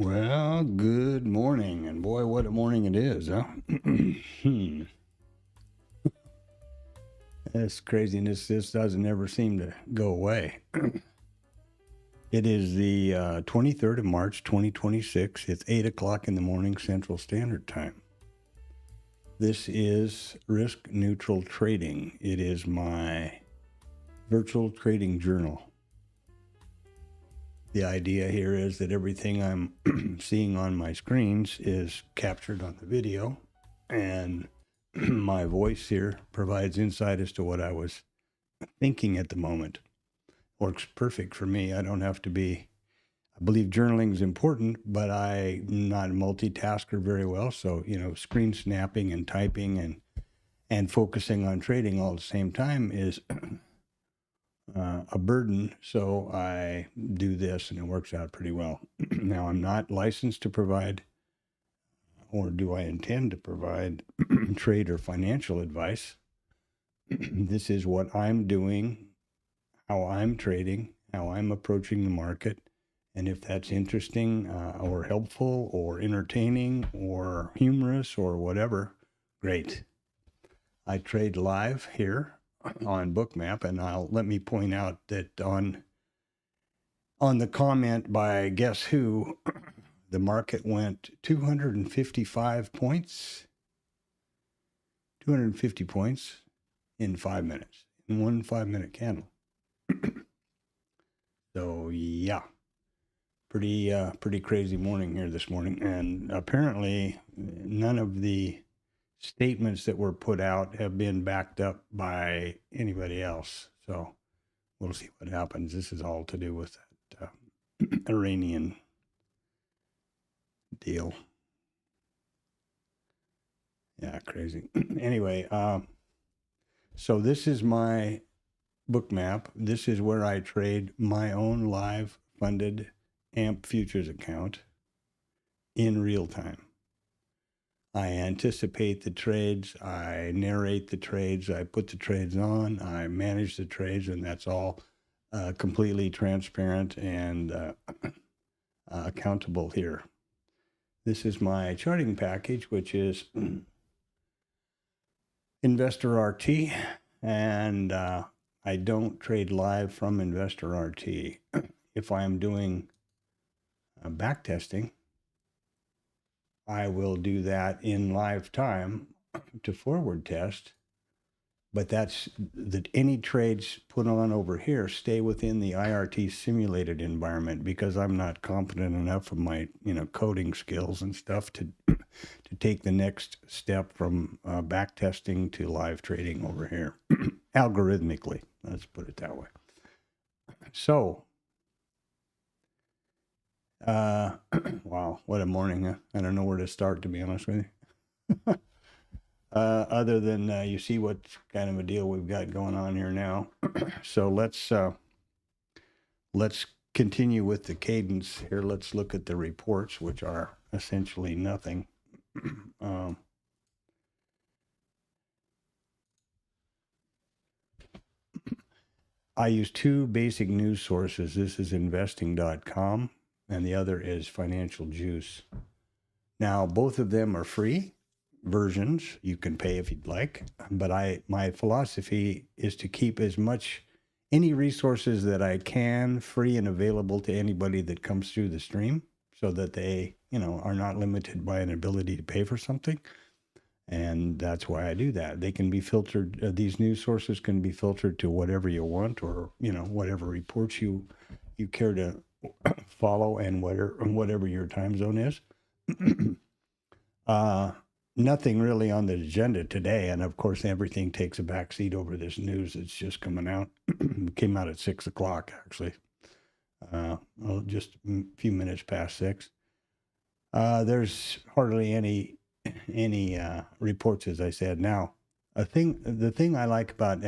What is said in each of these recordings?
Well, good morning, and boy, what a morning it is, huh? This craziness just doesn't ever seem to go away. It is the 23rd of March, 2026. It's 8 o'clock in the morning Central Standard Time. This is Risk Neutral Trading. It is my virtual trading journal. The idea here is that everything I'm seeing on my screens is captured on the video, and my voice here provides insight as to what I was thinking at the moment. Works perfect for me. I don't have to be, I believe journaling is important, but I'm not a multitasker very well. So, screen snapping and typing and focusing on trading all at the same time is a burden, so I do this, and it works out pretty well. Now, I'm not licensed to provide, or do I intend to provide, trade or financial advice. This is what I'm doing, how I'm trading, how I'm approaching the market, and if that's interesting or helpful or entertaining or humorous or whatever, great. I trade live here on Bookmap, and let me point out that on the comment by Guess Who, the market went 255 points, 250 points in 5 minutes, in one 5-minute candle. So yeah, pretty crazy morning here this morning, and apparently none of the statements that were put out have been backed up by anybody else. So we'll see what happens. This is all to do with that Iranian deal. Yeah, crazy. Anyway, so this is my Bookmap. This is where I trade my own live funded AMP futures account in real time. I anticipate the trades, I narrate the trades, I put the trades on, I manage the trades, and that's all completely transparent and accountable here. This is my charting package, which is Investor RT, and I don't trade live from Investor RT. If I am doing backtesting, I will do that in live time to forward test, but that's that any trades put on over here stay within the IRT simulated environment, because I'm not competent enough of my coding skills and stuff to take the next step from backtesting to live trading over here algorithmically. Let's put it that way. So wow, what a morning, huh? I don't know where to start, to be honest with you. Other than you see what kind of a deal we've got going on here now. So let's continue with the cadence here. Let's look at the reports, which are essentially nothing. I use two basic news sources. This is investing.com, and the other is Financial Juice. Now, both of them are free versions. You can pay if you'd like, but my philosophy is to keep any resources that I can free and available to anybody that comes through the stream, so that they, are not limited by an ability to pay for something. And that's why I do that. They can be filtered. These news sources can be filtered to whatever you want, or whatever reports you care to follow, and whatever your time zone is. Nothing really on the agenda today, and of course everything takes a backseat over this news that's just coming out. It came out at 6 o'clock actually. Just a few minutes past 6. There's hardly any reports, as I said. Now, the thing I like about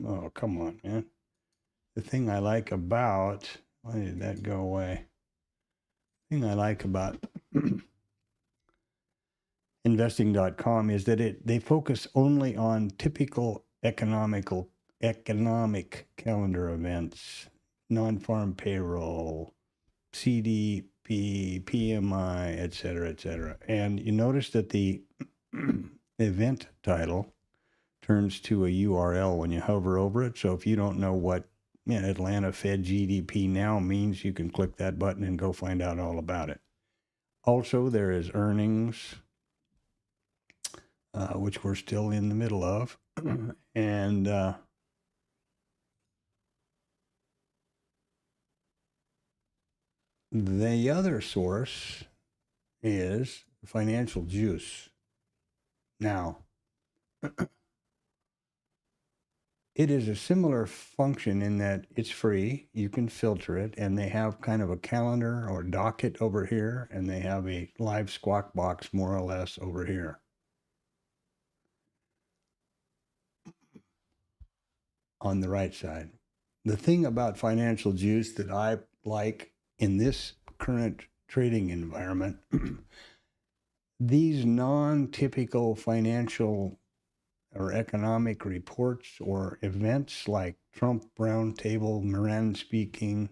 oh, come on, man. The thing I like about, why did that go away? The thing I like about investing.com is that they focus only on typical economic calendar events, non-farm payroll, CD GDP, PMI, et cetera, et cetera. And you notice that the event title turns to a URL when you hover over it. So if you don't know what Atlanta Fed GDP now means, you can click that button and go find out all about it. Also, there is earnings, which we're still in the middle of. And the other source is Financial Juice. Now, it is a similar function in that it's free. You can filter it, and they have kind of a calendar or docket over here, and they have a live squawk box more or less over here. On the right side. The thing about Financial Juice that I like in this current trading environment, these non-typical financial or economic reports or events like Trump Roundtable, Moran speaking,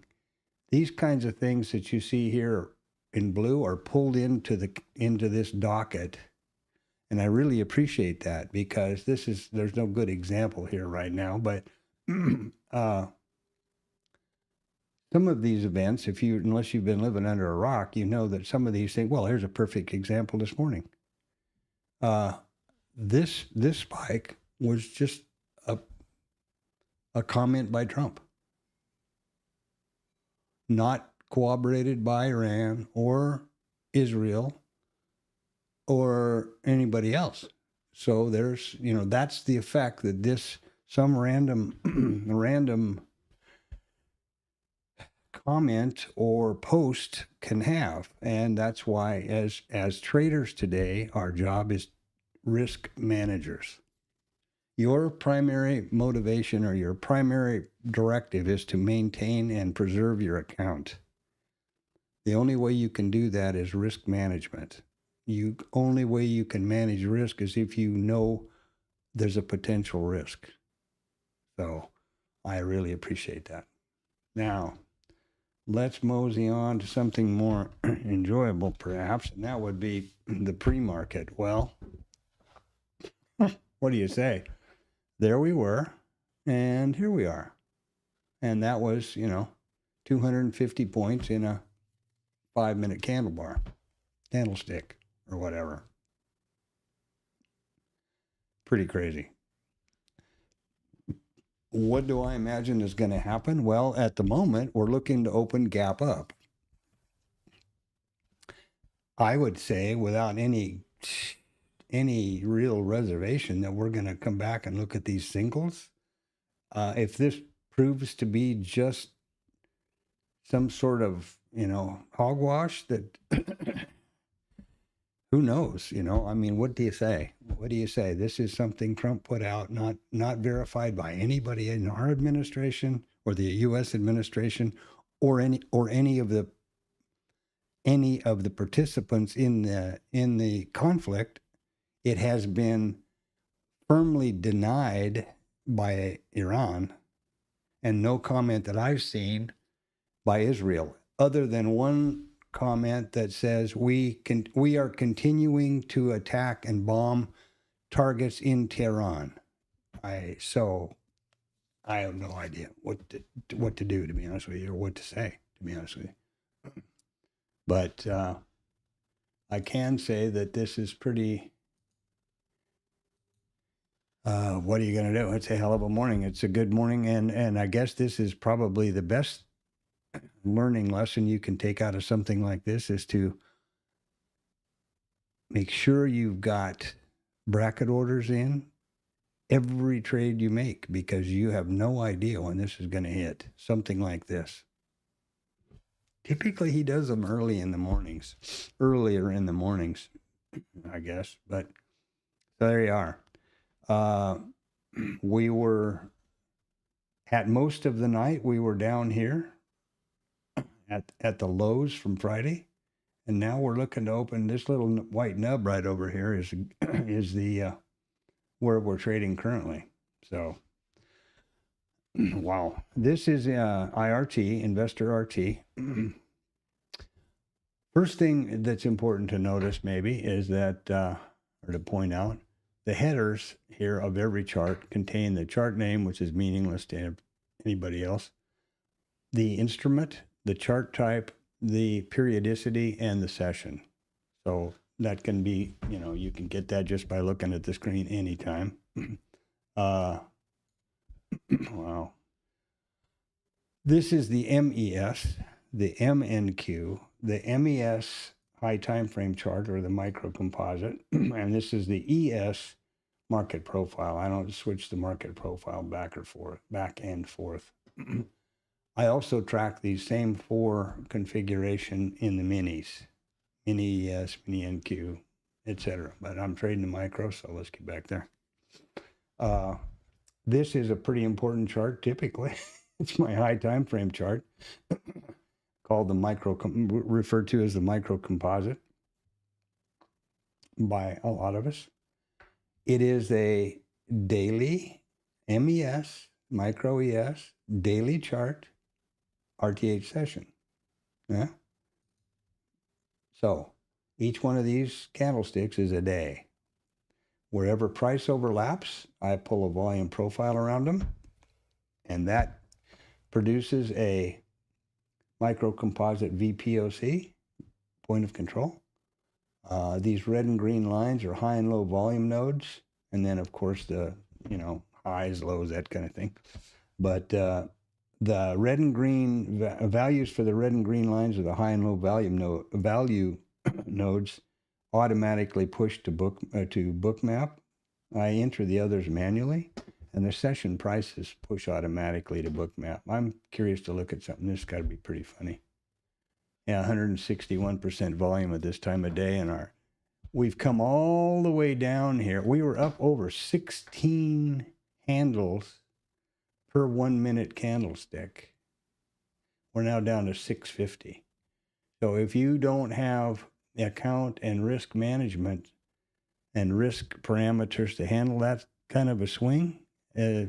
these kinds of things that you see here in blue are pulled into this docket. And I really appreciate that, because there's no good example here right now, but some of these events, unless you've been living under a rock, you know that some of these things, well, here's a perfect example this morning. This spike was just a comment by Trump, not corroborated by Iran or Israel or anybody else. So there's, that's the effect that some random comment or post can have. And that's why as traders today, our job is risk managers. Your primary motivation or your primary directive is to maintain and preserve your account. The only way you can do that is risk management. Only way you can manage risk is if you know there's a potential risk. So I really appreciate that. Now, let's mosey on to something more enjoyable, perhaps, and that would be the pre-market. Well, what do you say? There we were, and here we are. And that was, 250 points in a 5-minute candlestick, or whatever. Pretty crazy. What do I imagine is going to happen? Well, at the moment, we're looking to open gap up. I would say, without any real reservation, that we're going to come back and look at these singles. If this proves to be just some sort of, hogwash, that who knows, what do you say? What do you say? This is something Trump put out, not verified by anybody in our administration or the U.S. administration or any of the participants in the conflict. It has been firmly denied by Iran, and no comment that I've seen by Israel, other than one comment that says we are continuing to attack and bomb targets in Tehran. I have no idea what to do, to be honest with you, or what to say, to be honest with you. But I can say that this is pretty. What are you going to do? It's a hell of a morning. It's a good morning, and I guess this is probably the best learning lesson you can take out of something like this, is to make sure you've got bracket orders in every trade you make, because you have no idea when this is going to hit. Something like this. Typically, he does them earlier in the mornings, I guess. But so there you are. We were, at most of the night, we were down here at the lows from Friday, and now we're looking to open this little white nub right over here is the where we're trading currently. So, wow, this is IRT, Investor RT. First thing that's important to notice maybe is that, or to point out, the headers here of every chart contain the chart name, which is meaningless to anybody else, the instrument, the chart type, the periodicity, and the session. So that can be, you can get that just by looking at the screen anytime. Wow. This is the MES, the MNQ, the MES high time frame chart, or the micro composite, and this is the ES market profile. I don't switch the market profile back and forth. I also track these same 4 configuration in the minis, mini ES, mini NQ, etc. But I'm trading the micro, so let's get back there. This is a pretty important chart typically. It's my high time frame chart called the referred to as the micro composite by a lot of us. It is a daily MES, micro ES, daily chart, RTH session. Yeah. So each one of these candlesticks is a day. Wherever price overlaps, I pull a volume profile around them, and that produces a micro composite VPOC, point of control. These red and green lines are high and low volume nodes, and then of course the highs, lows, that kind of thing. But the red and green values for the red and green lines are the high and low value nodes automatically pushed to bookmap. I enter the others manually, and the session prices push automatically to bookmap. I'm curious to look at something. This has got to be pretty funny. Yeah, 161% volume at this time of day, and we've come all the way down here. We were up over 16 handles per 1 minute candlestick. We're now down to 650. So if you don't have account and risk management and risk parameters to handle that kind of a swing,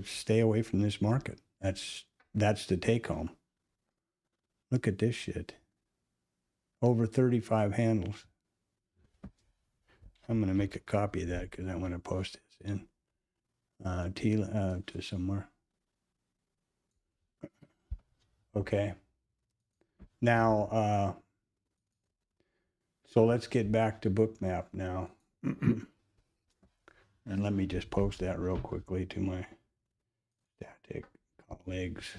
stay away from this market. That's the take home. Look at this shit. Over 35 handles. I'm going to make a copy of that because I want to post this in to somewhere. Okay. Now, so let's get back to bookmap now. And let me just post that real quickly to my static colleagues.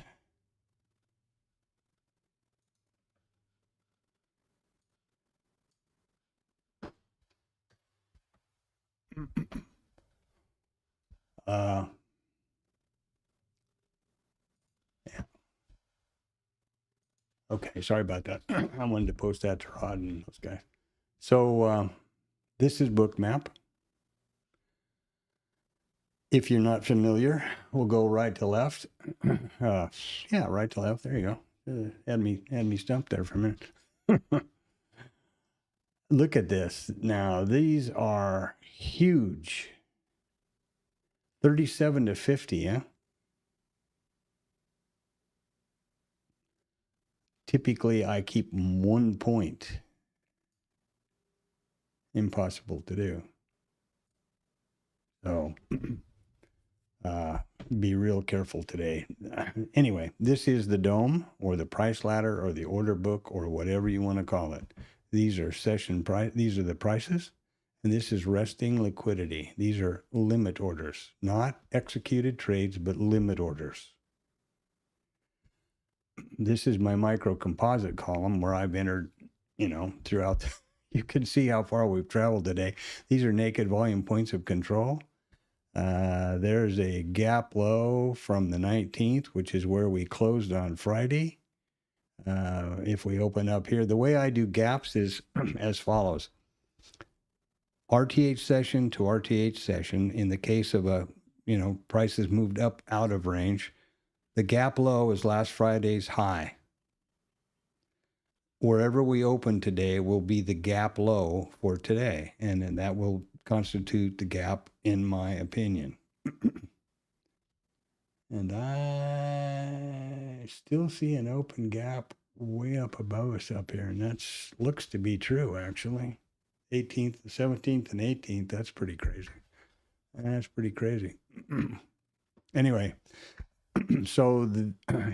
Yeah. Okay, sorry about that. I wanted to post that to Rod and those guys. So this is bookmap. If you're not familiar, we'll go right to left. Yeah, right to left. There you go. Had me stumped there for a minute. Look at this. Now, these are huge. 37 to 50, yeah? Typically, I keep 1 point. Impossible to do. So, be real careful today. Anyway, this is the dome or the price ladder or the order book or whatever you want to call it. These are session price. These are the prices. And this is resting liquidity. These are limit orders, not executed trades, but limit orders. This is my micro composite column where I've entered, throughout. You can see how far we've traveled today. These are naked volume points of control. There's a gap low from the 19th, which is where we closed on Friday. If we open up here, the way I do gaps is as follows. RTH session to RTH session. In the case of prices moved up out of range, the gap low is last Friday's high. Wherever we open today will be the gap low for today, and then that will constitute the gap, in my opinion. And I still see an open gap way up above us up here, and that's looks to be true actually. 18th, 17th, and 18th. That's pretty crazy. That's pretty crazy. Anyway, so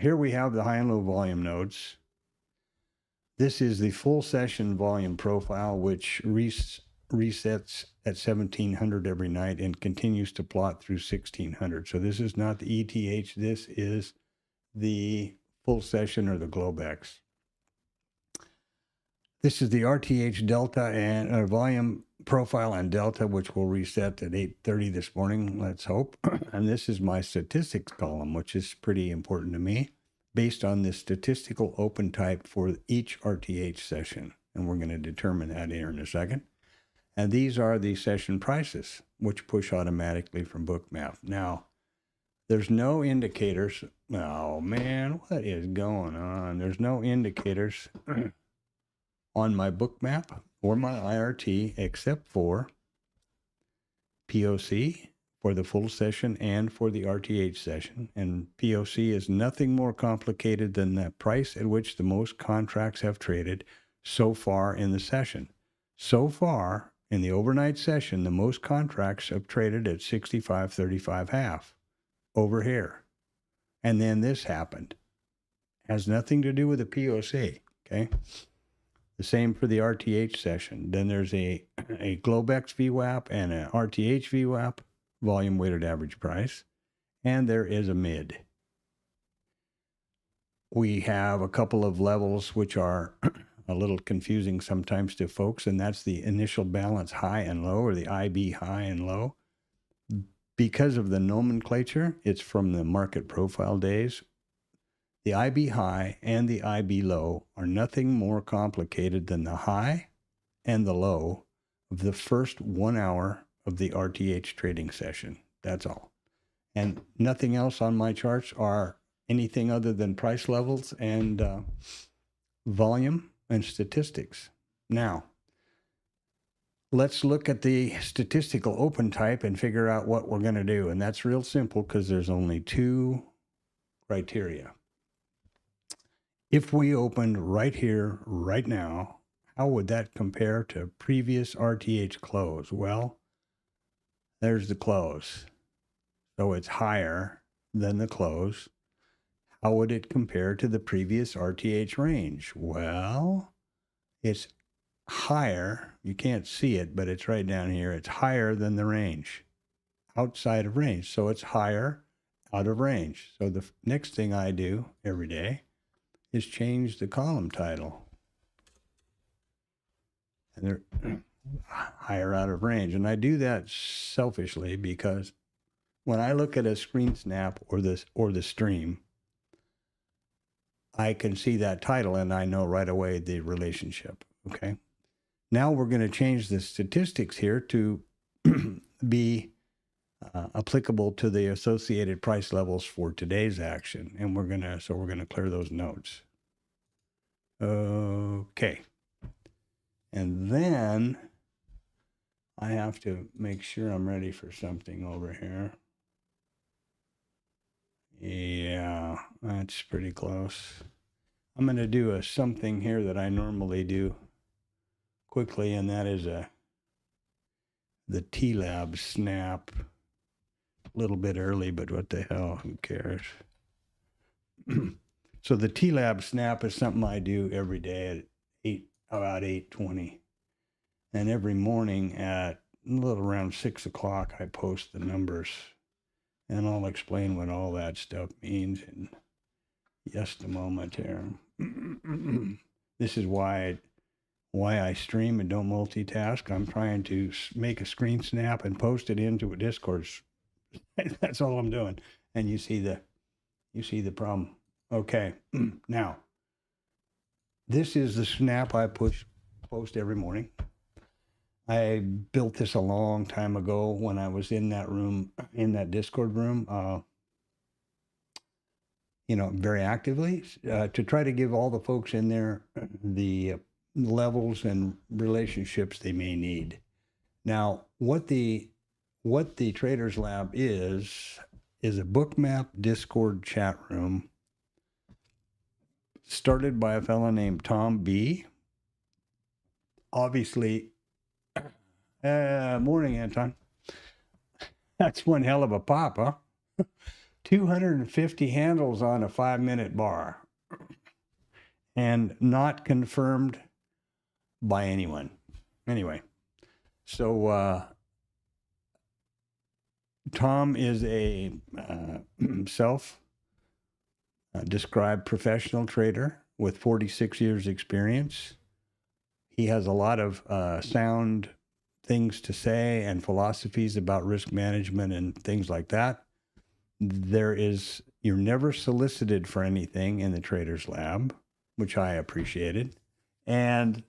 here we have the high and low volume nodes. This is the full session volume profile, which resets at 1700 every night and continues to plot through 1600. So this is not the ETH. This is the full session or the Globex. This is the RTH Delta and volume profile and Delta, which will reset at 8:30 this morning, let's hope. And this is my statistics column, which is pretty important to me, based on the statistical open type for each RTH session. And we're going to determine that here in a second. And these are the session prices, which push automatically from Bookmap. Now, there's no indicators. Oh, man, what is going on? There's no indicators on my Bookmap or my IRT except for POC for the full session and for the RTH session. And POC is nothing more complicated than the price at which the most contracts have traded so far in the session. So far in the overnight session, the most contracts have traded at 65.35 half over here. And then this happened. Has nothing to do with the POC, okay? The same for the RTH session. Then there's a Globex VWAP and an RTH VWAP, volume weighted average price, and there is a mid. We have a couple of levels which are a little confusing sometimes to folks, and that's the initial balance high and low, or the IB high and low. Because of the nomenclature, it's from the market profile days. The IB high and the IB low are nothing more complicated than the high and the low of the first 1 hour of the RTH trading session. That's all. And nothing else on my charts are anything other than price levels and volume and statistics. Now, let's look at the statistical open type and figure out what we're going to do. And that's real simple because there's only two criteria. If we opened right here, right now, how would that compare to previous RTH close? Well, there's the close. So it's higher than the close. How would it compare to the previous RTH range? Well, it's higher. You can't see it, but it's right down here. It's higher than the range, outside of range. So it's higher out of range. So the next thing I do every day is change the column title. And they're higher out of range. And I do that selfishly because when I look at a screen snap or the stream, I can see that title and I know right away the relationship. Okay. Now we're going to change the statistics here to be applicable to the associated price levels for today's action. And we're going to clear those nodes. Okay. And then I have to make sure I'm ready for something over here. Yeah, that's pretty close. I'm going to do something here that I normally do quickly, and that is the TLab snap. A little bit early, but what the hell, who cares? So the TLab snap is something I do every day at about 8:20. And every morning at a little around 6 o'clock, I post the numbers. And I'll explain what all that stuff means in just a moment here. This is why I stream and don't multitask. I'm trying to make a screen snap and post it into a Discord. That's all I'm doing. And you see the problem. Okay. Now, this is the snap I post every morning. I built this a long time ago when I was in that room, in that Discord room, very actively to try to give all the folks in there the levels and relationships they may need. Now, what the Traders Lab is a Bookmap Discord chat room started by a fellow named Tom B. Obviously, morning, Anton. That's one hell of a pop, huh? 250 handles on a 5-minute bar, and not confirmed by anyone. Anyway, so Tom is a self-described professional trader with 46 years experience. He has a lot of sound things to say and philosophies about risk management and things like that. You're never solicited for anything in the Traders Lab, which I appreciated. And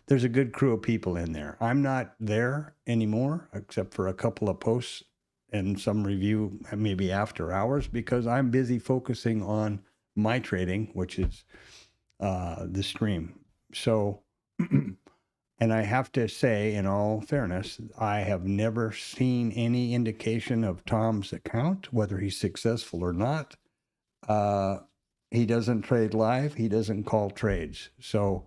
there's a good crew of people in there. I'm not there anymore, except for a couple of posts and some review, maybe after hours, because I'm busy focusing on my trading, which is the stream. So, and I have to say, in all fairness, I have never seen any indication of Tom's account, whether he's successful or not. He doesn't trade live. He doesn't call trades. So,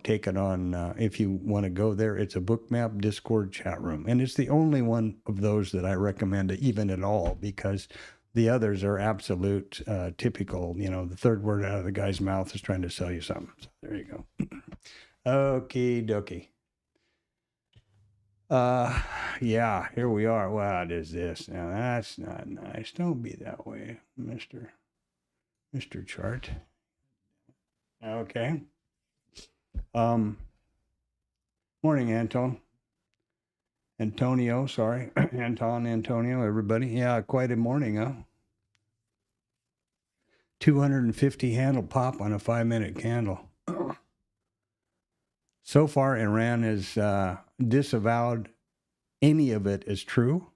take it on. If you want to go there, it's a Bookmap Discord chat room. And it's the only one of those that I recommend even at all, because the others are absolute typical. The third word out of the guy's mouth is trying to sell you something. So there you go. Okie dokie. Yeah, here we are. What is this? Now that's not nice. Don't be that way, Mr. Chart. Okay. Morning, Antonio, sorry. Antonio, everybody. Yeah, quite a morning, huh? 250 handle pop on a 5-minute candle. So far, Iran has disavowed any of it as true,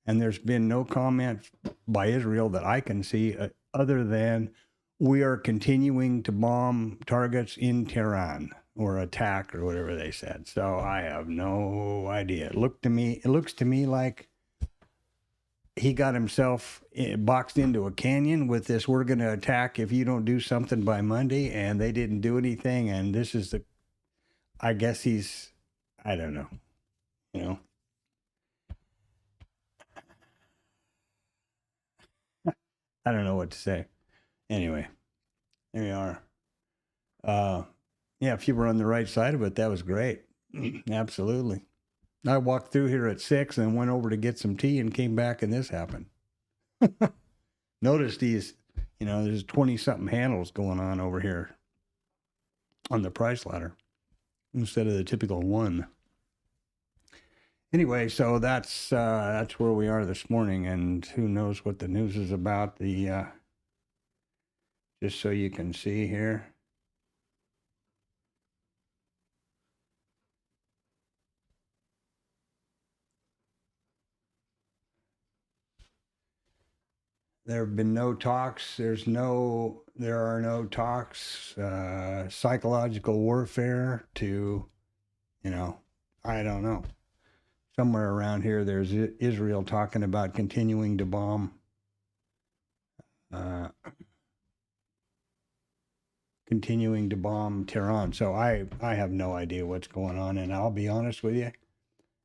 and there's been no comment by Israel that I can see other than we are continuing to bomb targets in Tehran, or attack, or whatever they said. So I have no idea. It looks to me like he got himself boxed into a canyon with this, we're going to attack if you don't do something by Monday, and they didn't do anything, and this is I guess I don't know, I don't know what to say. Anyway, there you are. Yeah, if you were on the right side of it, that was great. Absolutely. I walked through here at 6 and went over to get some tea and came back, and this happened. Notice these, there's 20-something handles going on over here on the price ladder instead of the typical one. Anyway, so that's where we are this morning, and who knows what the news is about. Just so you can see here. There have been no talks. There are no talks. Psychological warfare to, I don't know. Somewhere around here, there's Israel talking about continuing to bomb. Continuing to bomb Tehran. So I have no idea what's going on, and I'll be honest with you.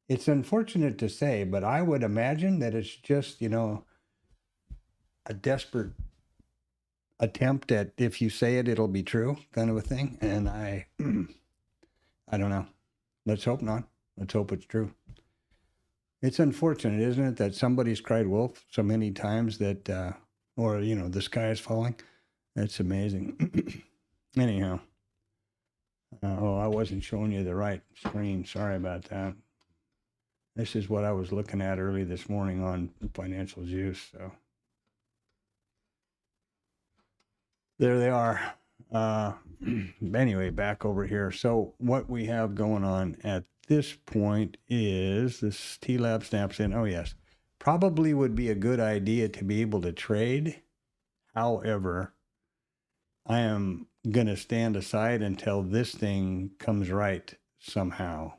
It's unfortunate to say, but I would imagine that it's just, a desperate attempt at, if you say it, it'll be true kind of a thing. And I don't know. Let's hope not. Let's hope it's true. It's unfortunate, isn't it, that somebody's cried wolf so many times that, or, the sky is falling. That's amazing. Anyhow. I wasn't showing you the right screen. Sorry about that. This is what I was looking at early this morning on Financial Juice. So there they are. Anyway, back over here. So what we have going on at this point is this TLab snaps in. Oh, yes. Probably would be a good idea to be able to trade. However, I am going to stand aside until this thing comes right somehow.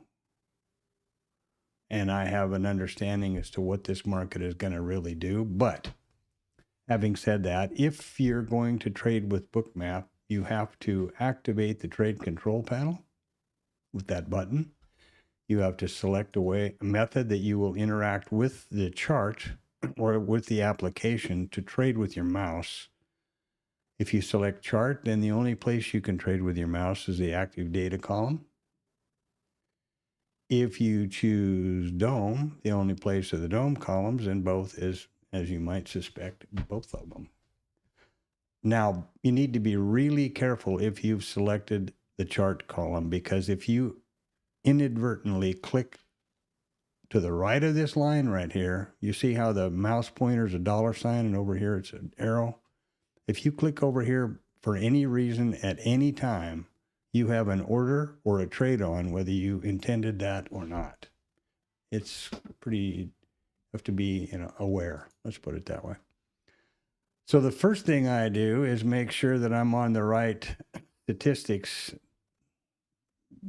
And I have an understanding as to what this market is going to really do. But Having said that, if you're going to trade with Bookmap, you have to activate the trade control panel with that button. You have to select a method that you will interact with the chart or with the application to trade with your mouse. If you select chart, then the only place you can trade with your mouse is the active data column. If you choose DOM, the only place of the DOM columns in both is, as you might suspect, both of them. Now, you need to be really careful if you've selected the chart column, because if you inadvertently click to the right of this line right here, you see how the mouse pointer is a $sign and over here it's an arrow. If you click over here for any reason at any time, you have an order or a trade on, whether you intended that or not. It's pretty, you have to be aware. Let's put it that way. So the first thing I do is make sure that I'm on the right statistics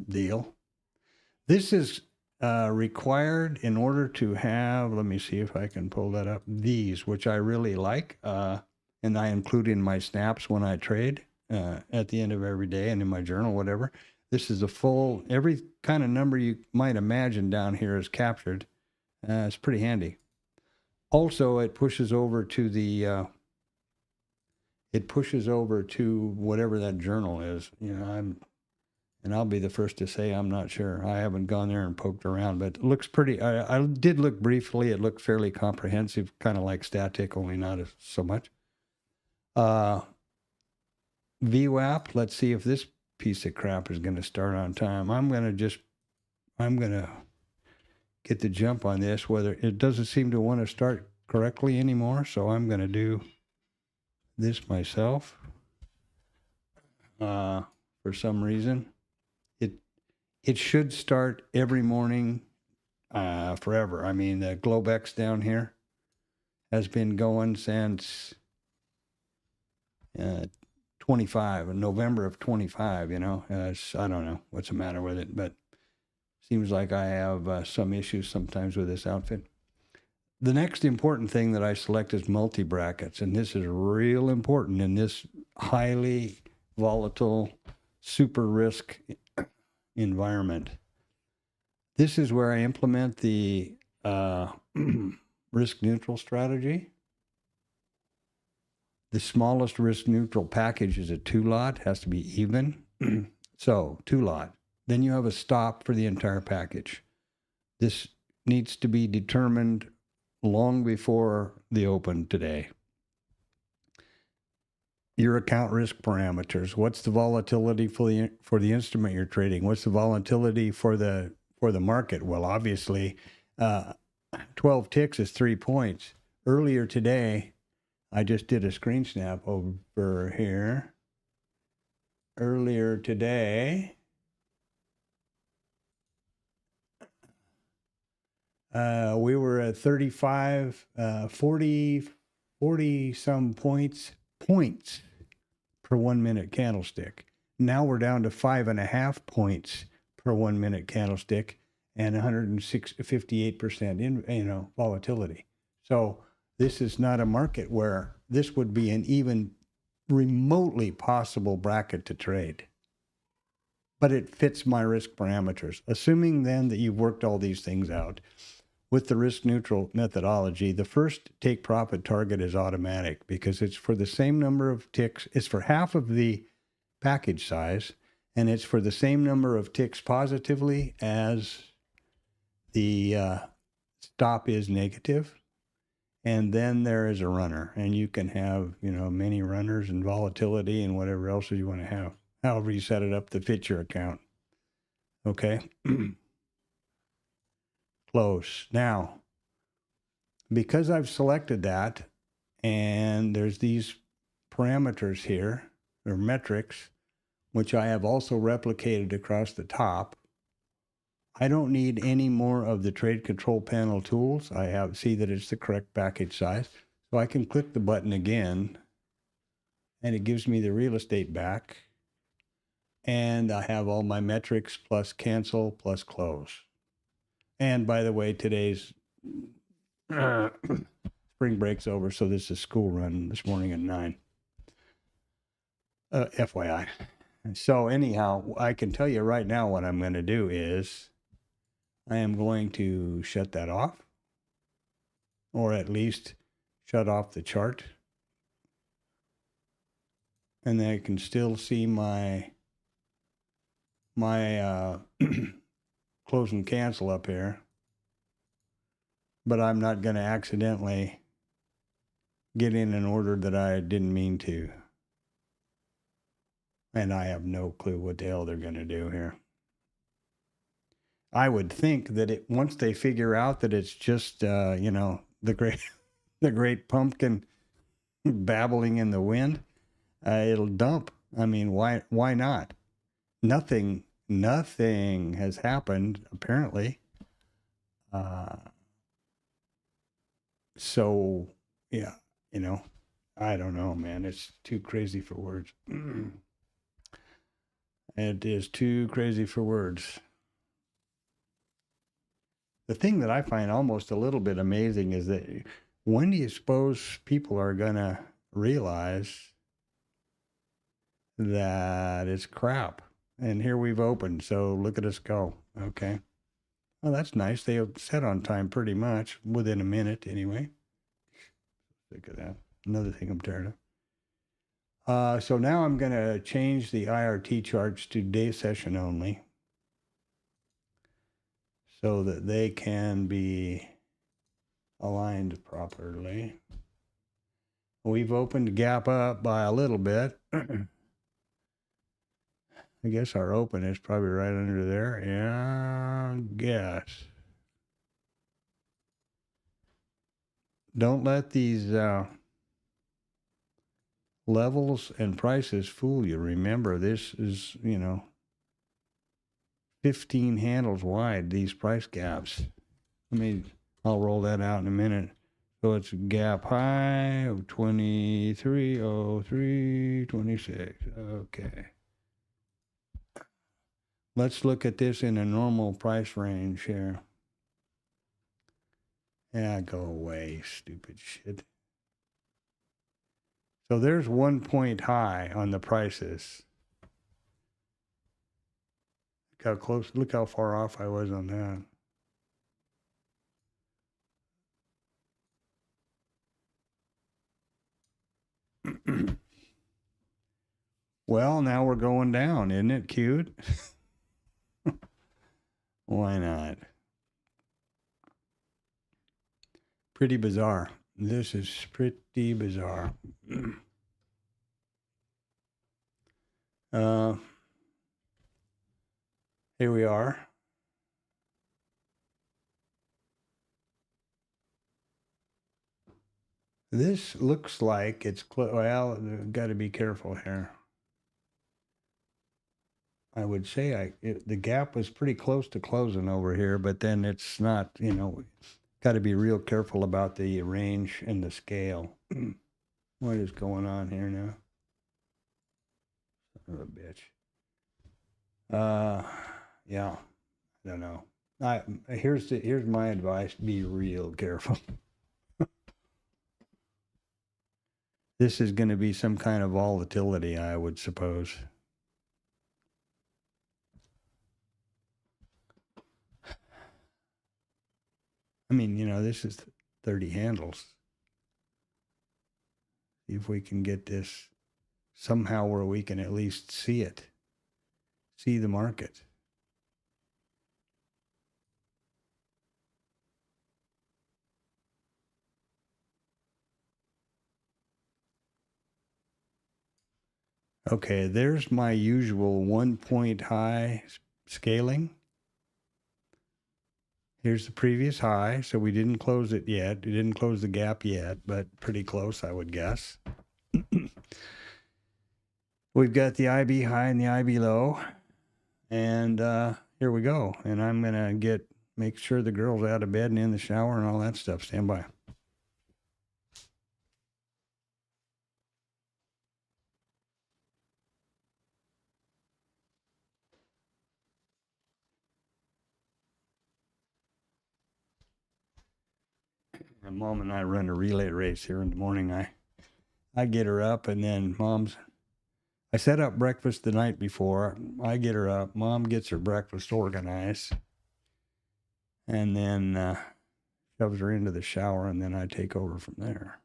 deal. This is required in order to have, let me see if I can pull that up, these, which I really like, and I include in my snaps when I trade at the end of every day and in my journal, whatever. This is a full, every kind of number you might imagine down here is captured. It's pretty handy. Also, it pushes over to the, whatever that journal is. And I'll be the first to say I'm not sure. I haven't gone there and poked around, but it looks pretty. I did look briefly. It looked fairly comprehensive, kind of like Static, only not so much. VWAP. Let's see if this piece of crap is going to start on time. I'm going to get the jump on this. Whether it doesn't seem to want to start correctly anymore, so I'm going to do this myself. For some reason. It should start every morning forever. I mean, the Globex down here has been going since 25, November of 25, I don't know what's the matter with it, but seems like I have some issues sometimes with this outfit. The next important thing that I select is multi-brackets, and this is real important in this highly volatile, super risk environment. This is where I implement the risk neutral strategy. The smallest risk neutral package is a 2-lot, has to be even. So 2-lot. Then you have a stop for the entire package. This needs to be determined long before the open today. Your account risk parameters. What's the volatility for the instrument you're trading? What's the volatility for the market? Well, obviously, 12 ticks is 3 points. Earlier today, I just did a screen snap over here. Earlier today, we were at 35, 40 some points per 1 minute candlestick. Now we're down to 5.5 points per 1 minute candlestick and 158% volatility. So this is not a market where this would be an even remotely possible bracket to trade. But it fits my risk parameters. Assuming then that you've worked all these things out, with the risk neutral methodology, the first take profit target is automatic because it's for the same number of ticks. It's for half of the package size, and it's for the same number of ticks positively as the stop is negative. And then there is a runner, and you can have, many runners and volatility and whatever else you want to have, however you set it up to fit your account. Okay. Close. Now, because I've selected that, and there's these parameters here, or metrics, which I have also replicated across the top, I don't need any more of the trade control panel tools. I see that it's the correct package size. So I can click the button again, and it gives me the real estate back. And I have all my metrics plus cancel plus close. And by the way, today's spring break's over, so this is school run this morning at 9. FYI. So anyhow, I can tell you right now what I'm going to do is I am going to shut that off, or at least shut off the chart. And then I can still see my close and cancel up here. But I'm not going to accidentally get in an order that I didn't mean to. And I have no clue what the hell they're going to do here. I would think that once they figure out that it's just, the great pumpkin babbling in the wind, it'll dump. I mean, why not? Nothing has happened, apparently. So, yeah, I don't know, man. It's too crazy for words. It is too crazy for words. The thing that I find almost a little bit amazing is that when do you suppose people are going to realize that it's crap? And here we've opened, so look at us go. Okay. Well, that's nice. They have set on time pretty much, within a minute anyway. Look at that. Another thing I'm tired of. So now I'm going to change the IRT charts to day session only, so that they can be aligned properly. We've opened gap up by a little bit. I guess our open is probably right under there. Yeah, I guess. Don't let these levels and prices fool you. Remember, this is, 15 handles wide, these price gaps. I'll roll that out in a minute. So it's gap high of 23.03.26. Okay. Let's look at this in a normal price range here. Yeah, go away, stupid shit. So there's 1 point high on the prices. Look how close, look how far off I was on that. Well, now we're going down, isn't it cute? Why not? Pretty bizarre. This is pretty bizarre. Here we are. This looks like it's well, got to be careful here. I would say the gap was pretty close to closing over here, but then it's not, got to be real careful about the range and the scale. What is going on here now? Son of a bitch. Yeah, I don't know. Here's my advice: be real careful. This is going to be some kind of volatility, I would suppose. This is 30 handles. See if we can get this somehow where we can at least see it, see the market. Okay, there's my usual 1 point high scaling. Here's the previous high, so we didn't close it yet. We didn't close the gap yet, but pretty close, I would guess. We've got the IB high and the IB low, and here we go. And I'm gonna make sure the girl's out of bed and in the shower and all that stuff. Stand by. And Mom and I run a relay race here in the morning. I get her up, and then I set up breakfast the night before. I get her up. Mom gets her breakfast organized, and then shoves her into the shower, and then I take over from there.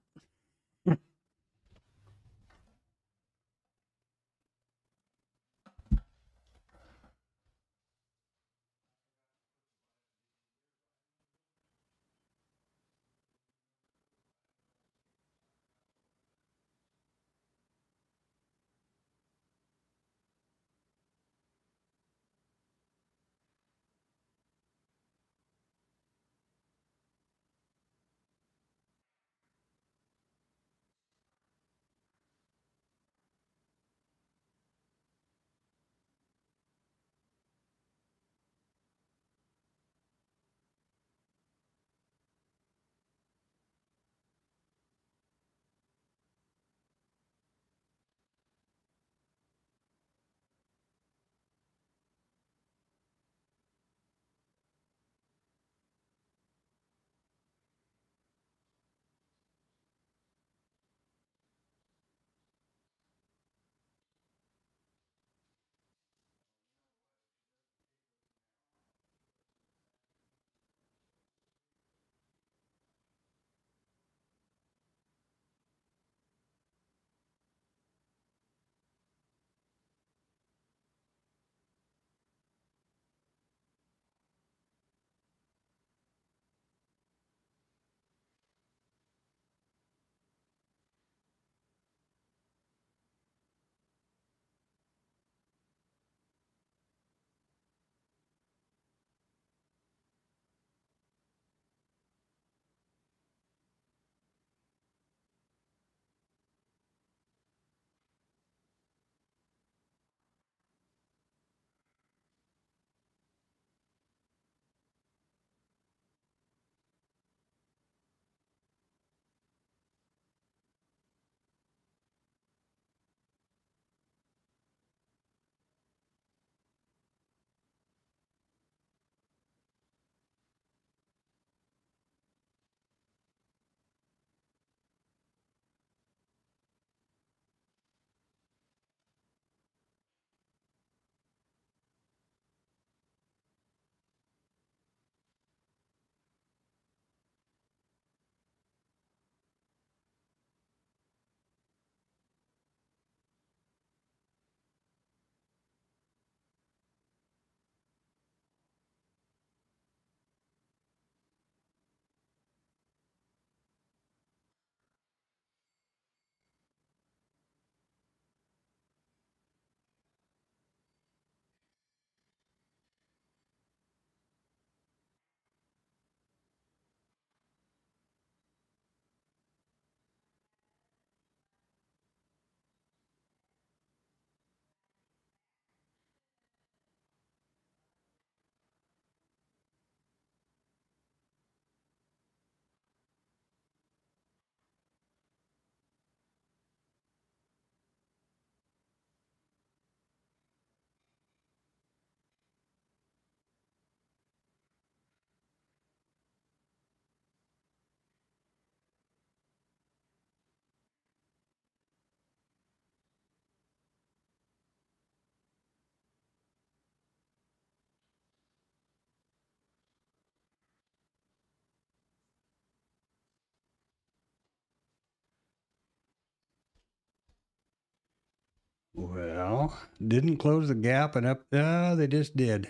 Well, didn't close the gap and up. They just did.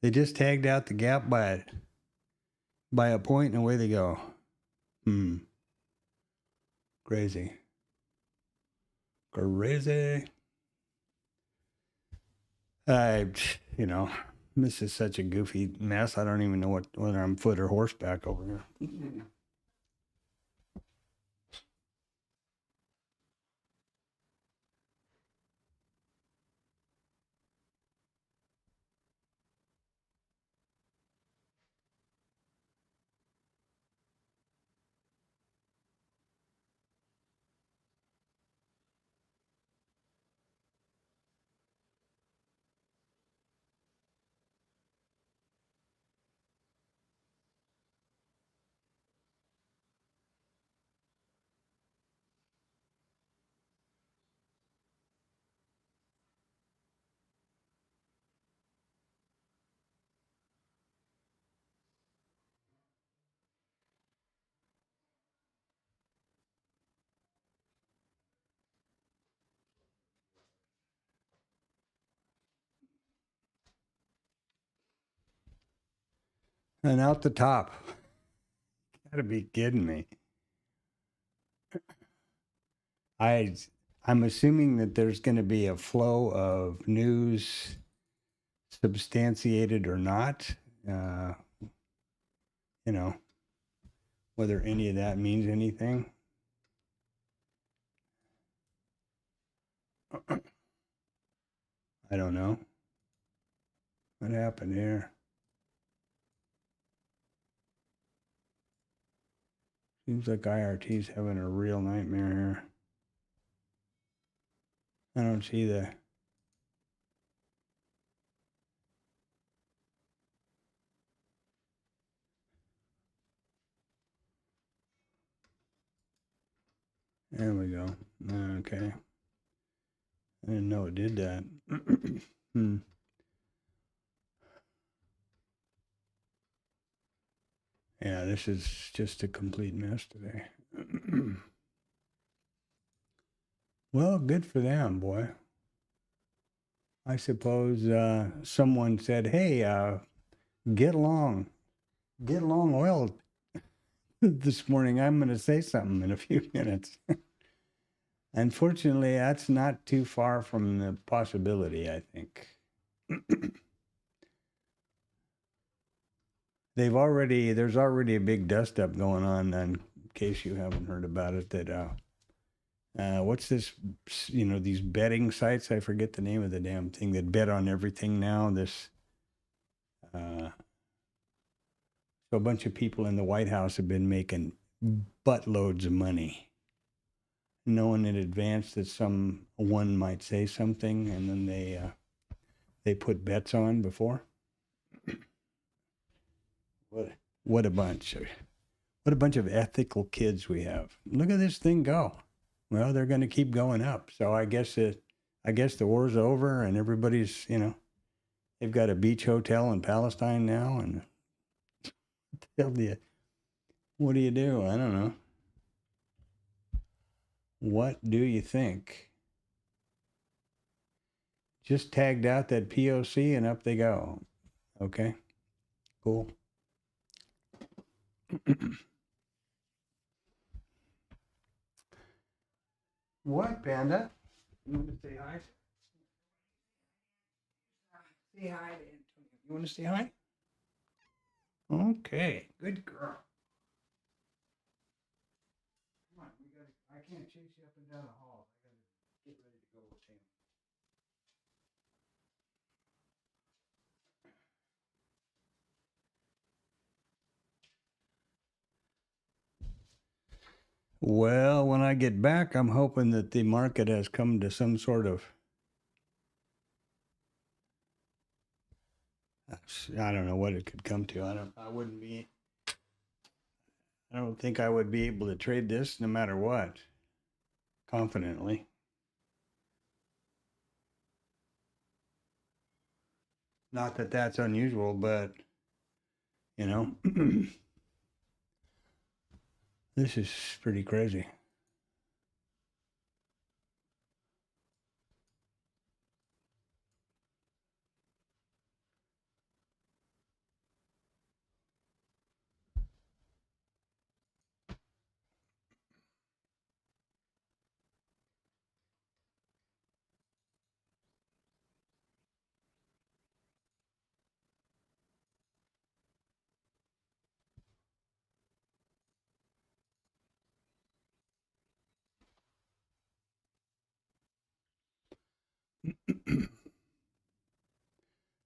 They just tagged out the gap by a point, and away they go. Crazy. Crazy. You know, this is such a goofy mess. I don't even know whether I'm foot or horseback over here. And out the top. Gotta be kidding me. I'm assuming that there's going to be a flow of news, substantiated or not. Uh, you know, whether any of that means anything. I don't know. What happened here? Seems like IRT's having a real nightmare here. I don't see the... There we go. Okay. I didn't know it did that. Yeah, this is just a complete mess today. Well, good for them, boy. I suppose someone said, hey, get along oil this morning. I'm going to say something in a few minutes. Unfortunately, that's not too far from the possibility, I think. There's already a big dust up going on, in case you haven't heard about it, that what's this, these betting sites, I forget the name of the damn thing, that bet on everything now. So a bunch of people in the White House have been making buttloads of money, knowing in advance that someone might say something, and then they put bets on before. What a bunch of ethical kids we have. Look at this thing go. Well, they're going to keep going up. So I guess the war's over, and everybody's, they've got a beach hotel in Palestine now, and what do you do? I don't know. What do you think? Just tagged out that POC and up they go. Okay, cool. What, Panda? You want to say hi? Say hi to Antonio. You want to say hi? Okay, good girl. Come on, I can't chase you up and down the hall. I gotta get ready to go with him. Well, when I get back, I'm hoping that the market has come to some sort of, I don't know what it could come to. I don't think I would be able to trade this no matter what, confidently. Not that that's unusual, but, this is pretty crazy.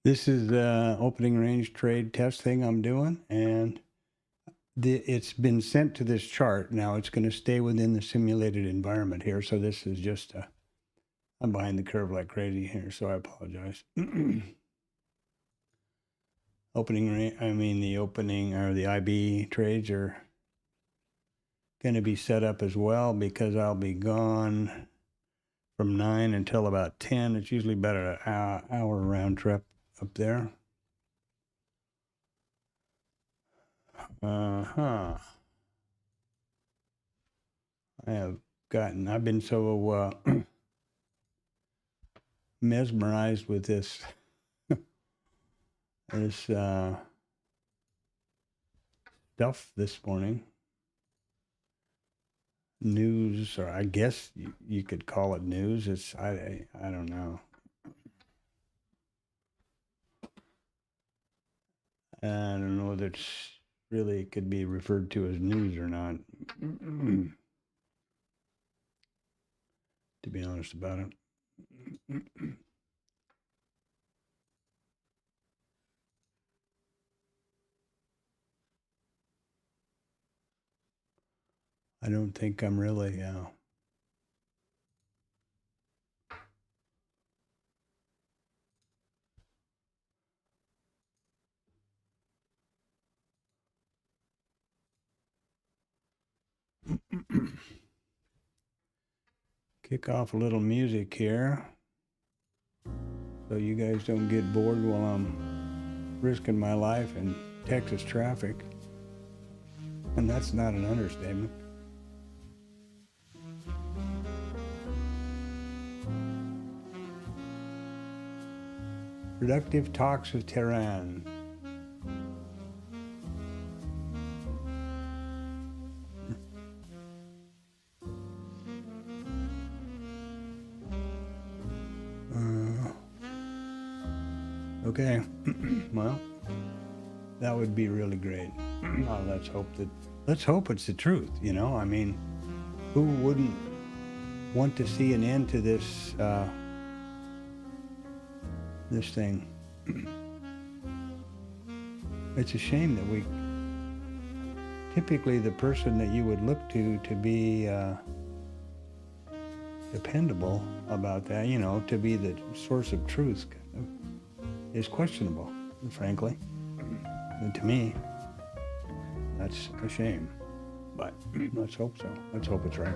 This is the opening range trade test thing I'm doing, and it's been sent to this chart. Now it's going to stay within the simulated environment here. So this is just I'm behind the curve like crazy here, so I apologize. The opening or the IB trades are going to be set up as well, because I'll be gone from 9 until about 10. It's usually about an hour round trip up there. I've been so mesmerized with this stuff this morning. News, or I guess you could call it news. I don't know. I don't know whether it's really could be referred to as news or not. To be honest about it. I don't think I'm really, kick off a little music here so you guys don't get bored while I'm risking my life in Texas traffic. And that's not an understatement. Productive talks with Tehran. Okay, well, that would be really great. Let's hope it's the truth, you know? I mean, who wouldn't want to see an end to this, this thing? It's a shame that we, typically the person that you would look to be dependable about that, you know, to be the source of truth, is questionable, frankly. And to me, that's a shame. But let's hope so. Let's hope it's right.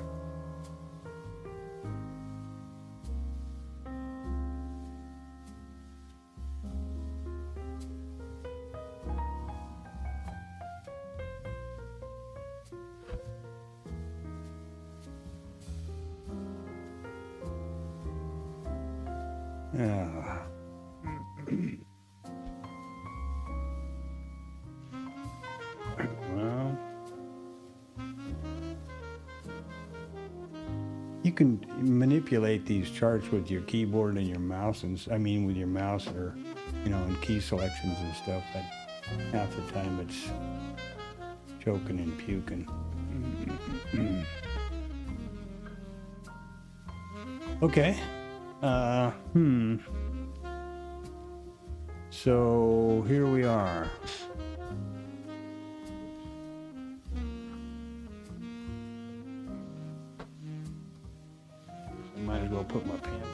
Well, you can manipulate these charts with your keyboard and your mouse, and with your mouse, or and key selections and stuff. But half the time it's choking and puking. Okay. So here we are. I might as well put my pants on.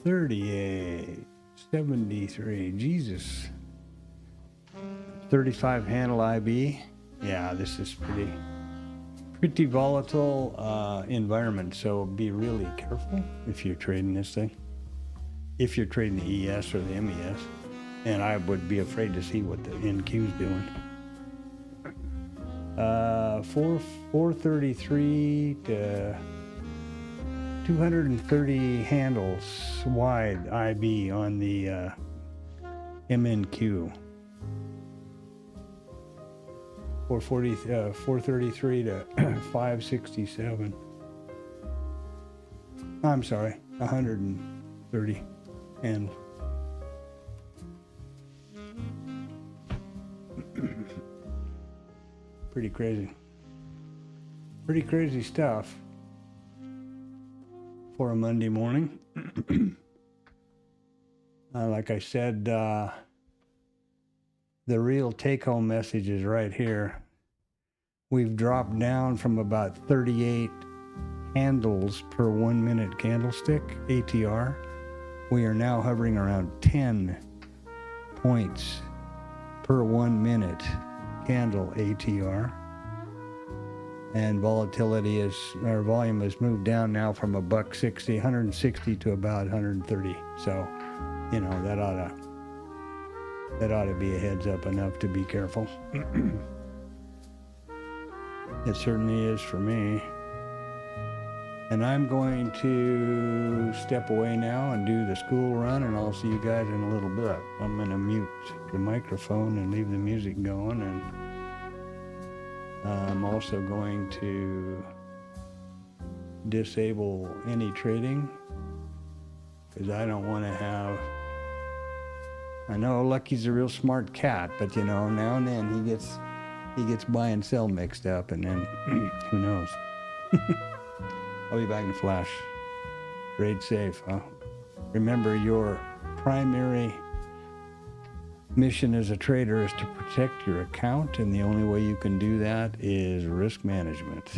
38, 73, Jesus. 35 handle IB. Yeah, this is pretty volatile environment, so be really careful if you're trading this thing. If you're trading the ES or the MES, and I would be afraid to see what the NQ's doing. 433 to 230 handles wide IB on the MNQ. 433 to 567. I'm sorry, 130 handles. Pretty crazy. Pretty crazy stuff for a Monday morning. Like I said, the real take-home message is right here. We've dropped down from about 38 handles per 1 minute candlestick, ATR. We are now hovering around 10 points per 1 minute candle, ATR. and volatility or volume has moved down now from $160, 160 to about 130. So, you know, that ought to be a heads up enough to be careful. It certainly is for me. And I'm going to step away now and do the school run, and I'll see you guys in a little bit. I'm going to mute the microphone and leave the music going, and I'm also going to disable any trading, because I don't want to have... I know Lucky's a real smart cat, but you know, now and then he gets buy and sell mixed up, and then who knows. I'll be back in a flash. Trade safe, huh? Remember, your primary mission as a trader is to protect your account, and the only way you can do that is risk management.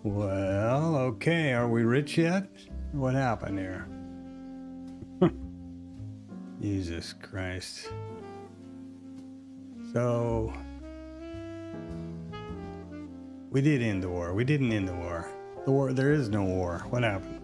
Well, okay, are we rich yet? What happened here? Jesus Christ. So, we did end the war. We didn't end the war. The war, there is no war. What happened?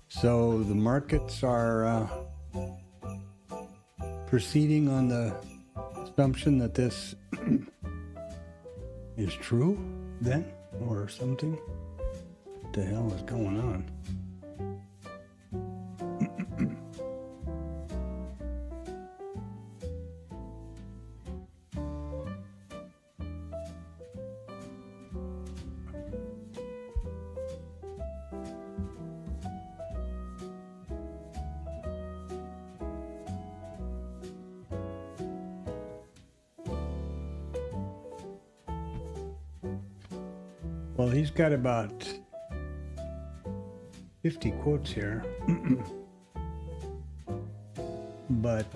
So the markets are proceeding on the assumption that this is true then, or something. What the hell is going on? Well, he's got about 50 quotes here, but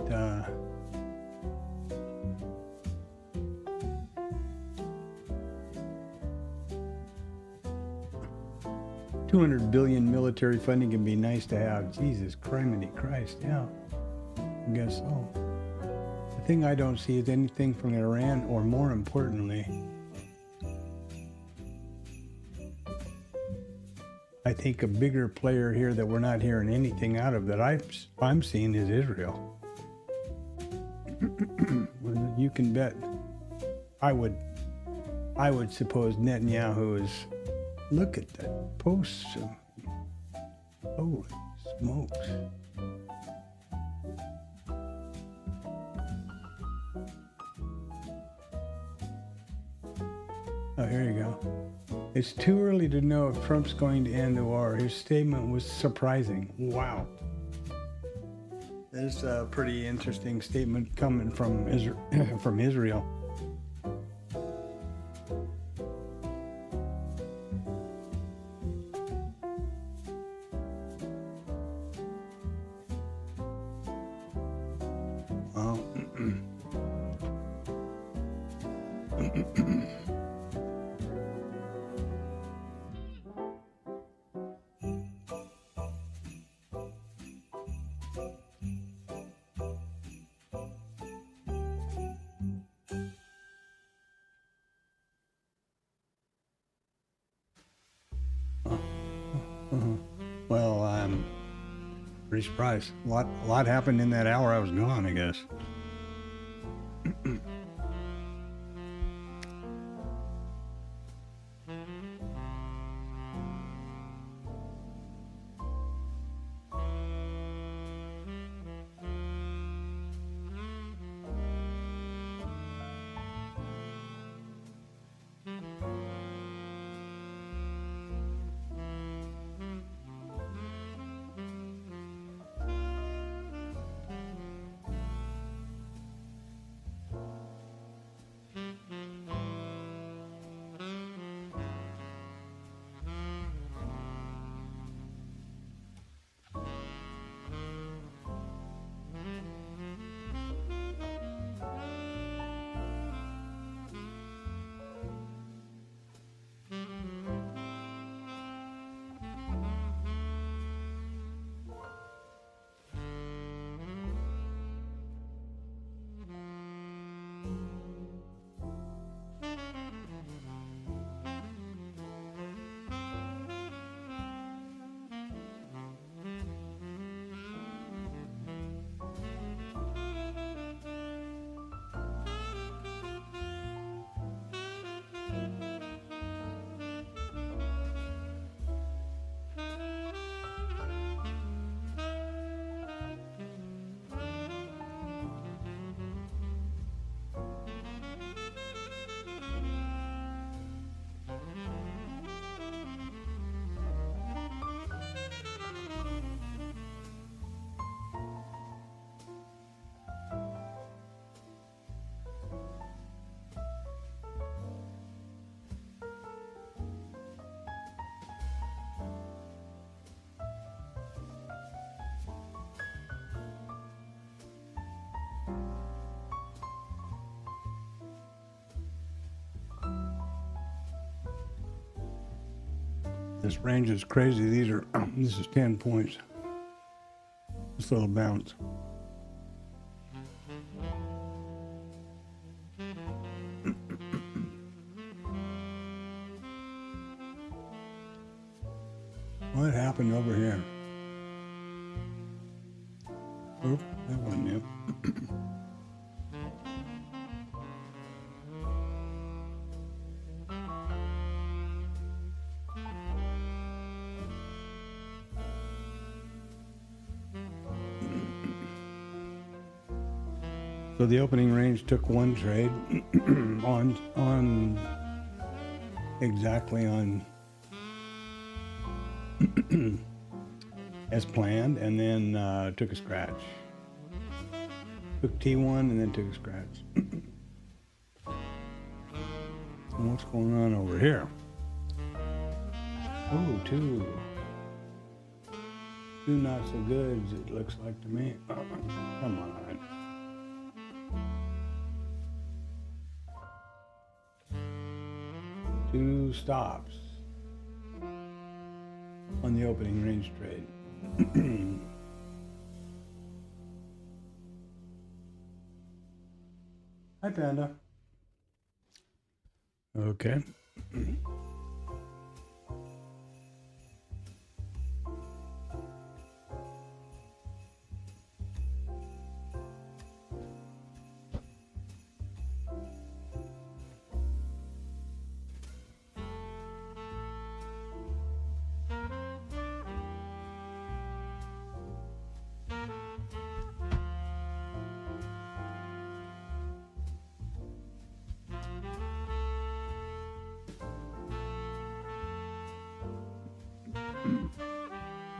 $200 billion military funding can be nice to have. Jesus Christ, yeah, I guess so. The thing I don't see is anything from Iran, or more importantly, I think a bigger player here that we're not hearing anything out of that I'm seeing is Israel. You can bet. I would suppose Netanyahu is. Look at that post. Holy smokes. Oh, here you go. It's too early to know if Trump's going to end the war. His statement was surprising. Wow. This is a pretty interesting statement coming from Israel. Well, well, I'm pretty surprised. A lot happened in that hour I was gone, I guess. This range is crazy. This is 10 points. This little bounce. What happened over here? Oop, that wasn't it. So the opening range took one trade on exactly on as planned, and then took a scratch. Took T1 and then took a scratch. So what's going on over here? Oh, two. Two not so goods, it looks like to me. Come on. Two stops on the opening range trade. Hi, Panda. Okay.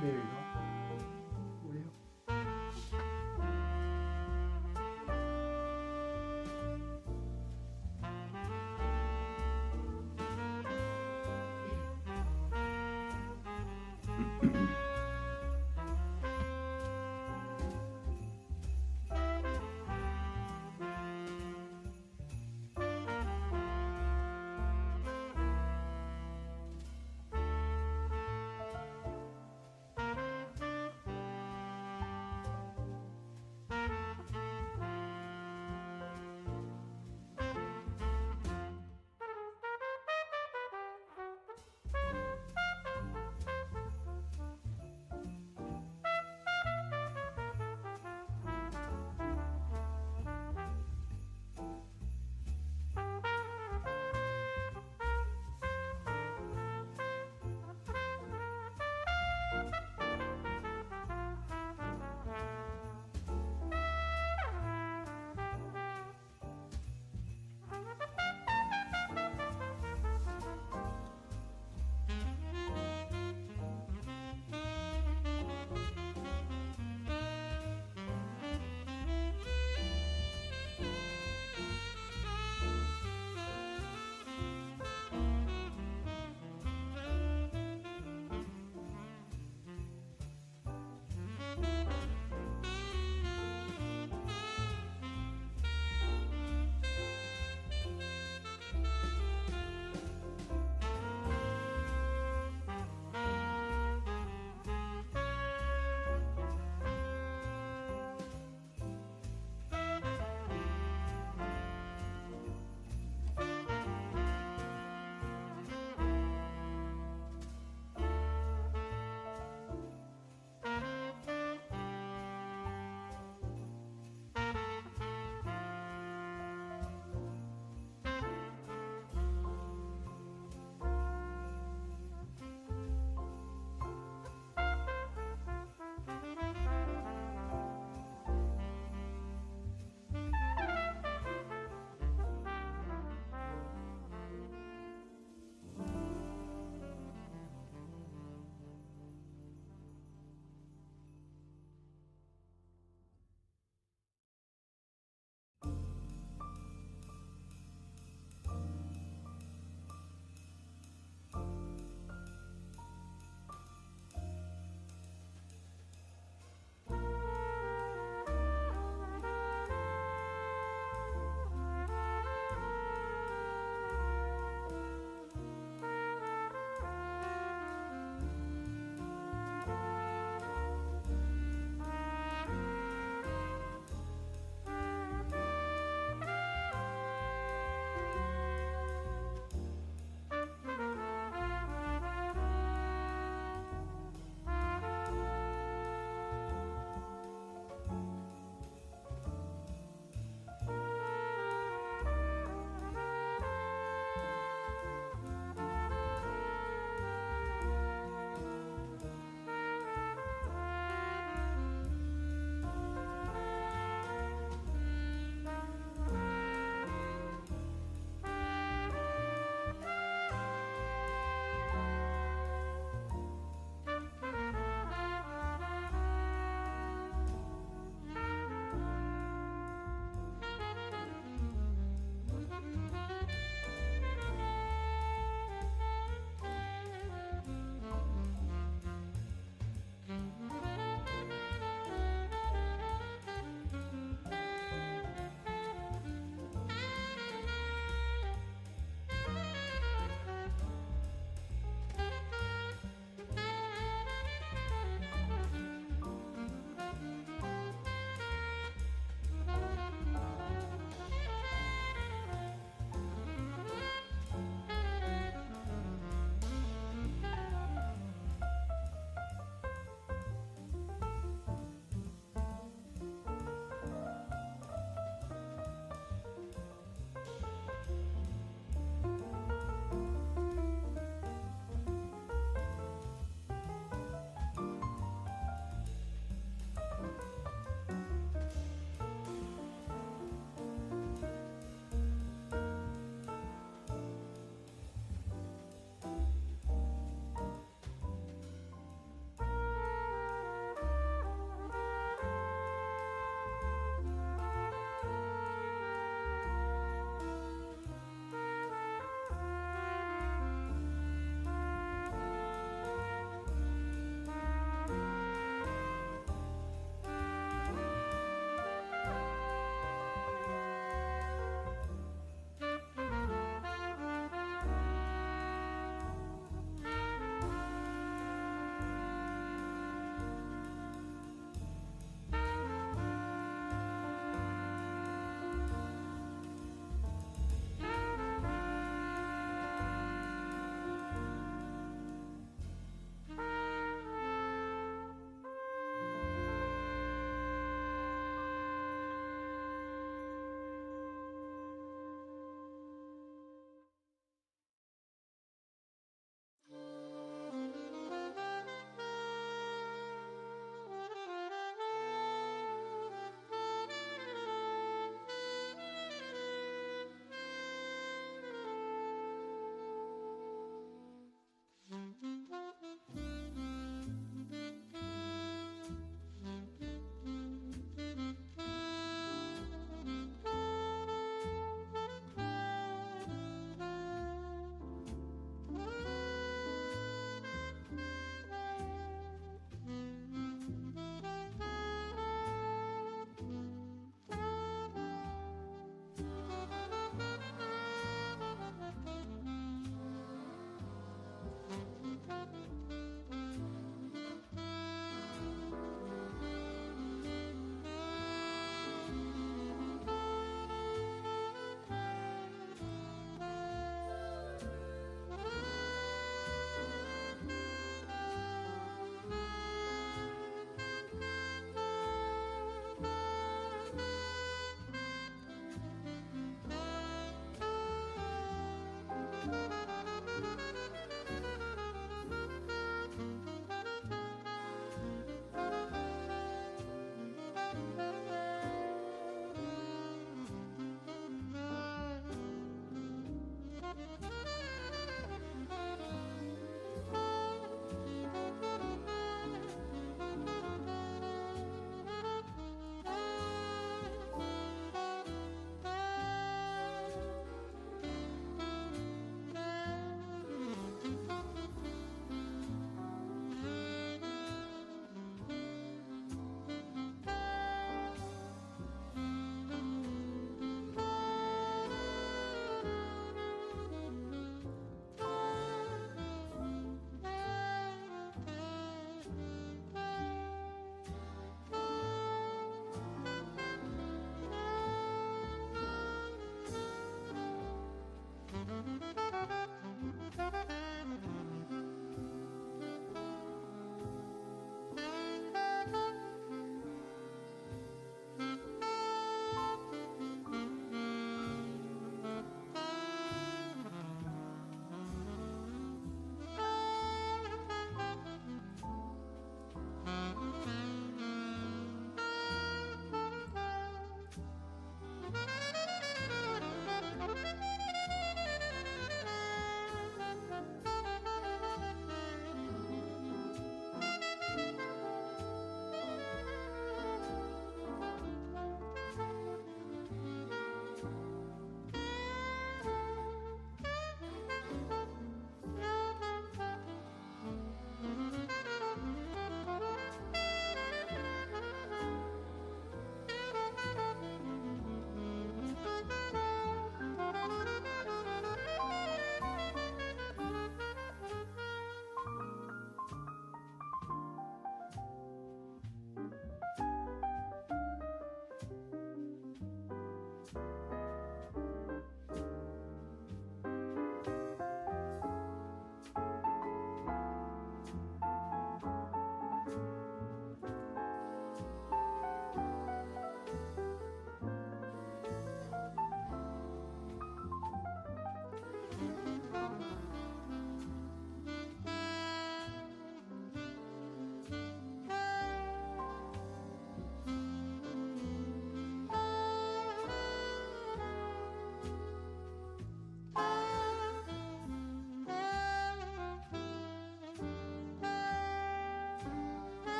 There you go.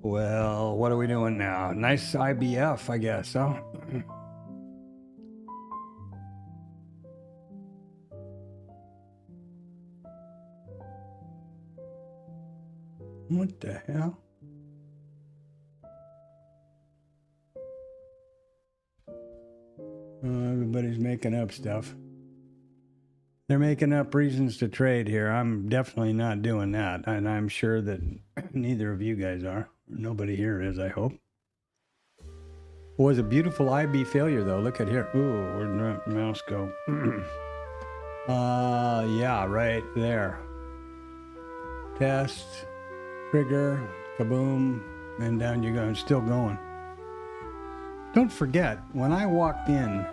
Well, what are we doing now? Nice IBF, I guess, huh? What the hell? Everybody's making up stuff. They're making up reasons to trade here. I'm definitely not doing that, and I'm sure that neither of you guys are. Nobody here is, I hope. It was a beautiful IB failure, though. Look at here. Ooh, where'd the mouse go? Yeah, right there. Test, trigger, kaboom, and down you go. It's still going. Don't forget, when I walked in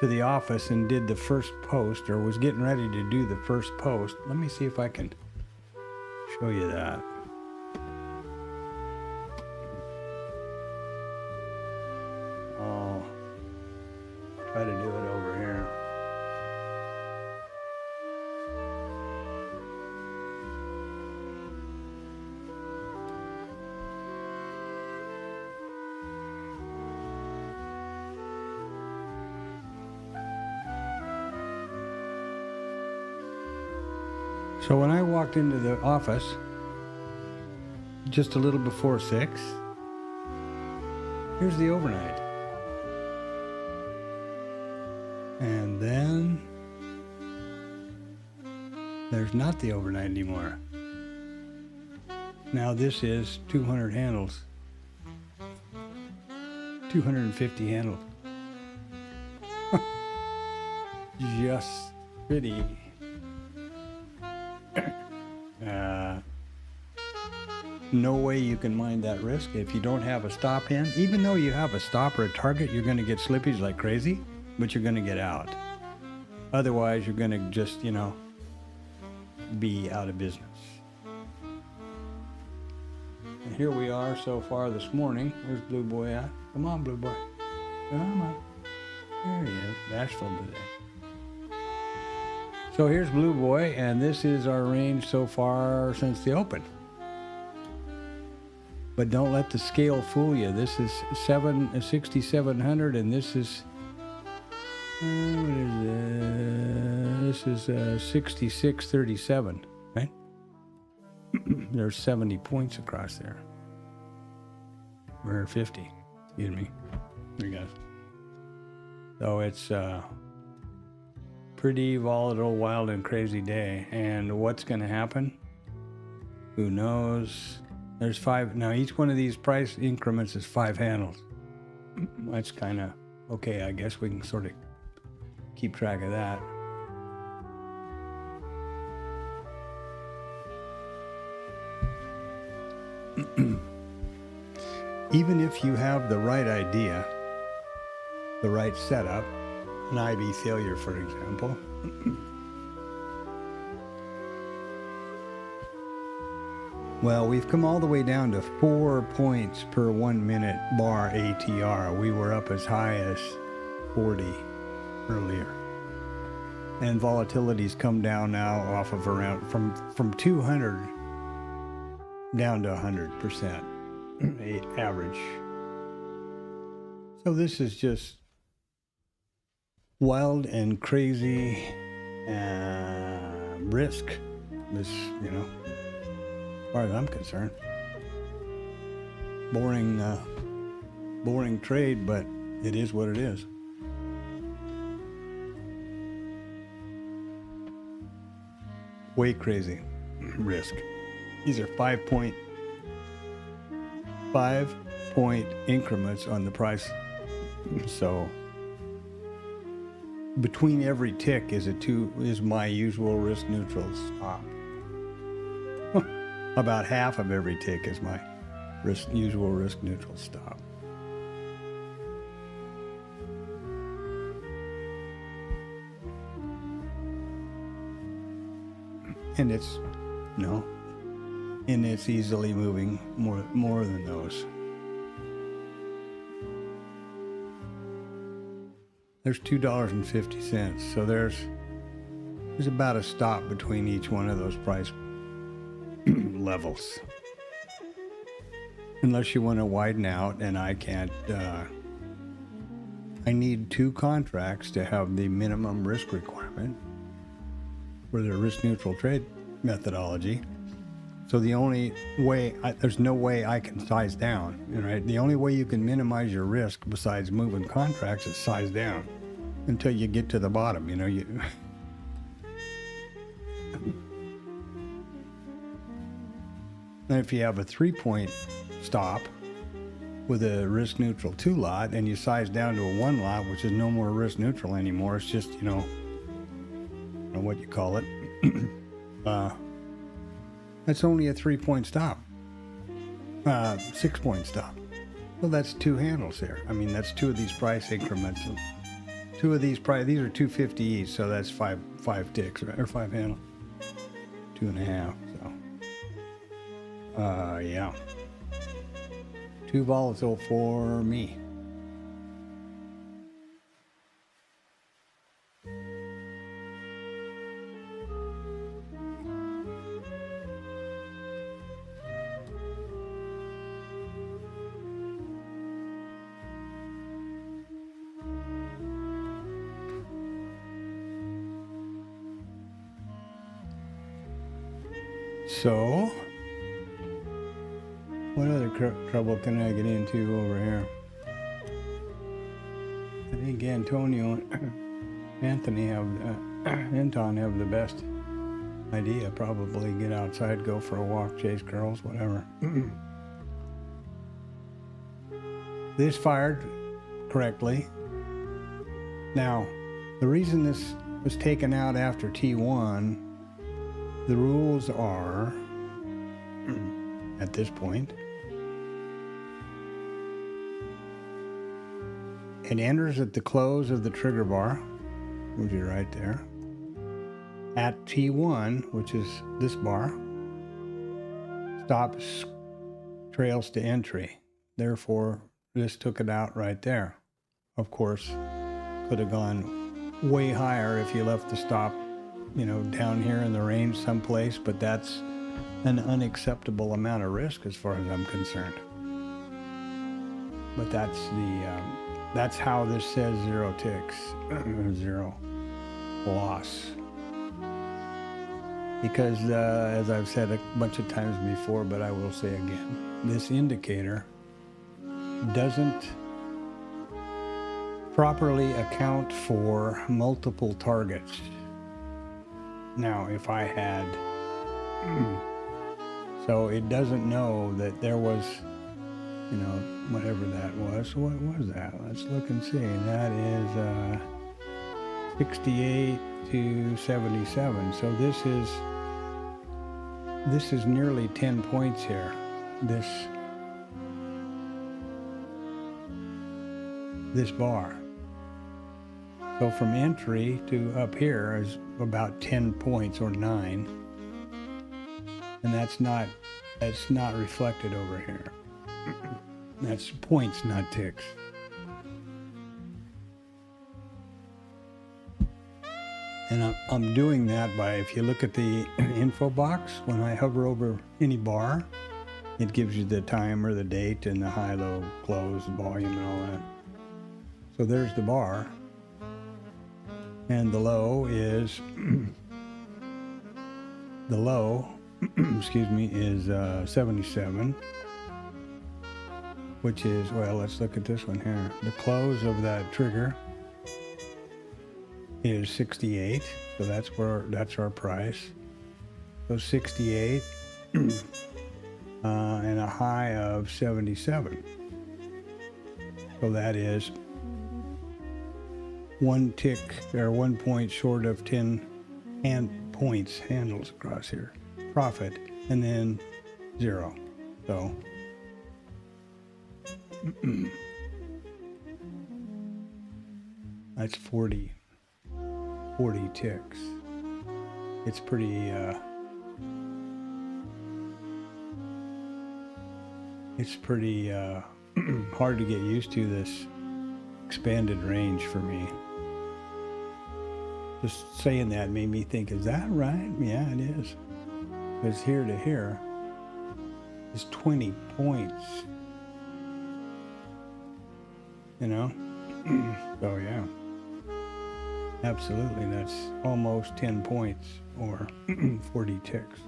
to the office and did the first post, or was getting ready to do the first post, let me see if I can show you that. I'll try to do it over here. So when I walked into the office, just a little before 6, here's the overnight. And then there's not the overnight anymore. Now this is 200 handles. 250 handles. Just pretty. No way you can mind that risk if you don't have a stop in. Even though you have a stop or a target, you're going to get slippies like crazy, but you're going to get out. Otherwise, you're going to just, you know, be out of business. And here we are so far this morning. Where's Blue Boy at? Come on, Blue Boy. Come on. There he is. Bashful today. So here's Blue Boy, and this is our range so far since the open. But don't let the scale fool you. This is 6,700, and this is what is this? This is 6637, right? There's 70 points across there. Or 50, excuse me. There you go. So it's pretty volatile, wild, and crazy day. And what's going to happen? Who knows? There's 5. Now, each one of these price increments is 5 handles. That's kind of okay, I guess. We can sort of keep track of that. Even if you have the right idea, the right setup, an IB failure, for example, well, we've come all the way down to 4 points per 1 minute bar ATR. We were up as high as 40 earlier. And volatility's come down now off of around from 200 down to 100% average. So this is just wild and crazy risk. This, you know, as far as I'm concerned. Boring trade, but it is what it is. way crazy risk. These are 5 point increments on the price. So between every tick is my usual risk neutral stop. About half of every tick is my usual risk neutral stop. And it's it's easily moving more than those. There's $2.50, so there's about a stop between each one of those price levels. Unless you want to widen out, and I can't. I need 2 contracts to have the minimum risk requirement for the risk neutral trade methodology. So the only way, there's no way I can size down, right? The only way you can minimize your risk besides moving contracts is size down until you get to the bottom, And if you have a 3-point stop with a risk neutral 2 lot and you size down to a 1 lot, which is no more risk neutral anymore, it's just, I don't know what you call it. That's only a 3-point stop, 6-point stop. Well, that's 2 handles there. I mean, that's 2 of these price increments. 2 of these these are $2.50 each, so that's 5 ticks, right? Or 5 handles, 2.5. So, yeah, too volatile for me. So, what other trouble can I get into over here? I think Antonio and Anton have the best idea. Probably get outside, go for a walk, chase girls, whatever. This fired correctly. Now, the reason this was taken out after T1, the rules are, at this point, it enters at the close of the trigger bar, which is right there, at T1, which is this bar, stops trails to entry. Therefore, this took it out right there. Of course, could have gone way higher if you left the stop down here in the range someplace, but that's an unacceptable amount of risk as far as I'm concerned. But that's how this says 0 ticks, 0 loss. Because as I've said a bunch of times before, but I will say again, this indicator doesn't properly account for multiple targets. Now, if I had, so it doesn't know that there was, whatever that was. What was that? Let's look and see. That is 68 to 77. So this is nearly 10 points here. This bar. So from entry to up here is about 10 points or 9. And that's not reflected over here. That's points, not ticks. And I'm doing that by, if you look at the info box, when I hover over any bar, it gives you the time or the date and the high, low, close, volume and all that. So there's the bar. And the low is, is 77, which is, well, let's look at this one here. The close of that trigger is 68, so that's our price. So 68 and a high of 77. So that is 1 tick or 1 point short of 10 points handles across here. Profit, and then 0. So that's 40 ticks. It's pretty hard to get used to this expanded range for me. Just saying that made me think, is that right? Yeah, it is. Because here to here is 20 points. You know? So yeah. Absolutely, that's almost 10 points or 40 ticks.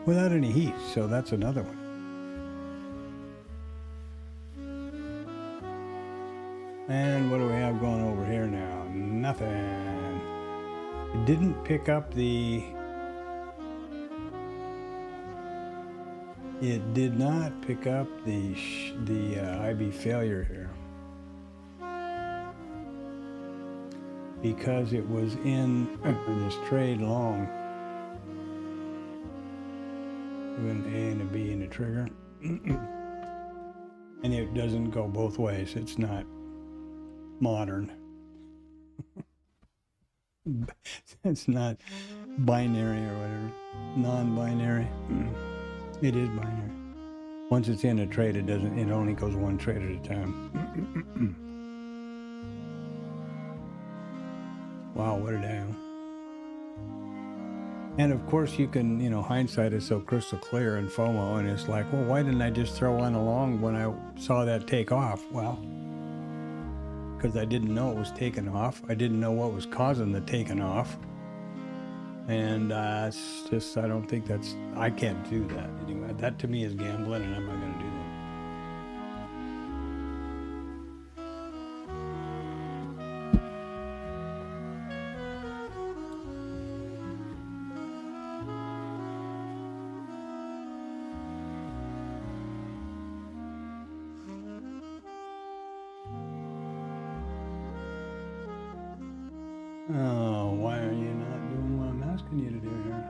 Without any heat, so that's another one. And what do we have going over here now? Nothing. It didn't pick up the... It did not pick up the IB failure here. Because it was in this trade long. With an A and a B and a trigger. And it doesn't go both ways. It's not modern. It's not binary or whatever. Non-binary. It is binary. Once it's in a trade, it only goes one trade at a time. Wow, what a day. And of course you can, hindsight is so crystal clear and FOMO, and it's like, well, why didn't I just throw one along when I saw that take off? Well, because I didn't know it was taking off. I didn't know what was causing the taking off. And it's just, I don't think I can't do that anyway. That to me is gambling, and I'm not going to do that. Oh, why are you not doing what I'm asking you to do here?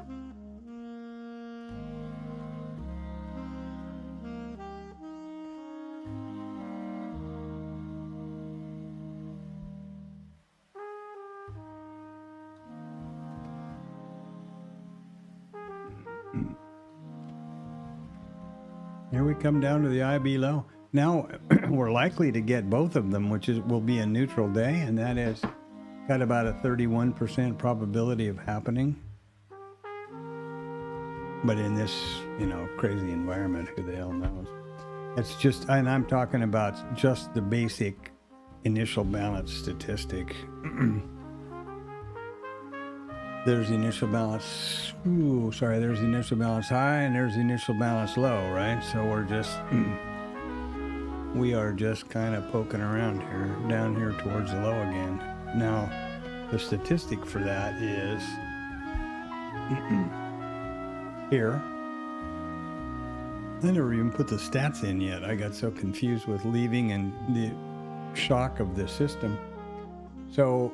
Here we come down to the IB low. Now we're likely to get both of them, which will be a neutral day, and that is got about a 31% probability of happening. But in this, crazy environment, who the hell knows? It's just, and I'm talking about just the basic initial balance statistic. There's the initial balance, there's the initial balance high and there's the initial balance low, right? So we are just kind of poking around here, down here towards the low again. Now, the statistic for that is here. I never even put the stats in yet. I got so confused with leaving and the shock of the system. So,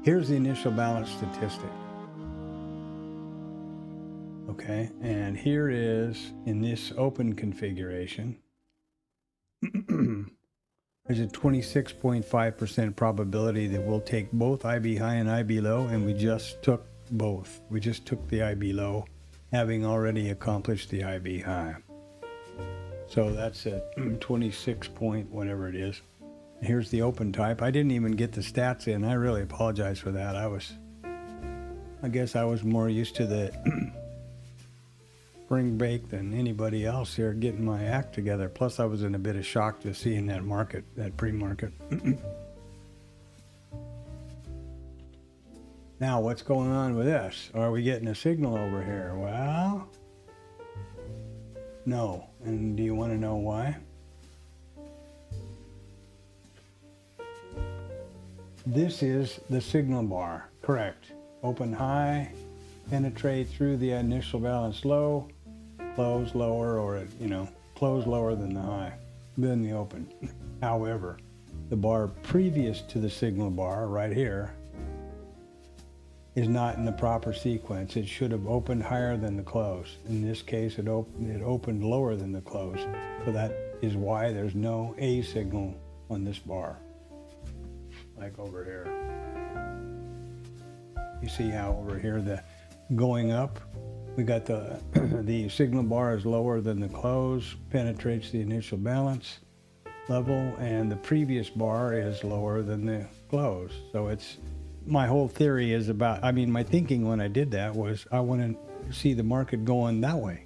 here's the initial balance statistic. Okay, and here is, in this open configuration, there's a 26.5% probability that we'll take both IB high and IB low, and we just took both. We just took the IB low, having already accomplished the IB high. So that's a 26 point whatever it is. Here's the open type. I didn't even get the stats in. I really apologize for that. I guess I was more used to the spring break than anybody else here getting my act together. Plus I was in a bit of shock just seeing that market, that pre-market. Now what's going on with this? Are we getting a signal over here? Well, No. And do you want to know why? This is the signal bar, correct. Open high, penetrate through the initial balance low, close lower, or, you know, close lower than the high, than the open. However, the bar previous to the signal bar, right here, is not in the proper sequence. It should have opened higher than the close. In this case, it opened lower than the close. So that is why there's no A signal on this bar. Like over here. You see how over here the going up, we got the the signal bar is lower than the close, penetrates the initial balance level, and the previous bar is lower than the close. So it's, my whole theory is about, I mean, my thinking when I did that was I want to see the market going that way.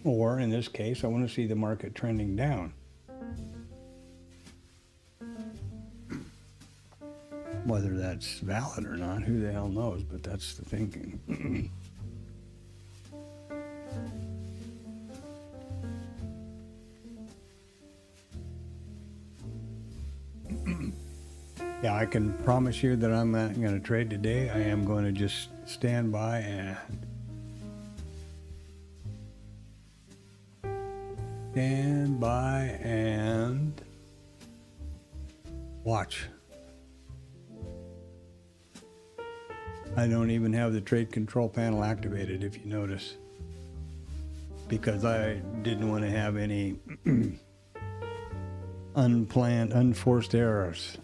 Or in this case, I want to see the market trending down. Whether that's valid or not, who the hell knows, but that's the thinking. Yeah, I can promise you that I'm not going to trade today. I am going to just stand by and watch. I don't even have the trade control panel activated, if you notice, because I didn't want to have any unplanned, unforced errors.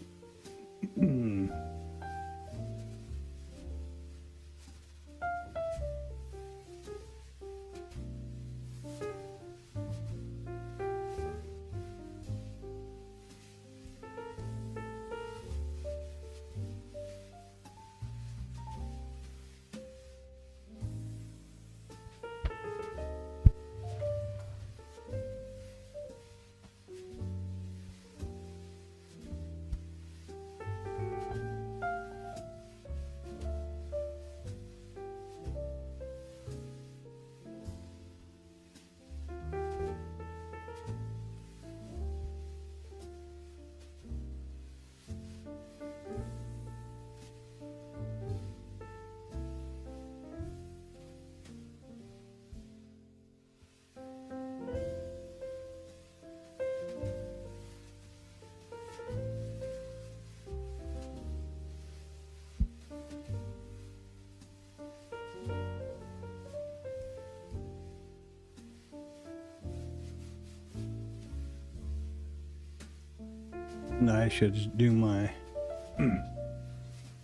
And I should do my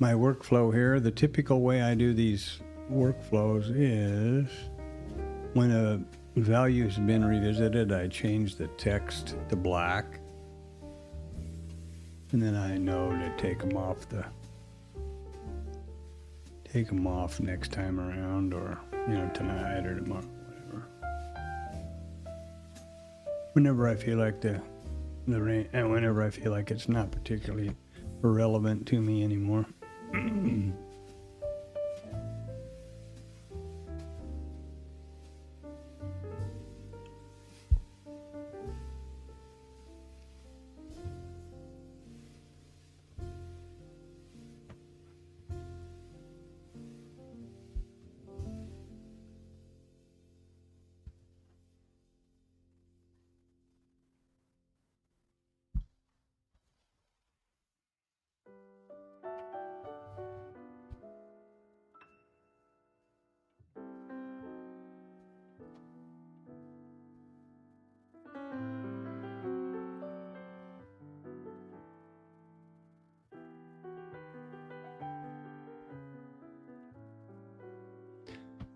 workflow here. The typical way I do these workflows is when a value has been revisited, I change the text to black, and then I know to take them off next time around, or, you know, tonight or tomorrow, whatever. Whenever I feel like the range, and whenever I feel like it's not particularly irrelevant to me anymore.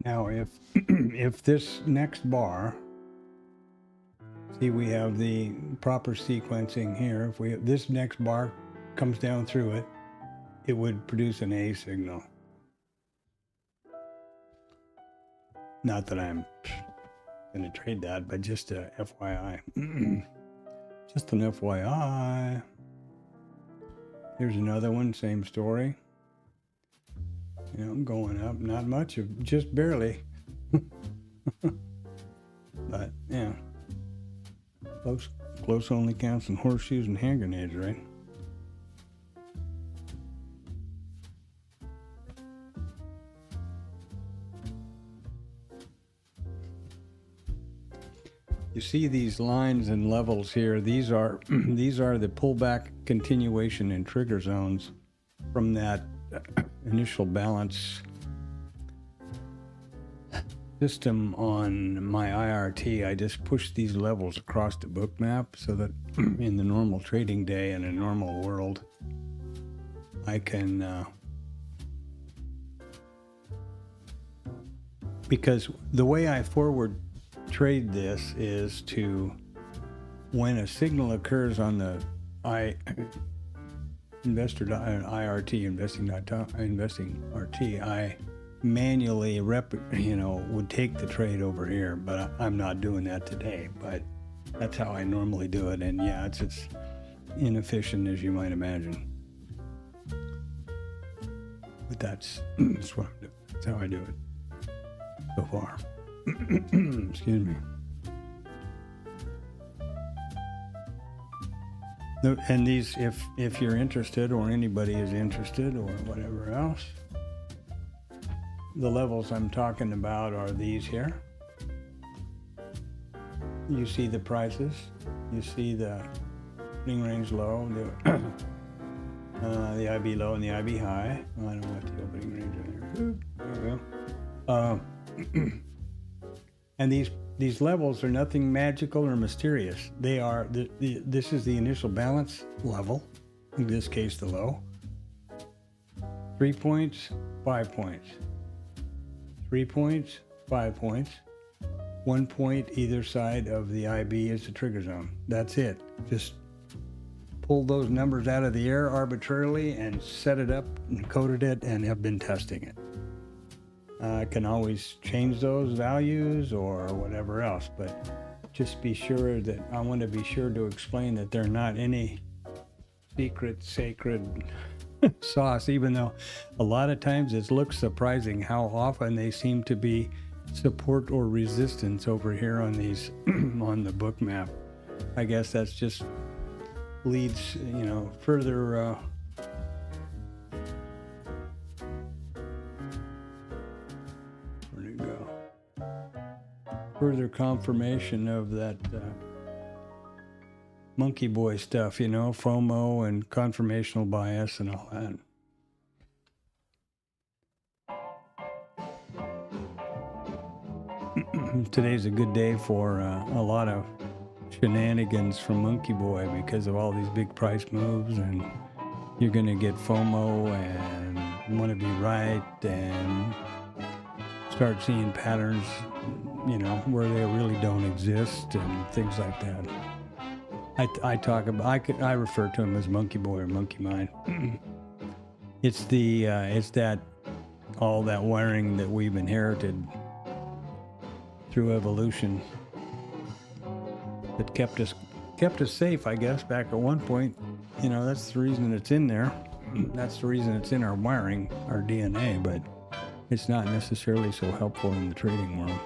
Now, if this next bar, see, we have the proper sequencing here. If this next bar comes down through it, it would produce an A signal. Not that I'm going to trade that, but just a FYI. Just an FYI. Here's another one, same story. You know, going up, not much, just barely. But yeah, close only counts in horseshoes and hand grenades, right? You see these lines and levels here. These are the pullback, continuation, and trigger zones from that initial balance system on my IRT. I just push these levels across the book map so that in the normal trading day in a normal world, I can, because the way I forward trade this is to, when a signal occurs on the IRT, investing RT, I manually would take the trade over here, but I'm not doing that today. But that's how I normally do it, and yeah, it's inefficient as you might imagine. But that's what I'm doing. That's how I do it so far. Excuse me. And these, if you're interested, or anybody is interested, or whatever else, the levels I'm talking about are these here. You see the prices. You see the opening range low, the IB low and the IB high. I don't know what the opening range is there. There we go. And these levels are nothing magical or mysterious. They are, this is the initial balance level, in this case the low. 3 points, 5 points. 3 points, 5 points. 1 point either side of the IB is the trigger zone. That's it. Just pull those numbers out of the air arbitrarily and set it up and coded it, and have been testing it. I can always change those values or whatever else, but just be sure that I want to be sure to explain that they're not any secret, sacred sauce, even though a lot of times it looks surprising how often they seem to be support or resistance over here on these on the book map. I guess that's just leads, further further confirmation of that monkey boy stuff, FOMO and confirmational bias and all that. Today's a good day for a lot of shenanigans from Monkey Boy because of all these big price moves, and you're going to get FOMO and want to be right and start seeing patterns, where they really don't exist and things like that. I refer to him as Monkey Boy or Monkey Mind. It's that all that wiring that we've inherited through evolution that kept us safe, I guess, back at one point. That's the reason it's in there. That's the reason it's in our wiring, our DNA, but it's not necessarily so helpful in the trading world.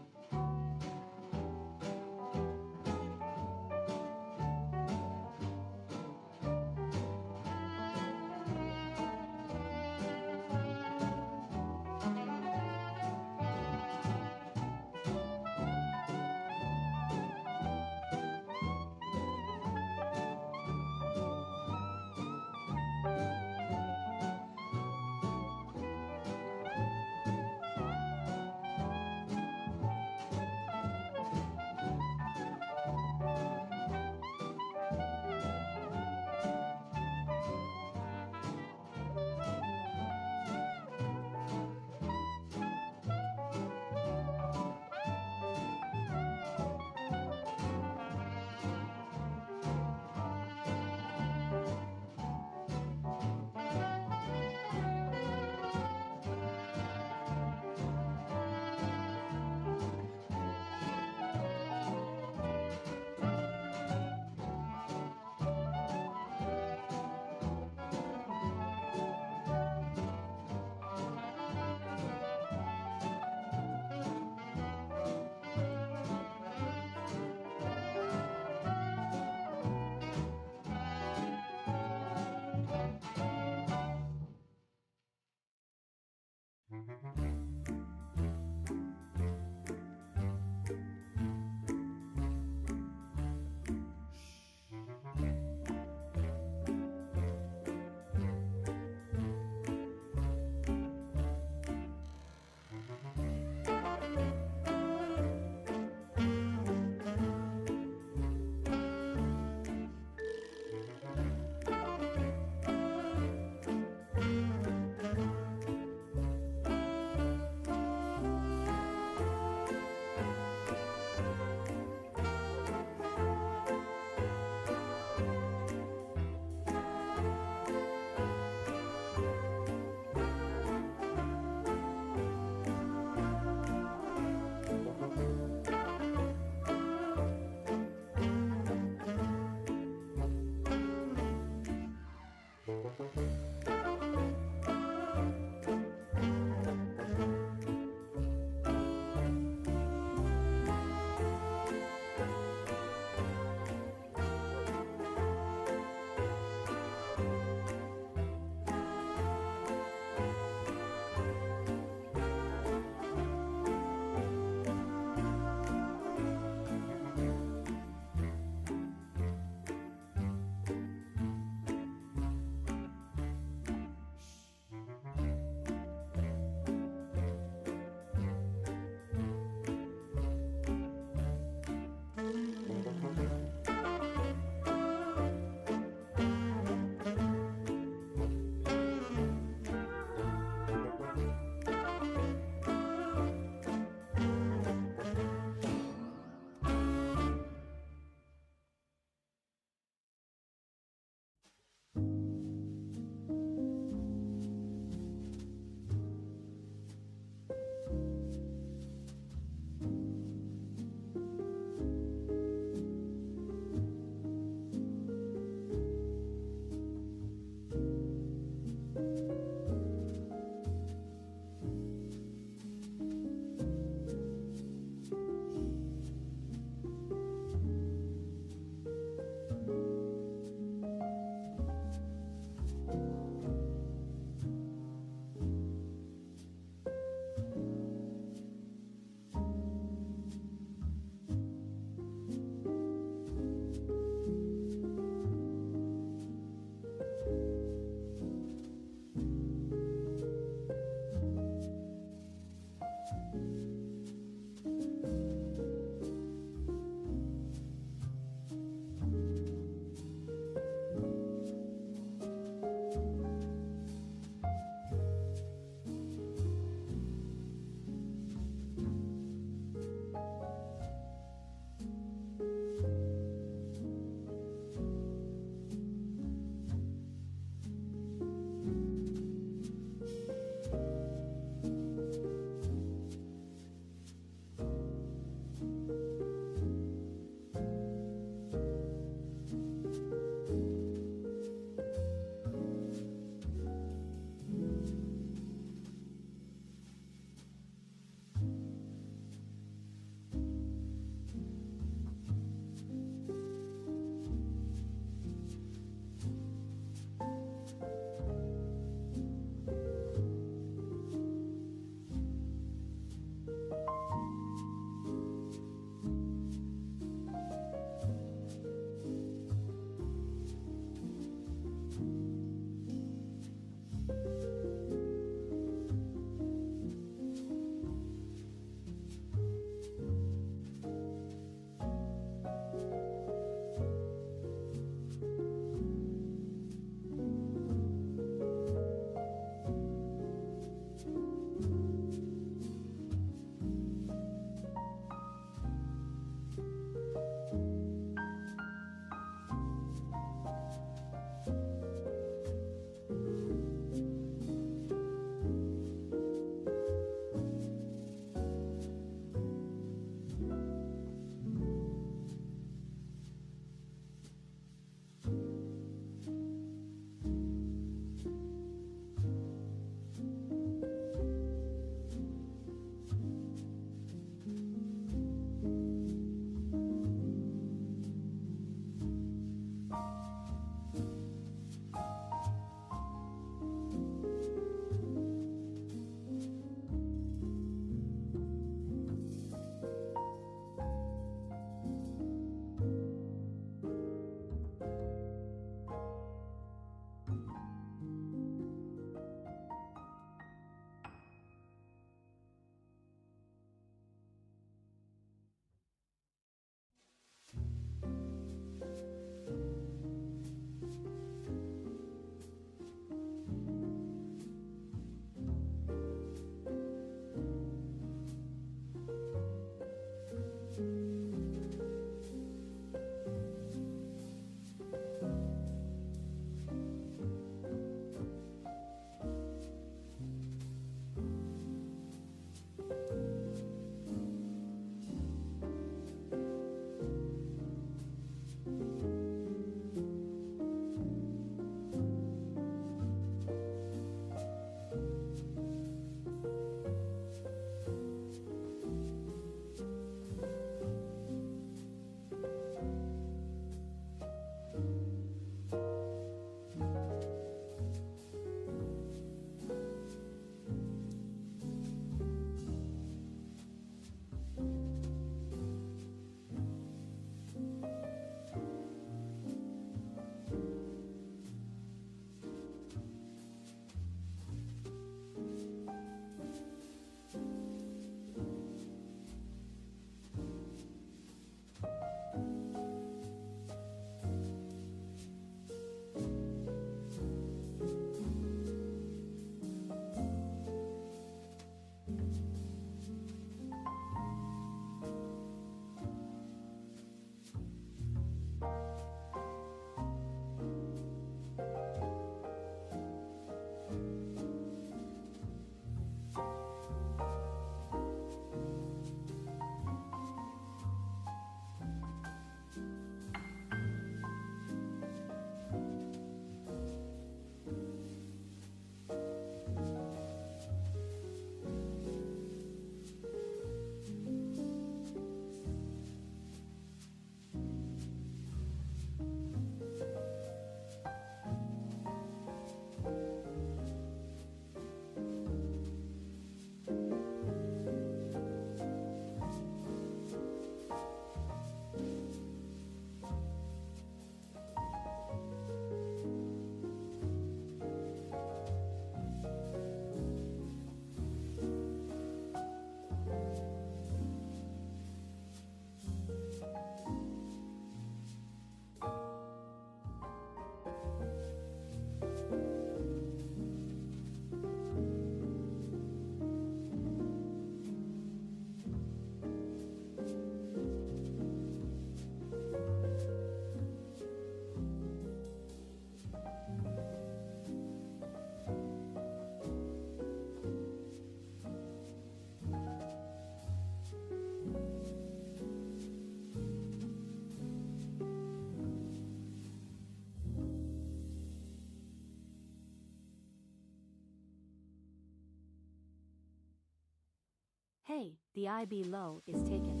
Hey, the IB low is taken.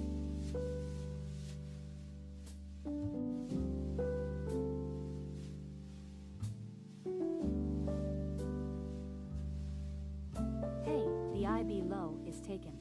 Hey, the IB low is taken.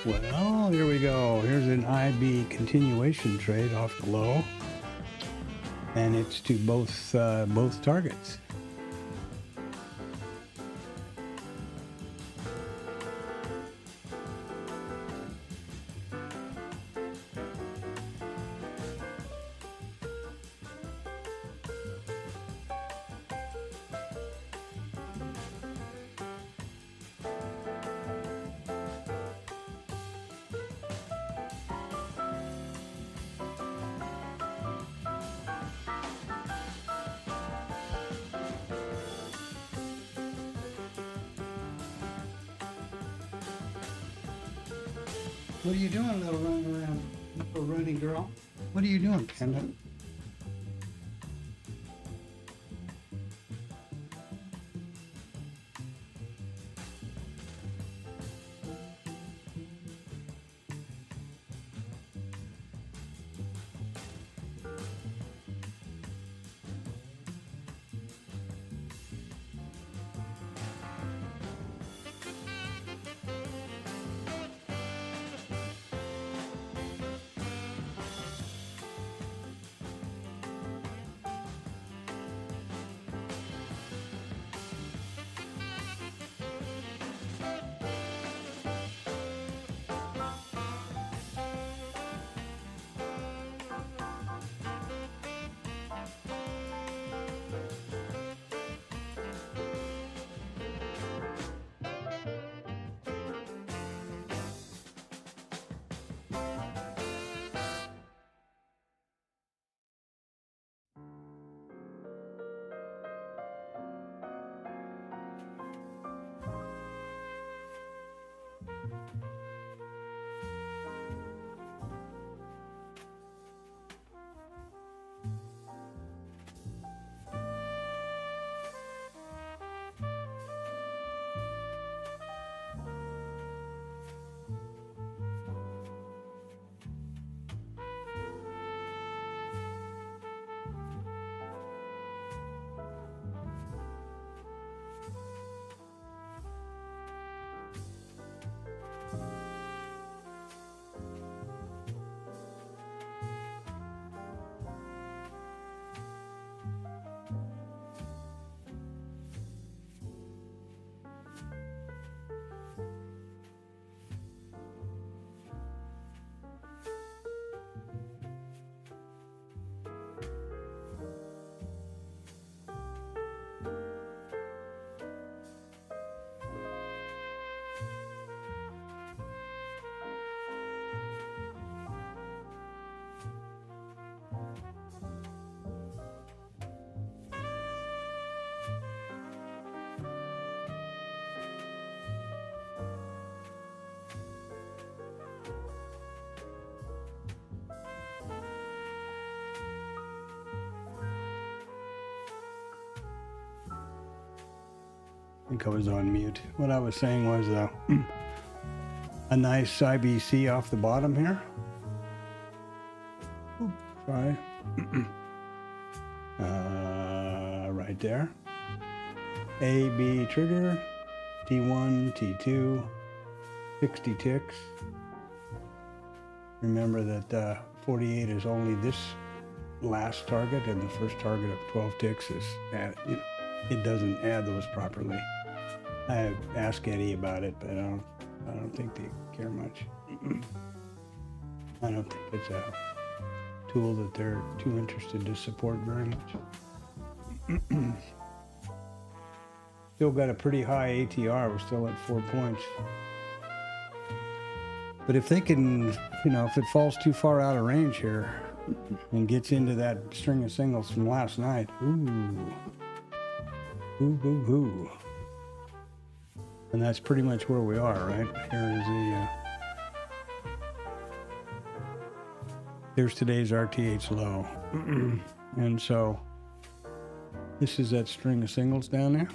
Well, here we go. Here's an IB continuation trade off the low, and it's to both targets. What are you doing, little running around, little running girl? What are you doing, Panda? I think I was on mute. What I was saying was a nice IBC off the bottom here. Ooh, sorry. Right there. A, B trigger, T1, T2, 60 ticks. Remember that 48 is only this last target, and the first target of 12 ticks is, it doesn't add those properly. I asked Eddie about it, but I don't think they care much. I don't think it's a tool that they're too interested to support very much. Still got a pretty high ATR. We're still at 4 points. But if they can, if it falls too far out of range here and gets into that string of singles from last night, ooh, ooh. And that's pretty much where we are, right? Here is the, here's today's RTH low. And so this is that string of singles down there.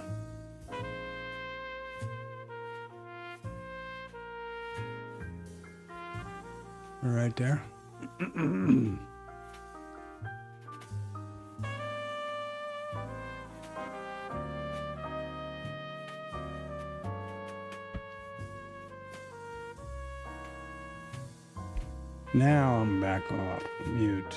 Right there. Now I'm back off mute.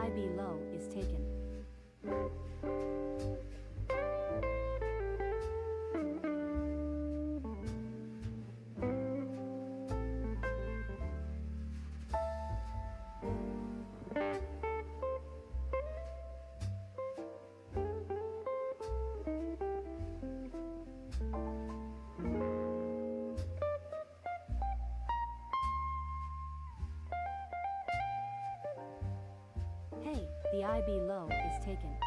IB low is taken. Hey, the IB low is taken.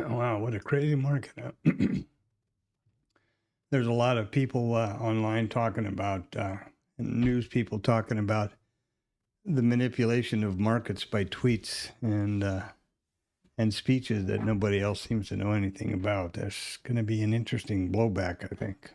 Wow, what a crazy market. Huh? There's a lot of people online talking about, news people talking about the manipulation of markets by tweets and speeches that nobody else seems to know anything about. There's going to be an interesting blowback, I think.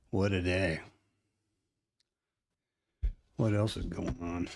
What a day. What else is going on?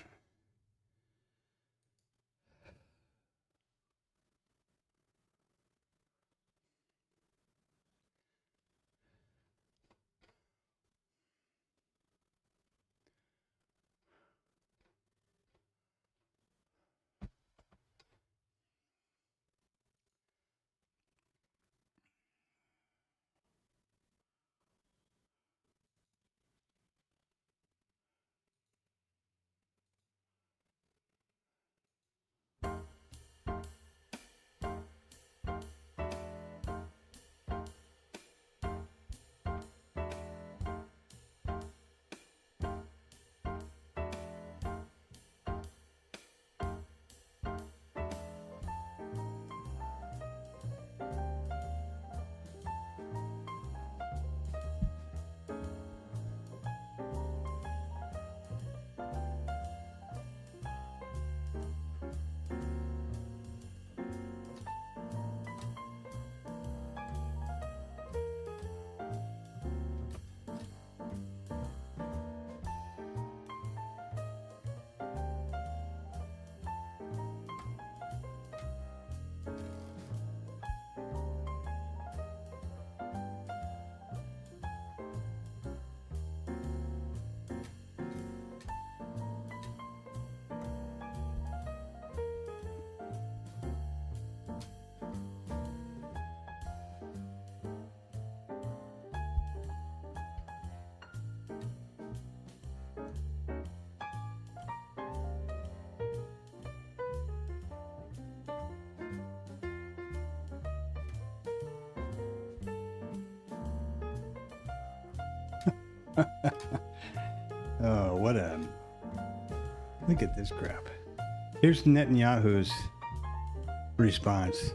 Oh, what a... Look at this crap. Here's Netanyahu's response.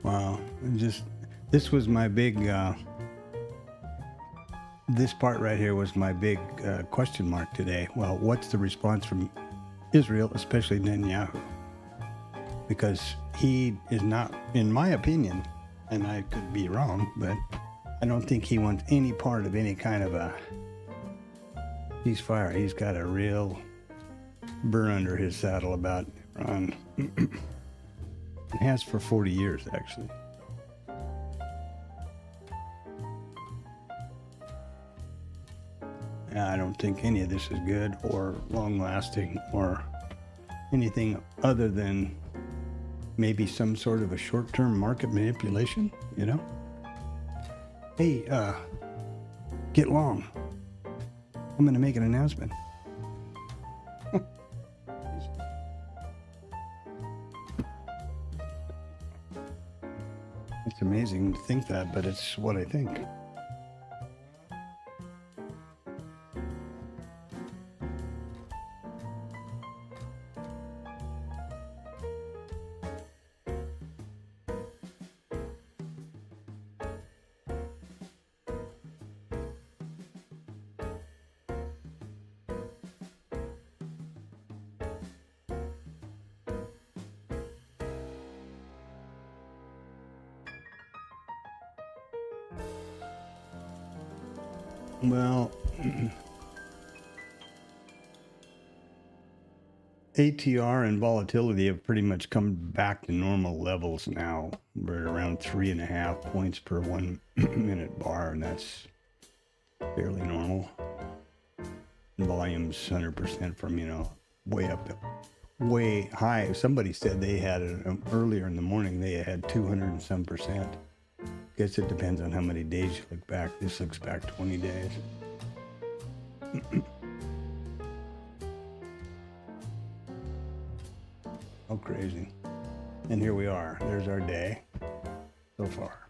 Wow. This was my big... this part right here was my big question mark today. Well, what's the response from Israel, especially Netanyahu? Because he is not, in my opinion, and I could be wrong, but I don't think he wants any part of any kind of a ceasefire. He's got a real burr under his saddle about Iran. It has for 40 years, actually. I don't think any of this is good or long-lasting or anything other than maybe some sort of a short-term market manipulation, you know? Hey, get long. I'm going to make an announcement. It's amazing to think that, but it's what I think. Well, ATR and volatility have pretty much come back to normal levels now. We're at around 3.5 points per 1 minute bar, and that's fairly normal. Volume's 100% from, way up to way high. Somebody said they had it earlier in the morning, they had 200 and some percent. Guess it depends on how many days you look back. This looks back 20 days. Oh, crazy. And here we are. There's our day so far.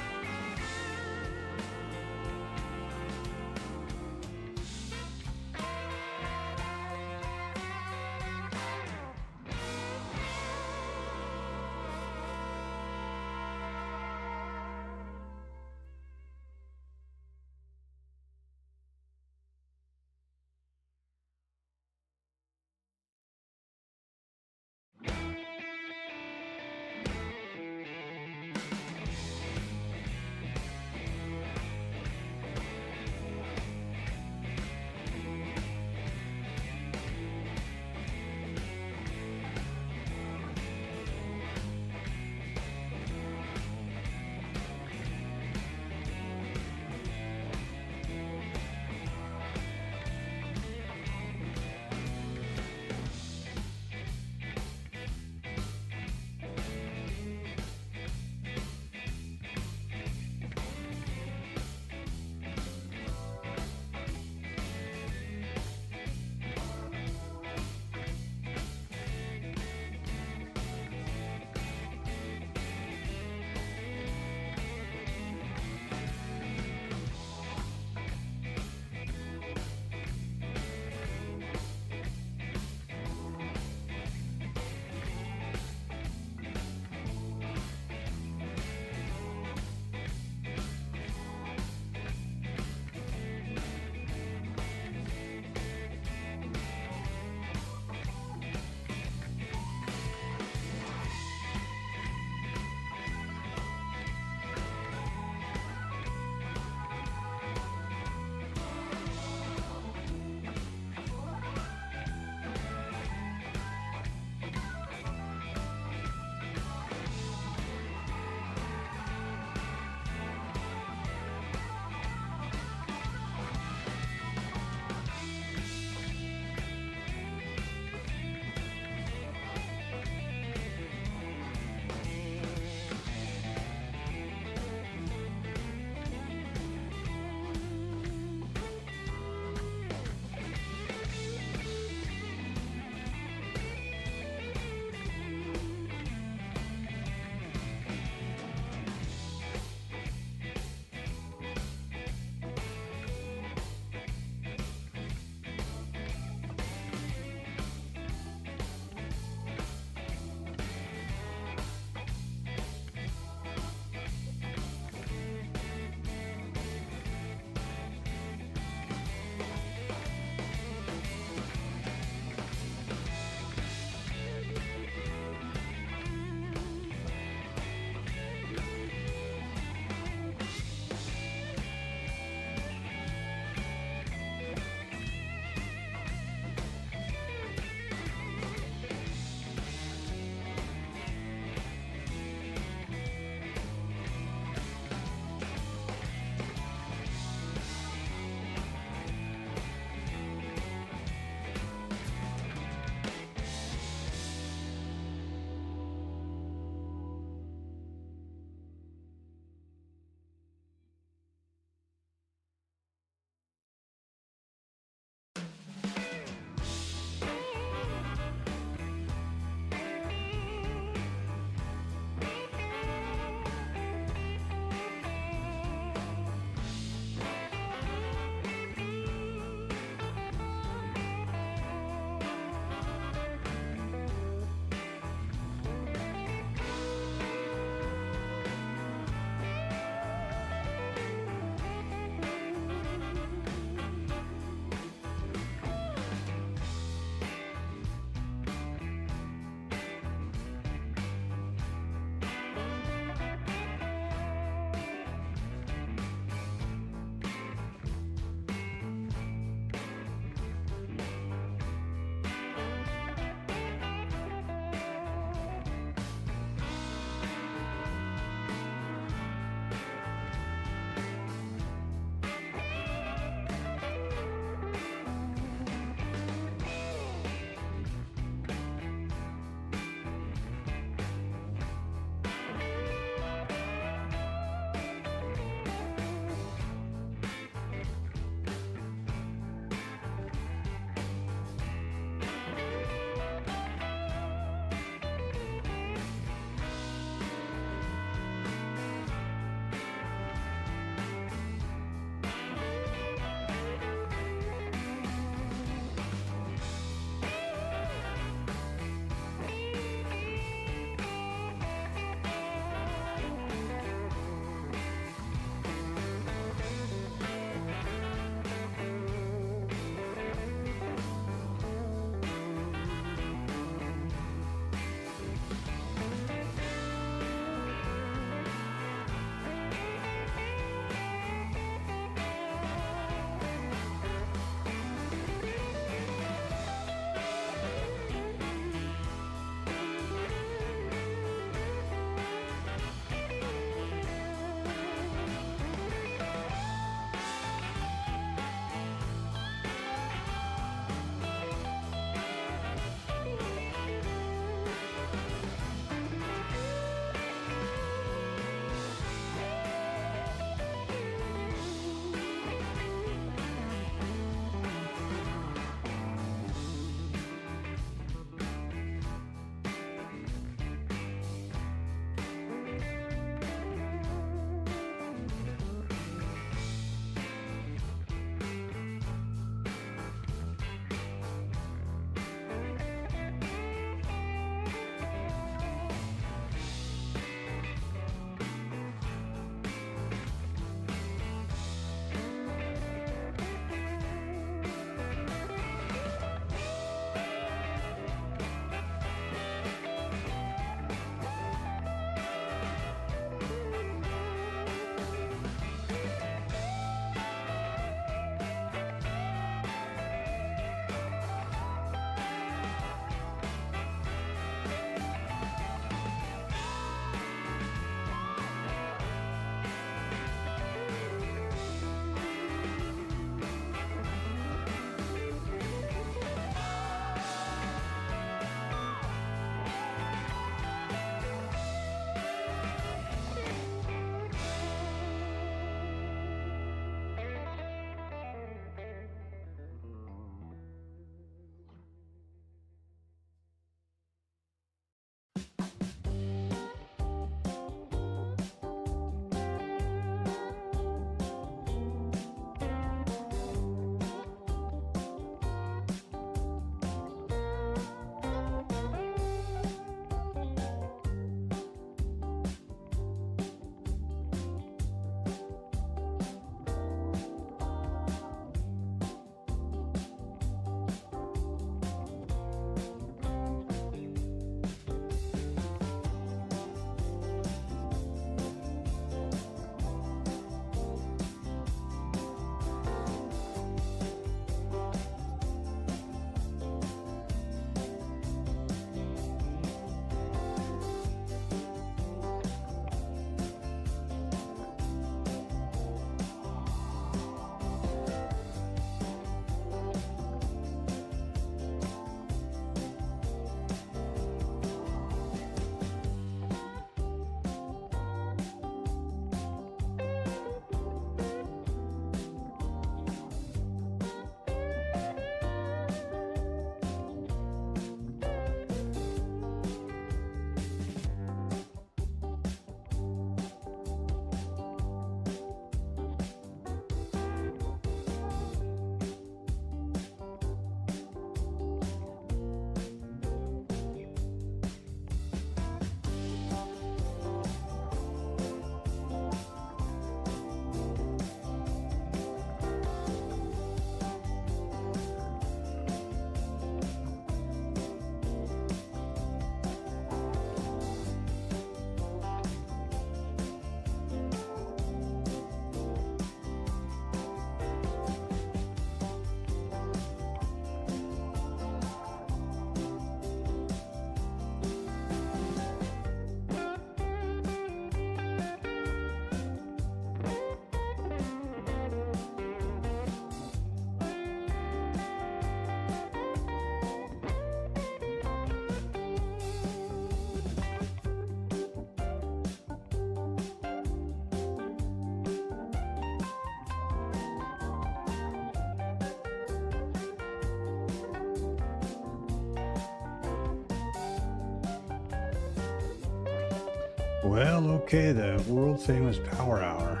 Well, okay, the world famous Power Hour.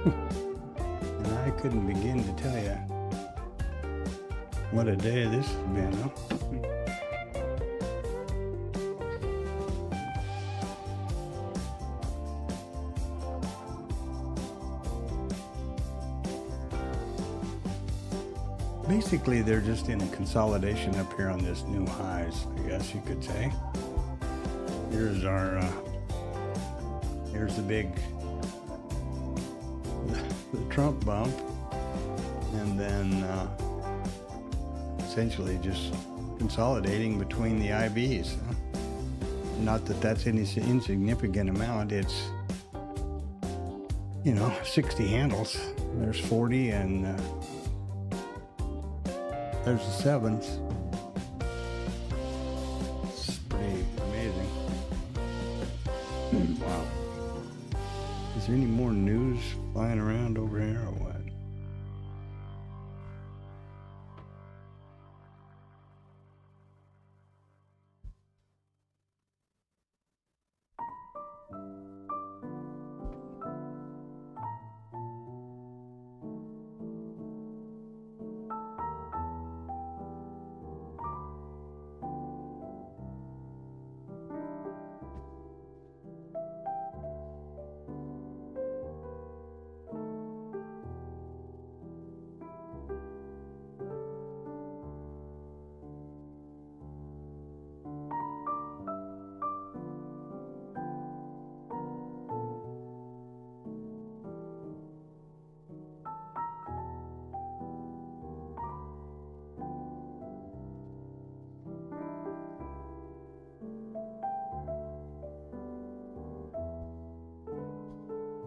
And I couldn't begin to tell you what a day this has been, huh? Basically, they're just in a consolidation up here on this new highs, I guess you could say. Here's our, here's the big, the Trump bump, and then essentially just consolidating between the IBs. Not that that's any insignificant amount. It's, 60 handles. There's 40 and there's the sevens. It's pretty amazing. Wow. Is there any more news flying around over here or what?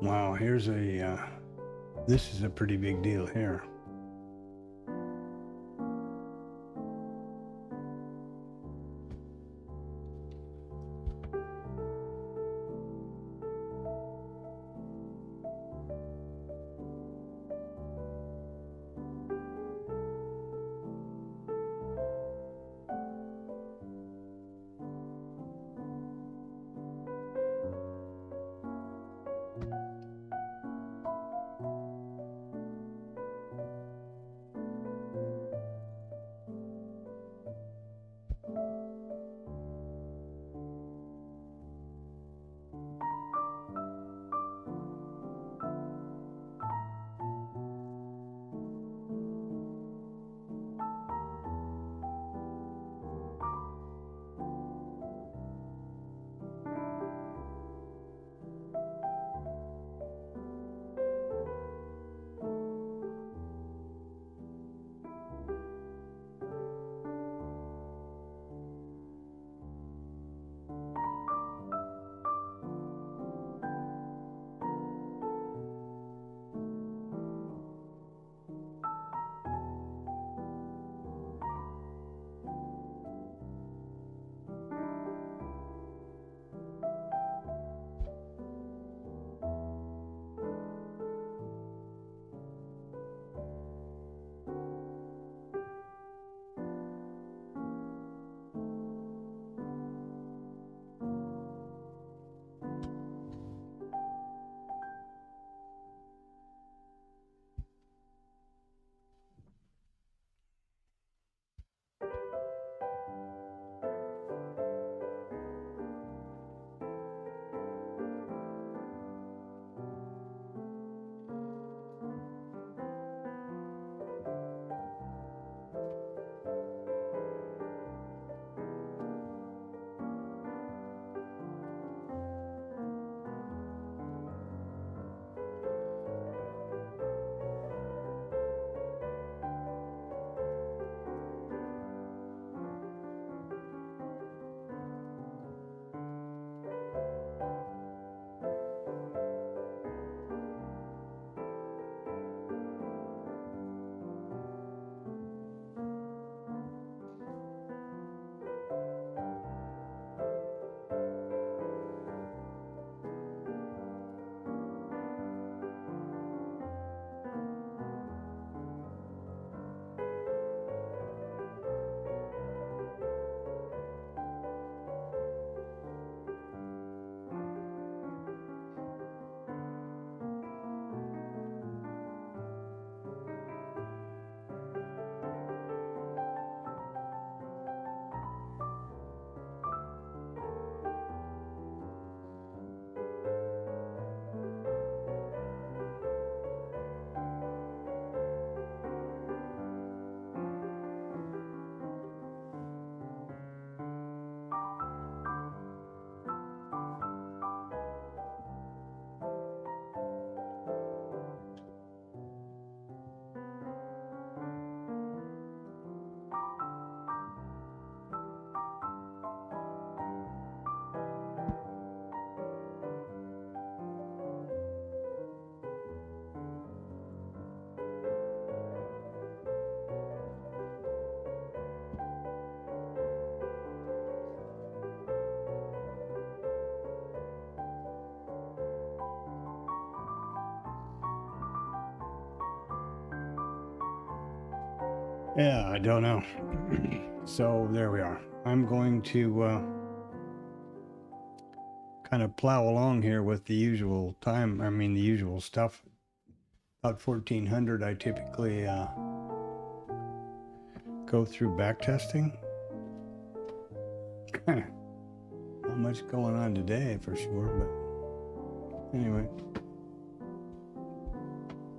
Wow, here's a, this is a pretty big deal here. Yeah, I don't know. So there we are. I'm going to kind of plow along here with the usual time. I mean, the usual stuff. About 1400, I typically go through backtesting. Not much going on today for sure, but anyway.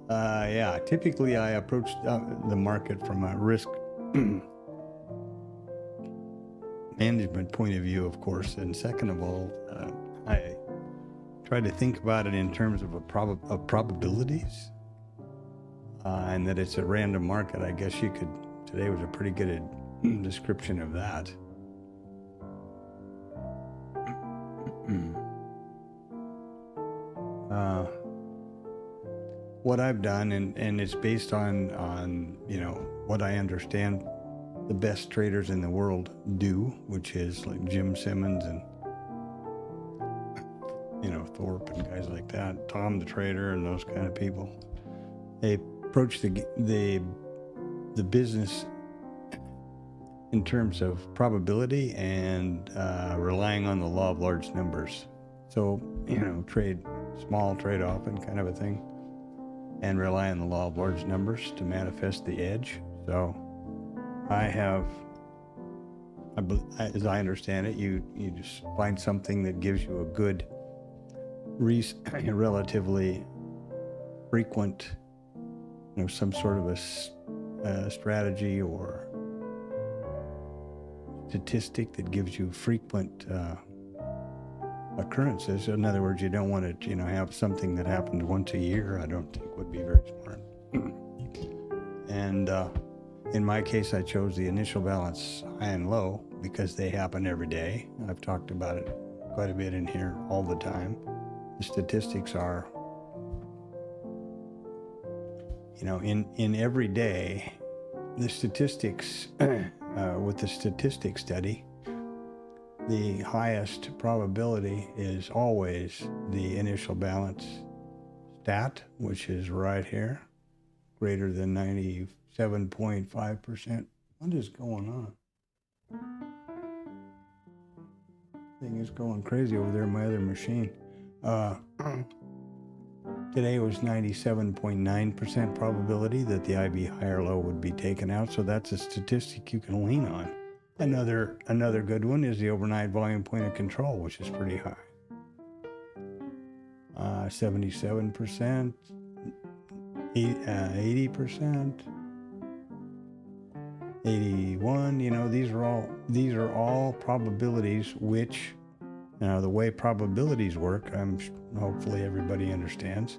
Yeah, typically I approach the market from a risk management point of view, of course, and second of all, I try to think about it in terms of probabilities, and that it's a random market. I guess you could. Today was a pretty good description of that. What I've done, and it's based on you know what I understand the best traders in the world do, which is like Jim Simmons and you know Thorpe and guys like that, Tom the Trader and those kind of people. They approach the business in terms of probability and relying on the law of large numbers. So you know, trade small, trade often, kind of a thing, and rely on the law of large numbers to manifest the edge. So as I understand it, you just find something that gives you a good, relatively frequent, you know, some sort of a strategy or statistic that gives you frequent occurrences. In other words, you don't want to, you know, have something that happened once a year. I don't think would be very smart. And in my case, I chose the initial balance high and low because they happen every day. I've talked about it quite a bit in here all the time. The statistics are, you know, in every day, the statistics, with the statistics study, the highest probability is always the initial balance stat, which is right here, greater than 97.5%. What is going on? Thing is going crazy over there in my other machine. Today was 97.9% probability that the IB high or low would be taken out, so that's a statistic you can lean on. Another good one is the overnight volume point of control, which is pretty high. 77%, 80%, 81. You know, these are all probabilities. Which, you know, the way probabilities work, hopefully everybody understands.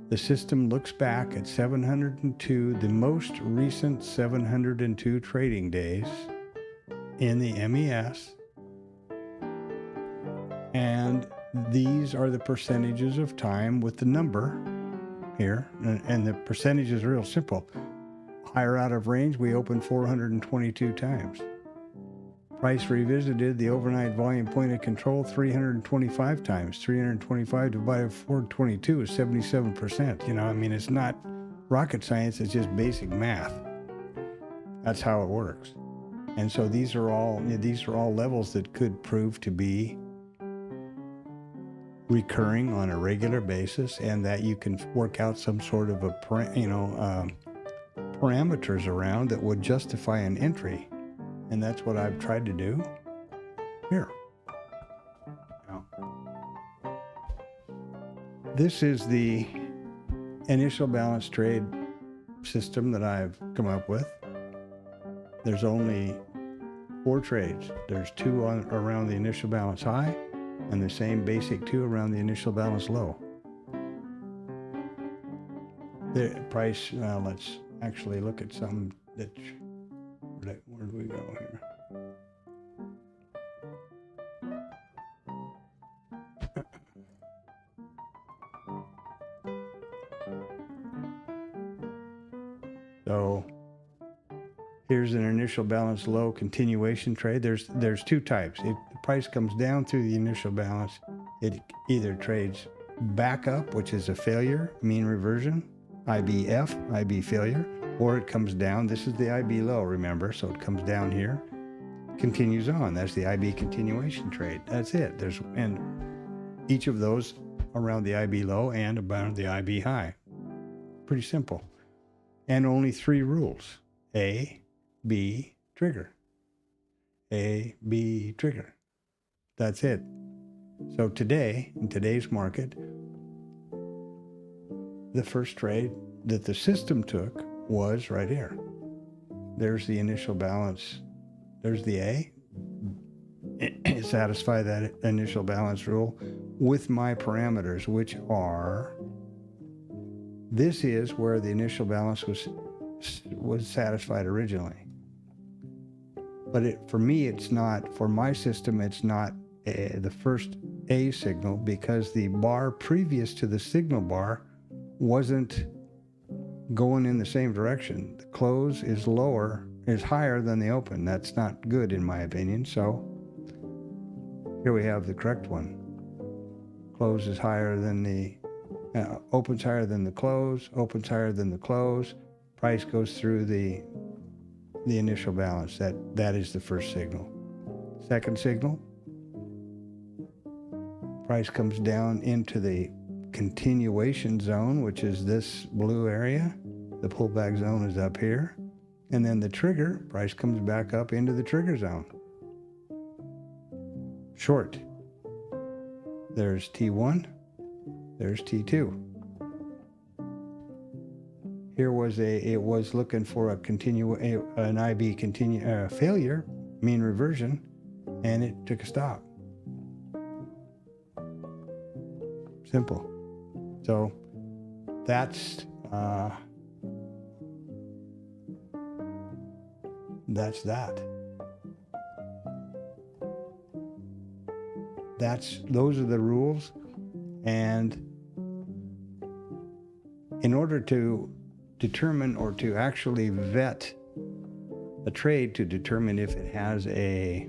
The system looks back at 702, the most recent 702 trading days in the MES, and these are the percentages of time with the number here, and the percentage is real simple. Higher out of range, we opened 422 times. Price revisited the overnight volume point of control 325 times. 325 divided by 422 is 77%. You know, I mean, it's not rocket science, it's just basic math. That's how it works. And so these are all levels that could prove to be recurring on a regular basis, and that you can work out some sort of parameters around that would justify an entry. And that's what I've tried to do here. Now, this is the initial balance trade system that I've come up with. There's only 4 trades. There's 2 around the initial balance high, and the same basic 2 around the initial balance low. The price, let's actually look at some that, where do we go here? So here's an initial balance low continuation trade. There's 2 types. If the price comes down through the initial balance, it either trades back up, which is a failure, mean reversion, IBF, IB failure, or it comes down. This is the IB low, remember? So it comes down here, continues on. That's the IB continuation trade. That's it. And each of those around the IB low and around the IB high. Pretty simple. And only 3 rules. A, B, trigger. A, B, trigger. That's it. So today, in today's market, the first trade that the system took was right here. There's the initial balance. There's the A. Satisfy that initial balance rule with my parameters, which are, this is where the initial balance was satisfied originally. But for me, it's not, for my system, it's not the first A signal, because the bar previous to the signal bar wasn't going in the same direction. The close is higher than the open. That's not good in my opinion. So here we have the correct one. Close is higher than the, open's higher than the close, open's higher than the close. Price goes through the initial balance. That is the first signal. Second signal, price comes down into the continuation zone, which is this blue area. The pullback zone is up here. And then the trigger, price comes back up into the trigger zone. Short. There's T1. There's T2. Here it was looking for an IB failure, mean reversion, and it took a stop. Simple. So that's that. Those are the rules, and in order to determine or to actually vet a trade to determine if it has a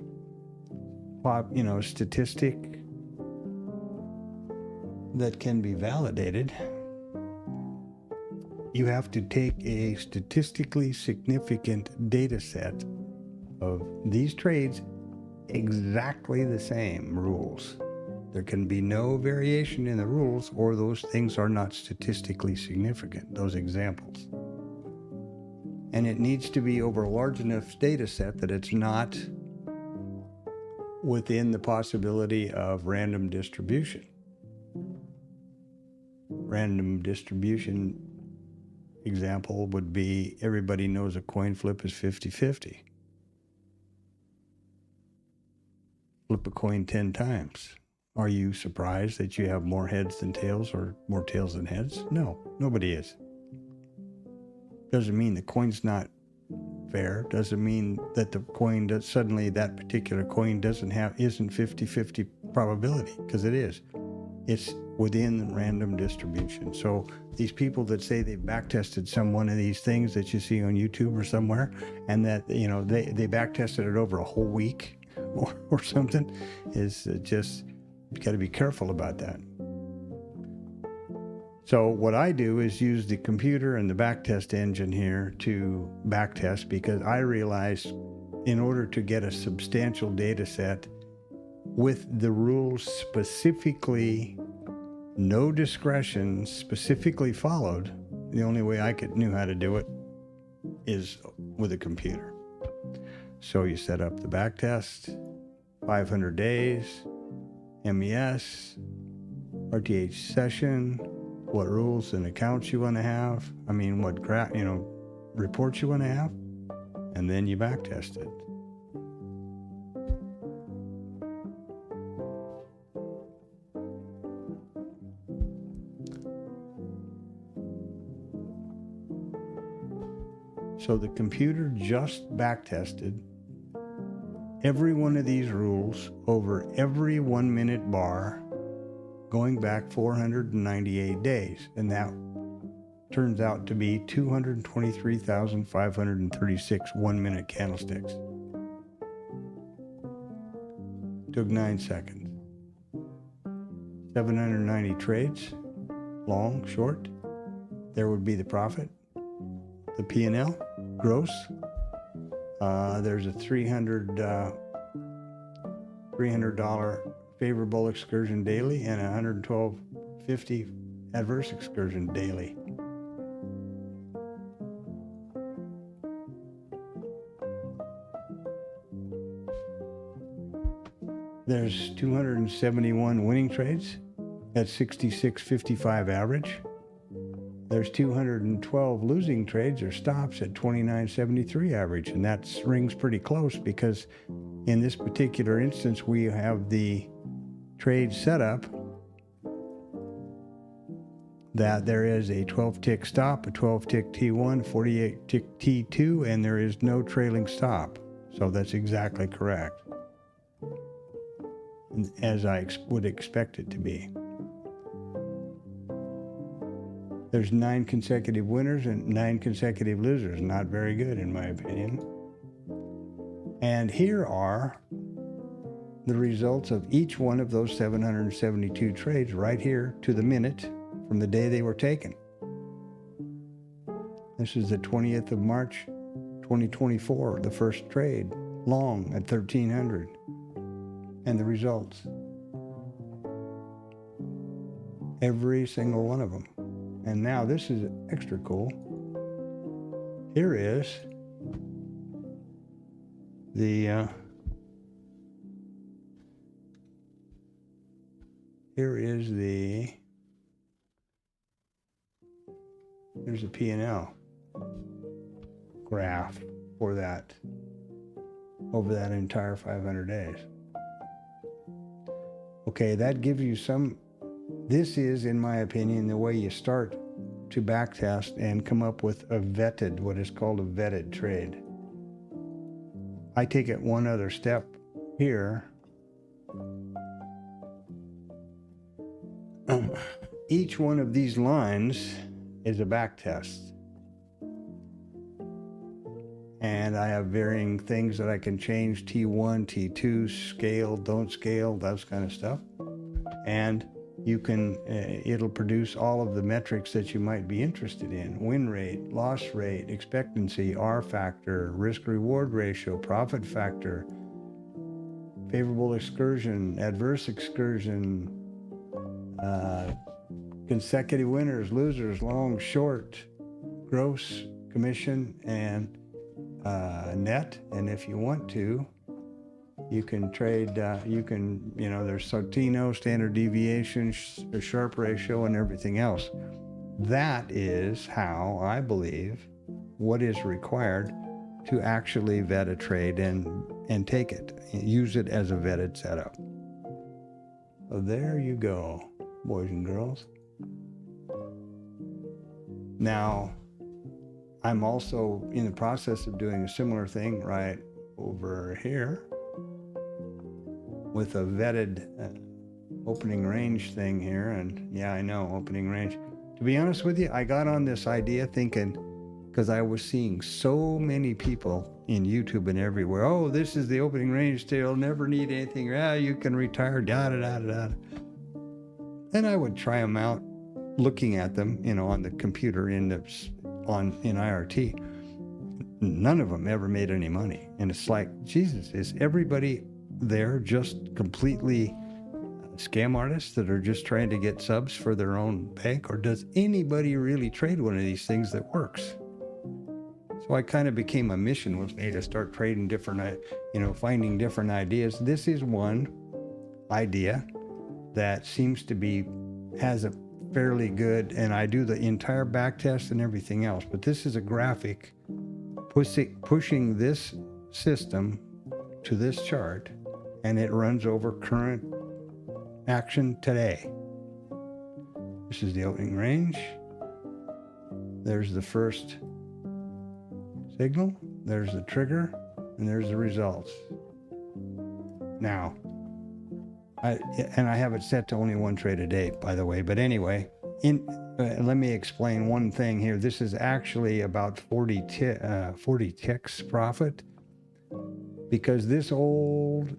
statistic that can be validated, you have to take a statistically significant data set of these trades, exactly the same rules. There can be no variation in the rules, or those things are not statistically significant, those examples. And it needs to be over a large enough data set that it's not within the possibility of random distribution. Random distribution example would be, everybody knows a coin flip is 50-50. Flip a coin 10 times. Are you surprised that you have more heads than tails, or more tails than heads? No, nobody is. Doesn't mean the coin's not fair. Doesn't mean that the coin does, suddenly that particular coin isn't 50-50 probability, because it is. It's within the random distribution. So these people that say they've backtested one of these things that you see on YouTube or somewhere, and that they backtested it over a whole week or something, is just, you got to be careful about that. So what I do is use the computer and the backtest engine here to backtest, because I realize in order to get a substantial data set with the rules specifically, no discretion, specifically followed, the only way I knew how to do it is with a computer. So you set up the backtest, 500 days, MES, RTH session, what rules and accounts you want to have, what reports you want to have, and then you backtest it. So the computer just backtested every one of these rules over every 1 minute bar going back 498 days. And that turns out to be 223,536 1 minute candlesticks. Took 9 seconds. 790 trades, long, short. There would be the profit. the P&L gross. There's a $300 favorable excursion daily and a $112.50 adverse excursion daily. There's 271 winning trades at 66.55 average. There's 212 losing trades or stops at 29.73 average, and that rings pretty close because in this particular instance we have the trade setup that there is a 12-tick stop, a 12-tick T1, 48-tick T2, and there is no trailing stop. So that's exactly correct, as I would expect it to be. There's 9 consecutive winners and 9 consecutive losers. Not very good, in my opinion. And here are the results of each one of those 772 trades right here to the minute from the day they were taken. This is the 20th of March, 2024, the first trade, long at 1300. And the results. Every single one of them. And now this is extra cool. Here is the there's a P&L graph for that over that entire 500 days. Okay, that gives you some. This is, in my opinion, the way you start to backtest and come up with a vetted, what is called a vetted trade. I take it one other step here. Each one of these lines is a backtest. And I have varying things that I can change, T1, T2, scale, don't scale, those kind of stuff. And you can, it'll produce all of the metrics that you might be interested in. Win rate, loss rate, expectancy, R factor, risk-reward ratio, profit factor, favorable excursion, adverse excursion, consecutive winners, losers, long, short, gross, commission, and net. And if you want to, you can trade, there's Sortino, standard deviation, Sharpe ratio, and everything else. That is how I believe what is required to actually vet a trade and take it, use it as a vetted setup. So there you go, boys and girls. Now, I'm also in the process of doing a similar thing right over here with a vetted opening range thing here. And yeah, I know, opening range. To be honest with you, I got on this idea thinking, because I was seeing so many people in YouTube and everywhere, oh, this is the opening range tail, never need anything, you can retire, da-da-da-da-da. Then I would try them out, looking at them, on the computer in IRT. None of them ever made any money. And it's like, Jesus, is everybody there just completely scam artists that are just trying to get subs for their own bank? Or does anybody really trade one of these things that works? So I kind of became a mission with me to start trading different, finding different ideas. This is one idea that seems to has a fairly good, and I do the entire back test and everything else, but this is a graphic pushing this system to this chart, and it runs over current action today. This is the opening range. There's the first signal, there's the trigger, and there's the results. Now, I have it set to only one trade a day, by the way. But anyway, let me explain one thing here. This is actually about 40 ticks profit, because this old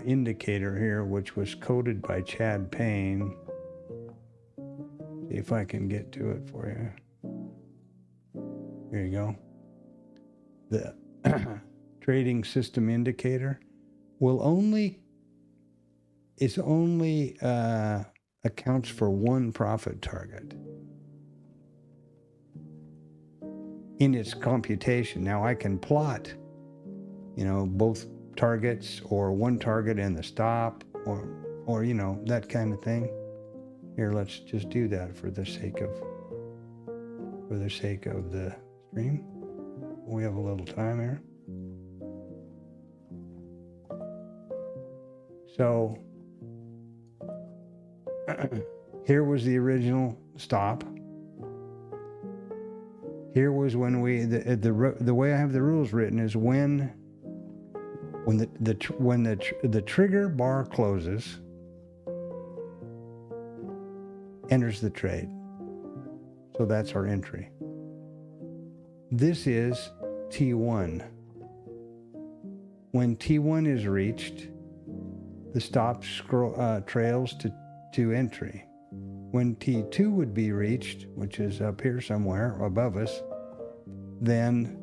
indicator here, which was coded by Chad Payne, see if I can get to it for you. There you go. The trading system indicator will only accounts for one profit target in its computation. Now I can plot, both targets or one target and the stop or that kind of thing. Here, let's just do that for the sake of the stream. We have a little time here. So here was the original stop. Here was when the way I have the rules written is when the trigger bar closes, enters the trade. So that's our entry. This is T1. When T1 is reached, the stop trails to entry. When T2 would be reached, which is up here somewhere above us, then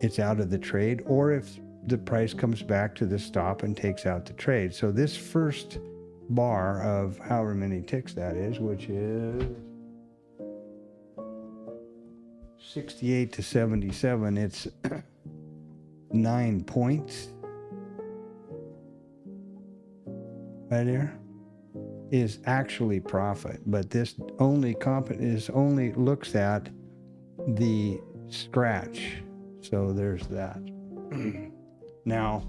it's out of the trade, or if the price comes back to the stop and takes out the trade. So this first bar of however many ticks that is, which is 68 to 77, it's 9 points right here, is actually profit. But this only looks at the scratch. So there's that. Now,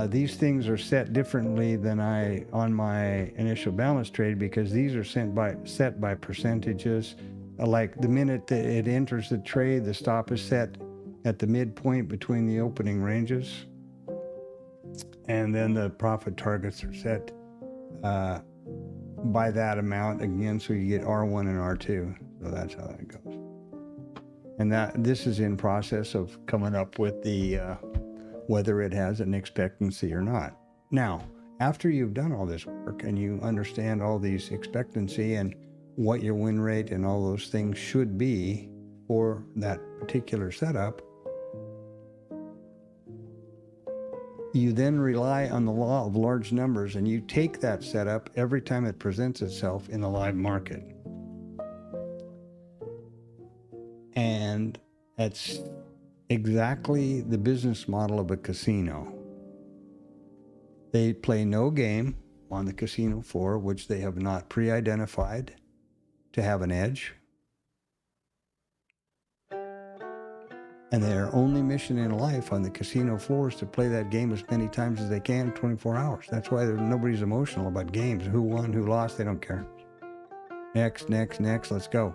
these things are set differently than on my initial balance trade, because these are set by percentages. Like the minute that it enters the trade, the stop is set at the midpoint between the opening ranges, and then the profit targets are set by that amount again, so you get R1 and R2. So that's how that goes. And this is in process of coming up with the whether it has an expectancy or not. Now, after you've done all this work and you understand all these expectancy and what your win rate and all those things should be for that particular setup, you then rely on the law of large numbers, and you take that setup every time it presents itself in the live market. And that's exactly the business model of a casino. They play no game on the casino floor which they have not pre-identified to have an edge. And their only mission in life on the casino floor is to play that game as many times as they can, 24 hours. That's why nobody's emotional about games. Who won, who lost, they don't care. Next, let's go.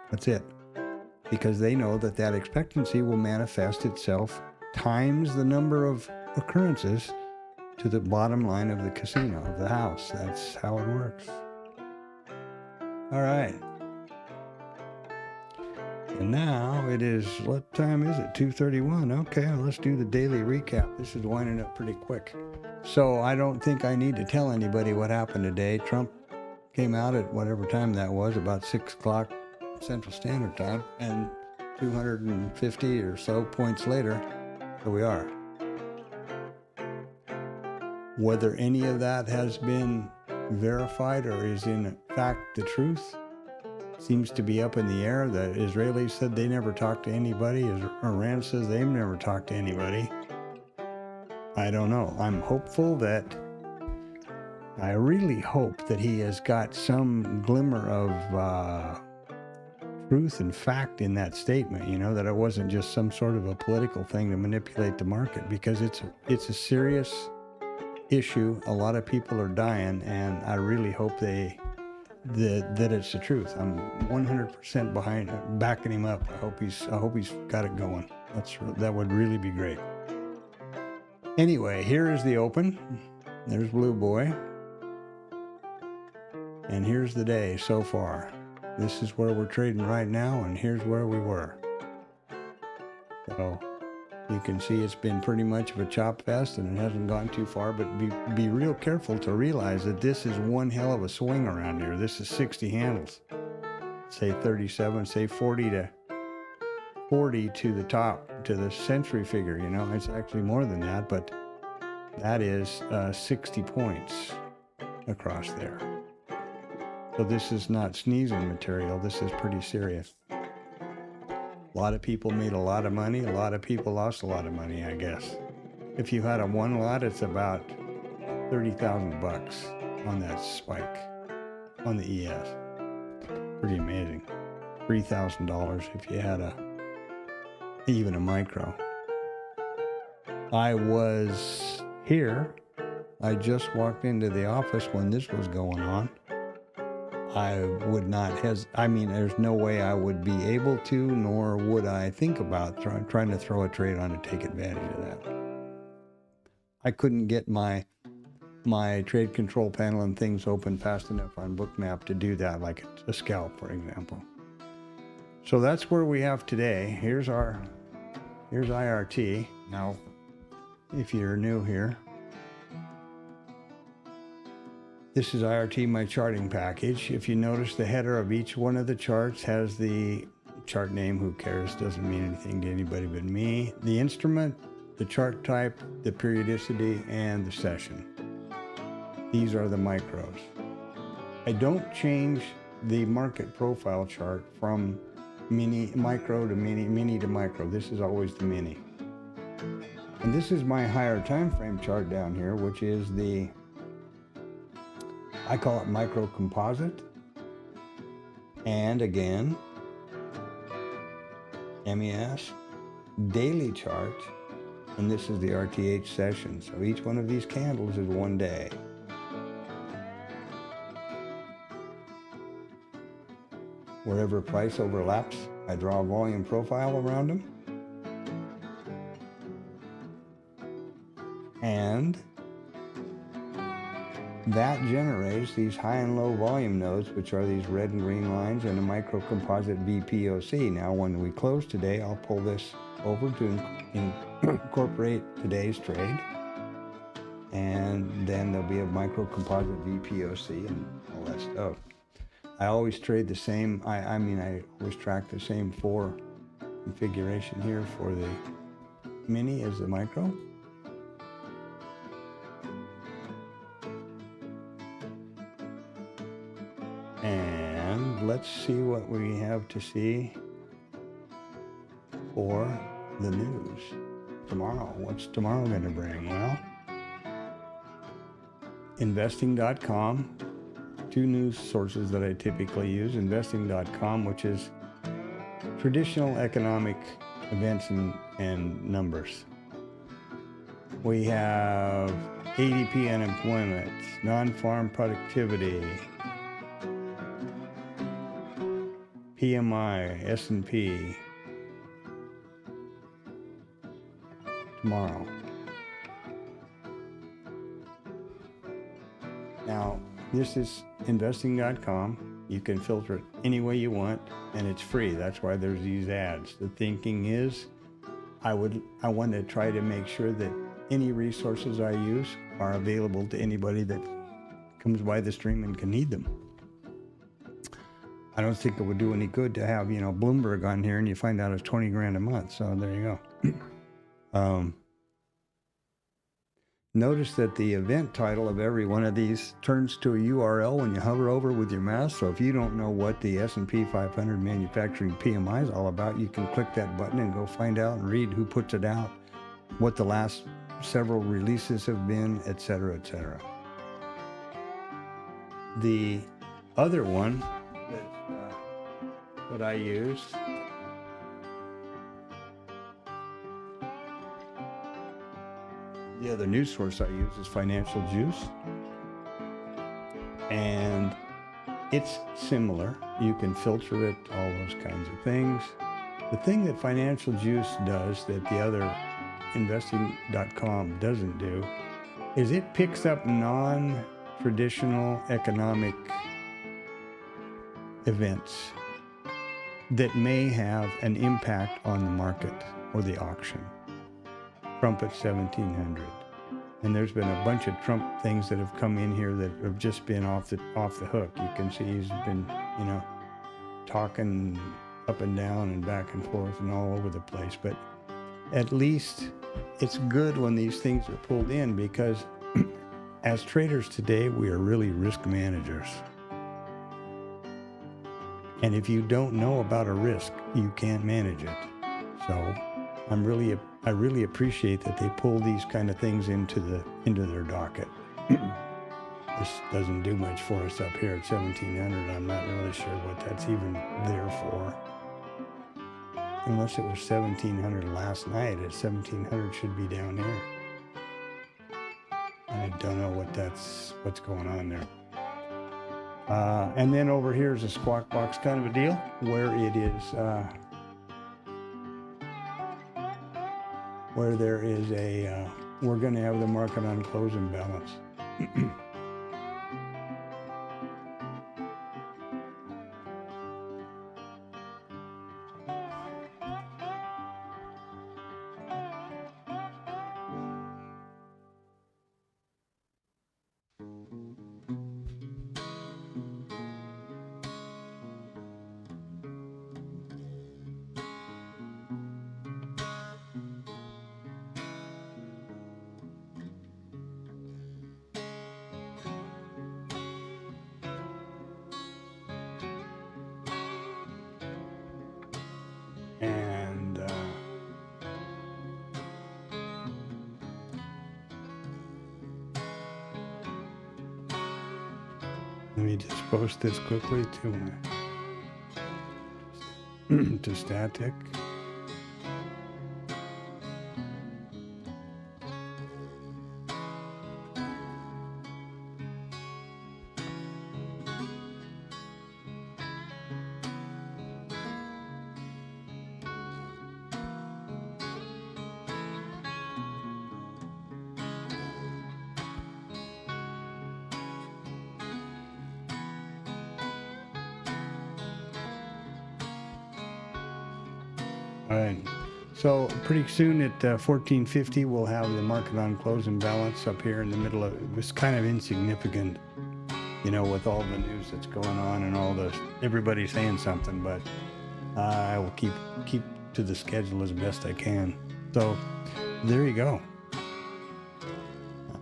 That's it. Because they know that expectancy will manifest itself times the number of occurrences to the bottom line of the casino, of the house. That's how it works. All right. And now it is, what time is it? 2:31. Okay, well, let's do the daily recap. This is winding up pretty quick. So I don't think I need to tell anybody what happened today. Trump came out at whatever time that was, about 6 o'clock Central Standard Time, and 250 or so points later, here we are. Whether any of that has been verified or is in fact the truth seems to be up in the air. The Israelis said they never talked to anybody. Iran says they've never talked to anybody. I don't know. I really hope that he has got some glimmer of truth and fact in that statement, that it wasn't just some sort of a political thing to manipulate the market, because it's a serious issue. A lot of people are dying, and I really hope that it's the truth. I'm 100% backing him up. I hope he's got it going. That would really be great. Anyway, here is the open. There's Blue Boy. And here's the day so far. This is where we're trading right now, and here's where we were. So you can see it's been pretty much of a chop fest, and it hasn't gone too far, but be real careful to realize that this is one hell of a swing around here. This is 60 handles. Say 37, say 40 to 40 to the top, to the century figure, you know. It's actually more than that, but that is 60 points across there. So this is not sneezing material. This is pretty serious. A lot of people made a lot of money. A lot of people lost a lot of money, I guess. If you had a one lot, it's about 30,000 bucks on that spike on the ES. Pretty amazing. $3,000 if you had even a micro. I was here. I just walked into the office when this was going on. I would not I mean, there's no way I would be able to, nor would I think about trying to throw a trade on to take advantage of that. I couldn't get my trade control panel and things open fast enough on Bookmap to do that, like a scalp, for example. So that's where we have today. Here's IRT. Now, if you're new here, this is IRT, my charting package. If you notice, the header of each one of the charts has the chart name. Who cares? Doesn't mean anything to anybody but me. The instrument, the chart type, the periodicity, and the session. These are the micros. I don't change the market profile chart from micro to mini to micro. This is always the mini. And this is my higher time frame chart down here, which is I call it micro composite. And again, MES, daily chart, and this is the RTH session. So each one of these candles is one day. Wherever price overlaps, I draw a volume profile around them. And that generates these high and low volume nodes, which are these red and green lines, and a micro composite VPOC. Now, when we close today, I'll pull this over to incorporate today's trade. And then there'll be a micro composite VPOC and all that stuff. I always trade the same, I always track the same 4 configuration here for the mini as the micro. And let's see what we have to see for the news tomorrow. What's tomorrow going to bring? Well, investing.com. 2 news sources that I typically use. Investing.com, which is traditional economic events and numbers. We have ADP unemployment, non-farm productivity, PMI, S&P tomorrow. Now, this is investing.com. You can filter it any way you want, and it's free. That's why there's these ads. The thinking is, I want to try to make sure that any resources I use are available to anybody that comes by the stream and can need them. I don't think it would do any good to have, Bloomberg on here and you find out it's 20 grand a month. So there you go. Notice that the event title of every one of these turns to a URL when you hover over with your mouse. So if you don't know what the S&P 500 manufacturing PMI is all about, you can click that button and go find out and read who puts it out, what the last several releases have been, etc., etc. The other one that I use the other news source I use is Financial Juice, and it's similar. You can filter it, all those kinds of things. The thing that Financial Juice does that the other investing.com doesn't do is it picks up non-traditional economic events that may have an impact on the market or the auction. Trump at 1700. And there's been a bunch of Trump things that have come in here that have just been off the hook. You can see he's been, talking up and down and back and forth and all over the place. But at least it's good when these things are pulled in, because as traders today, we are really risk managers. And if you don't know about a risk, you can't manage it. So I really appreciate that they pull these kind of things into their docket. This doesn't do much for us up here at 1700. I'm not really sure what that's even there for. Unless it was 1700 last night, at 1700 should be down here. I don't know what's going on there. And then over here is a squawk box kind of a deal, where it is, where there is a, we're going to have the market on close and balance. And let me just post this quickly to static. All right, so pretty soon at 1450, we'll have the market on close and balance up here in the middle of it. It was kind of insignificant, you know, with all the news that's going on and all the, everybody saying something, but I will keep to the schedule as best I can. So there you go.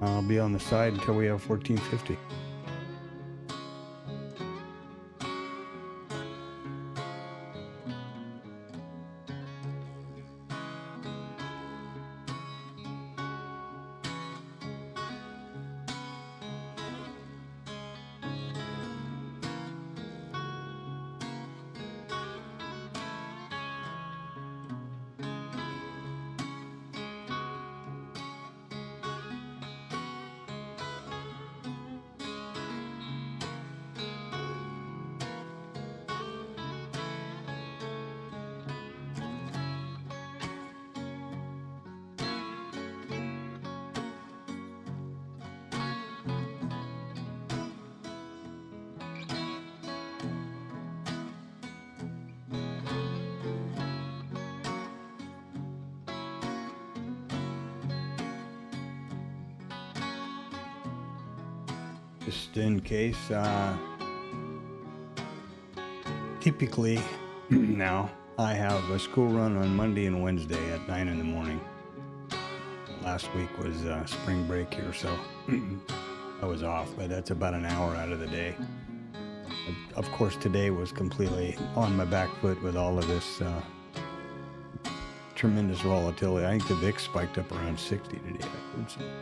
I'll be on the side until we have 1450. Just in case, typically now I have a school run on Monday and Wednesday at 9 in the morning. Last week was spring break here, so I was off, but that's about an hour out of the day. Of course, today was completely on my back foot with all of this tremendous volatility. I think the VIX spiked up around 60 today. I heard something.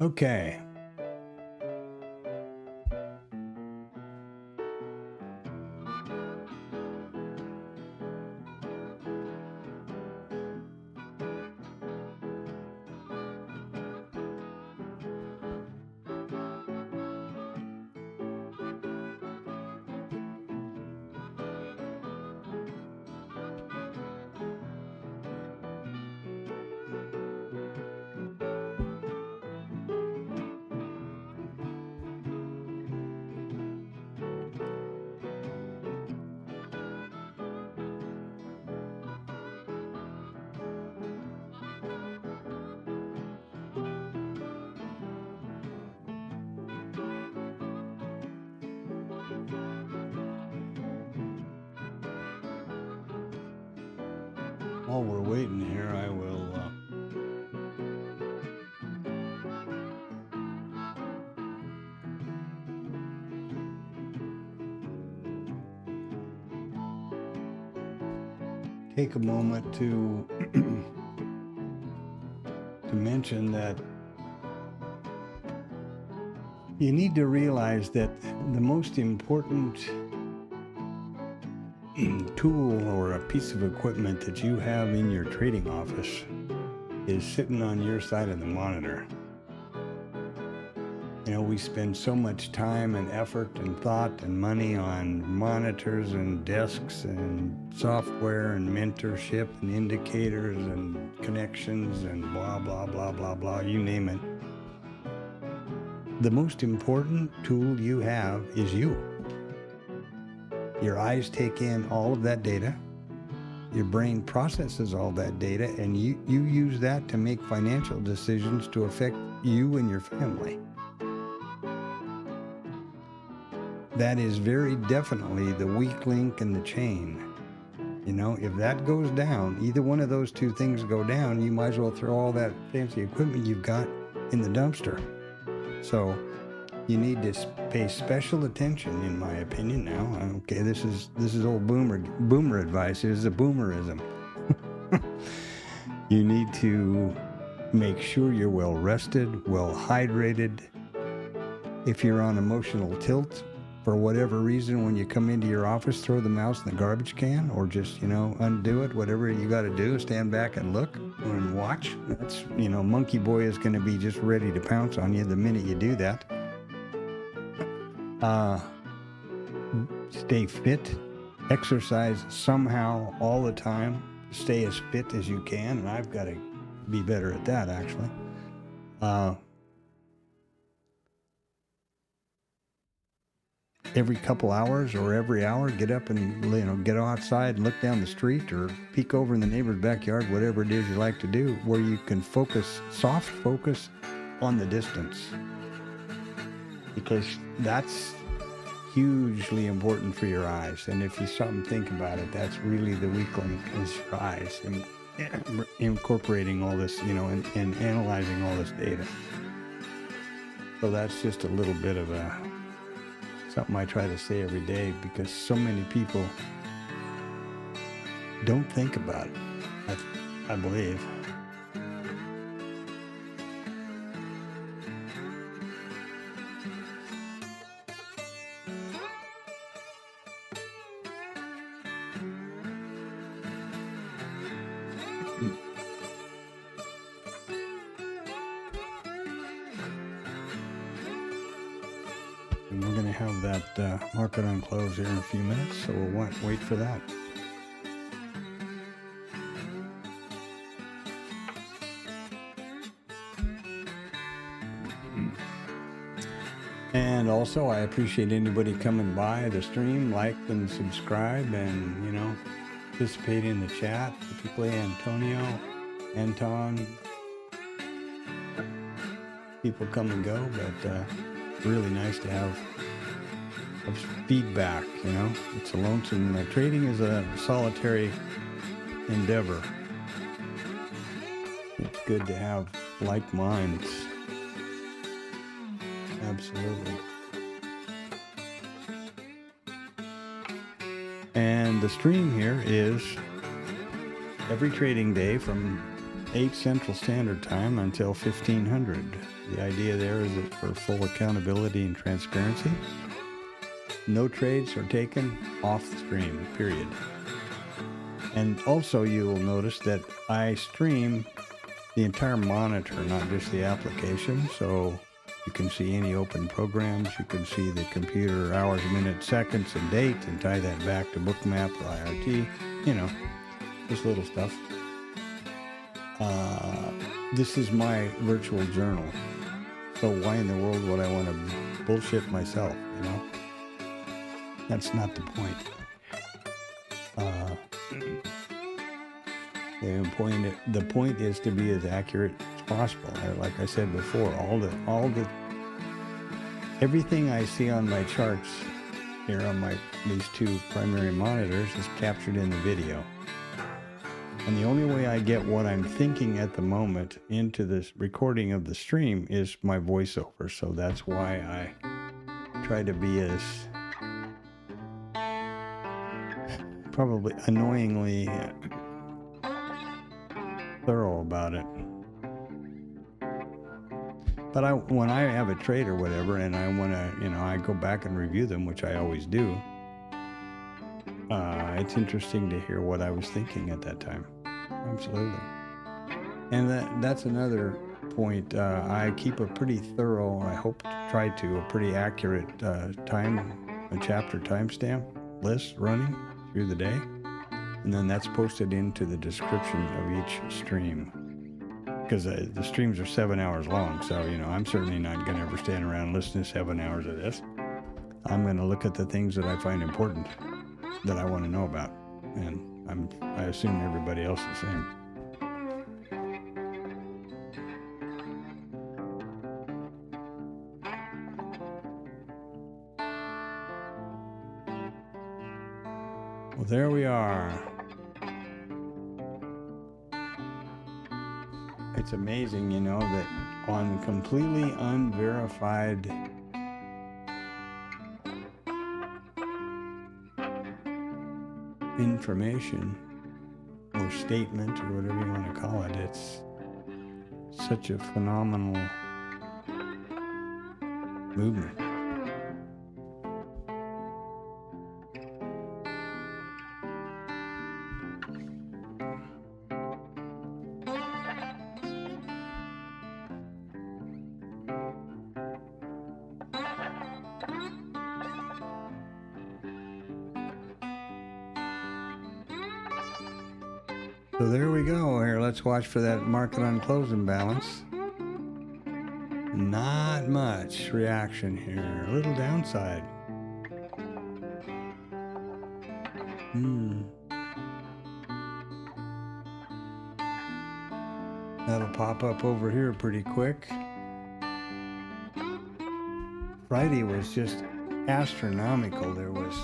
Okay. while we're waiting here, I will take a moment to mention that you need to realize that the most important tool or a piece of equipment that you have in your trading office is sitting on your side of the monitor. You know, we spend so much time and effort and thought and money on monitors and desks and software and mentorship and indicators and connections and blah, blah, blah, blah, blah, you name it. The most important tool you have is you. Your eyes take in all of that data. Your brain processes all that data, and you use that to make financial decisions to affect you and your family. That is very definitely the weak link in the chain. You know, if that goes down, either one of those two things go down, you might as well throw all that fancy equipment you've got in the dumpster. So you need to pay special attention, in my opinion now. Okay, this is old boomer advice. It is a boomerism. You need to make sure you're well rested, well hydrated. If you're on emotional tilt, for whatever reason, when you come into your office, throw the mouse in the garbage can, or just, you know, undo it, whatever you got to do, stand back and look and watch. That's, you know, Monkey Boy is going to be just ready to pounce on you the minute you do that. Stay fit, exercise somehow all the time, stay as fit as you can, and I've got to be better at that, actually. Every couple hours or every hour, get up and, you know, get outside and look down the street or peek over in the neighbor's backyard, whatever it is you like to do, where you can focus, soft focus on the distance. Because that's hugely important for your eyes. And if you stop and think about it, that's really the weak link is your eyes, and incorporating all this, you know, and analyzing all this data. So that's just a little bit of something I try to say every day, because so many people don't think about it, I believe. And we're going to have that market on close here in a few minutes, so we'll wait for that. And also, I appreciate anybody coming by the stream, like and subscribe, and, you know, participate in the chat, particularly Anton. People come and go, but really nice to have feedback, you know. It's a lonesome, trading is a solitary endeavor. It's good to have like minds. Absolutely. And the stream here is every trading day from 8 Central Standard Time until 1500. The idea there is that for full accountability and transparency, no trades are taken off the stream, period. And also you will notice that I stream the entire monitor, not just the application. So you can see any open programs, you can see the computer hours, minutes, seconds, and date, and tie that back to Bookmap or IRT, you know, this little stuff. This is my virtual journal. So why in the world would I want to bullshit myself, you know? That's not the point. The point is to be as accurate as possible. Like I said before, everything I see on my charts here on these two primary monitors is captured in the video. And the only way I get what I'm thinking at the moment into this recording of the stream is my voiceover. So that's why I try to be as probably annoyingly thorough about it. But when I have a trade or whatever, and I want to, I go back and review them, which I always do. It's interesting to hear what I was thinking at that time. Absolutely. And that's another point. I keep a pretty thorough, I hope to try to, a pretty accurate chapter timestamp list running through the day. And then that's posted into the description of each stream. Because the streams are 7 hours long. So, I'm certainly not going to ever stand around and listen to 7 hours of this. I'm going to look at the things that I find important that I want to know about. And I assume everybody else is the same. Well, there we are. It's amazing, that on completely unverified information or statement or whatever you want to call it, it's such a phenomenal movement. So there we go. Here, let's watch for that market on close imbalance. Not much reaction here. A little downside. That'll pop up over here pretty quick. Friday was just astronomical. There was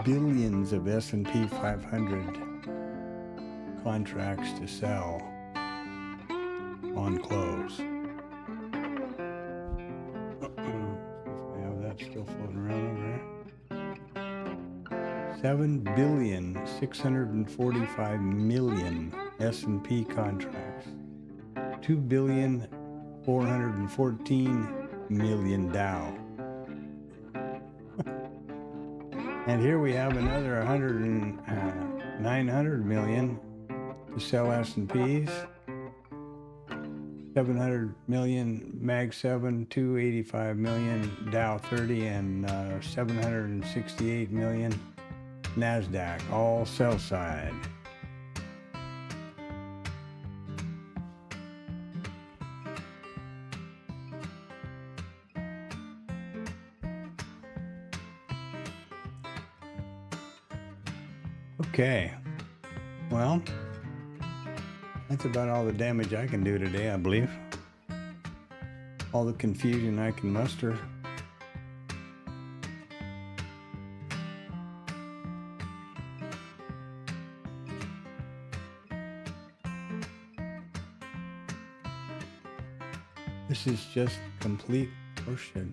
billions of S&P 500 contracts to sell on close. I have that still floating around over there. 7,645,000,000 S&P contracts. 2,414,000,000 Dow. And here we have another 900 million to sell S&Ps, 700 million Mag 7, 285 million Dow 30, and 768 million NASDAQ, all sell side. Okay, well, that's about all the damage I can do today, I believe. All the confusion I can muster. This is just complete horseshit.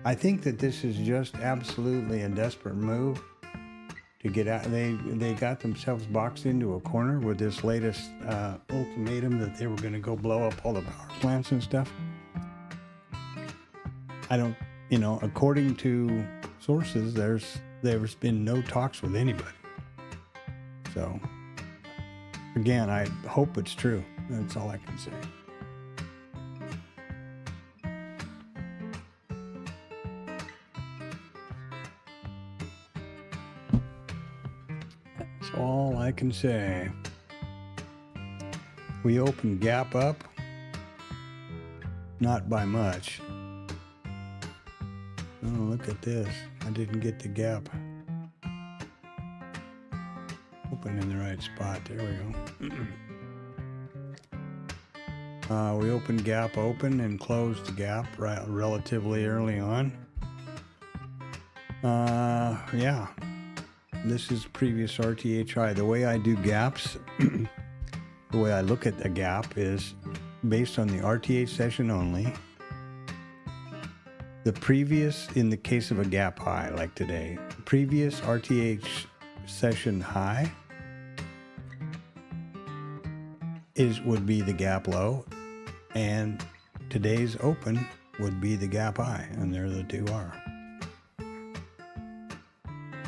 I think that this is just absolutely a desperate move to get out. They got themselves boxed into a corner with this latest ultimatum that they were going to go blow up all the power plants and stuff. I don't, according to sources, there's been no talks with anybody. So, again, I hope it's true. That's all I can say. That's all I can say. We opened gap up, not by much. Oh, look at this. I didn't get the gap open in the right spot. There we go. We opened gap open and closed the gap relatively early on. Yeah, this is previous RTH high. The way I do gaps the way I look at a gap is based on the RTH session only. The previous, in the case of a gap high like today, previous RTH session high would be the gap low, and today's open would be the gap high, and there the two are.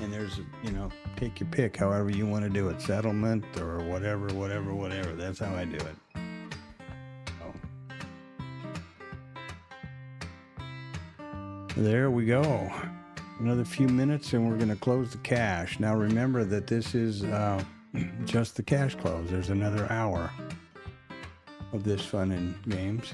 And there's, you know, take your pick, however you want to do it, settlement or whatever. That's how I do it. So, there we go. Another few minutes and we're going to close the cash. Now remember that this is just the cash close. There's another hour of this fun and games.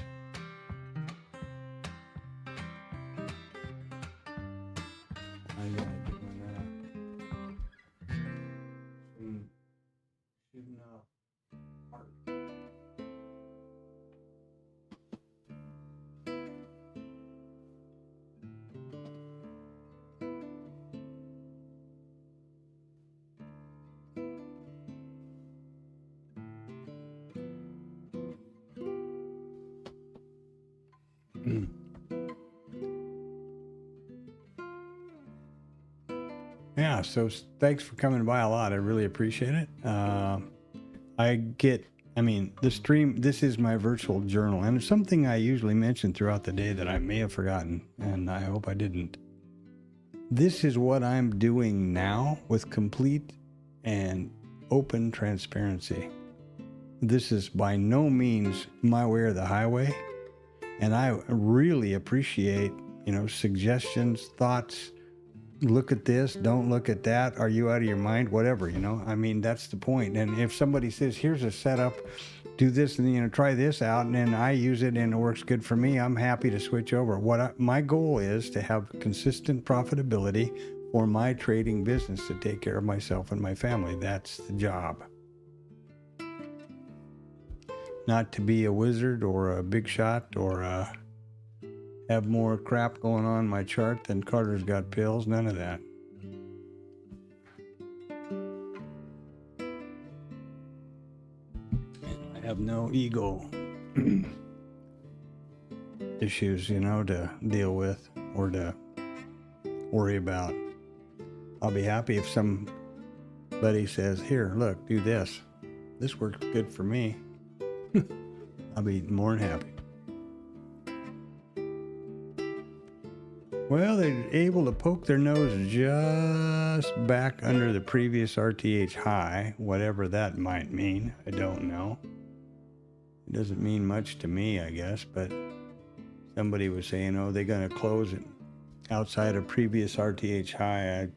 Yeah, so thanks for coming by a lot. I really appreciate it. The stream, this is my virtual journal, and it's something I usually mention throughout the day that I may have forgotten, and I hope I didn't. This is what I'm doing now with complete and open transparency. This is by no means my way or the highway, and I really appreciate, you know, suggestions, thoughts. Look at this, don't look at that, are you out of your mind, whatever, you know. I mean, that's the point. And if somebody says, here's a setup, do this, and, you know, try this out, and then I use it and it works good for me, I'm happy to switch over. My goal is to have consistent profitability for my trading business, to take care of myself and my family. That's the job. Not to be a wizard or a big shot or have more crap going on my chart than Carter's got pills. None of that. I have no ego issues, you know, to deal with or to worry about. I'll be happy if somebody says, here, look, do this. This works good for me. I'll be more than happy. Well, they're able to poke their nose just back under the previous RTH high, whatever that might mean. I don't know. It doesn't mean much to me, I guess, but somebody was saying, oh, they're going to close it outside of previous RTH high. I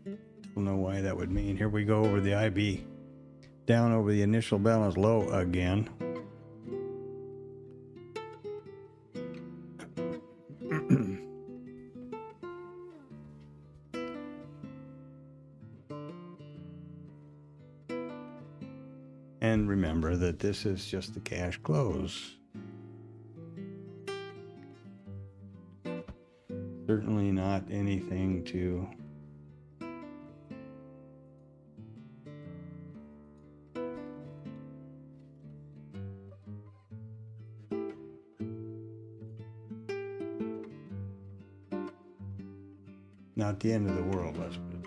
don't know why that would mean. Here we go over the IB, down over the initial balance low again. And remember that this is just the cash close. Certainly not anything to not the end of the world, let's put it.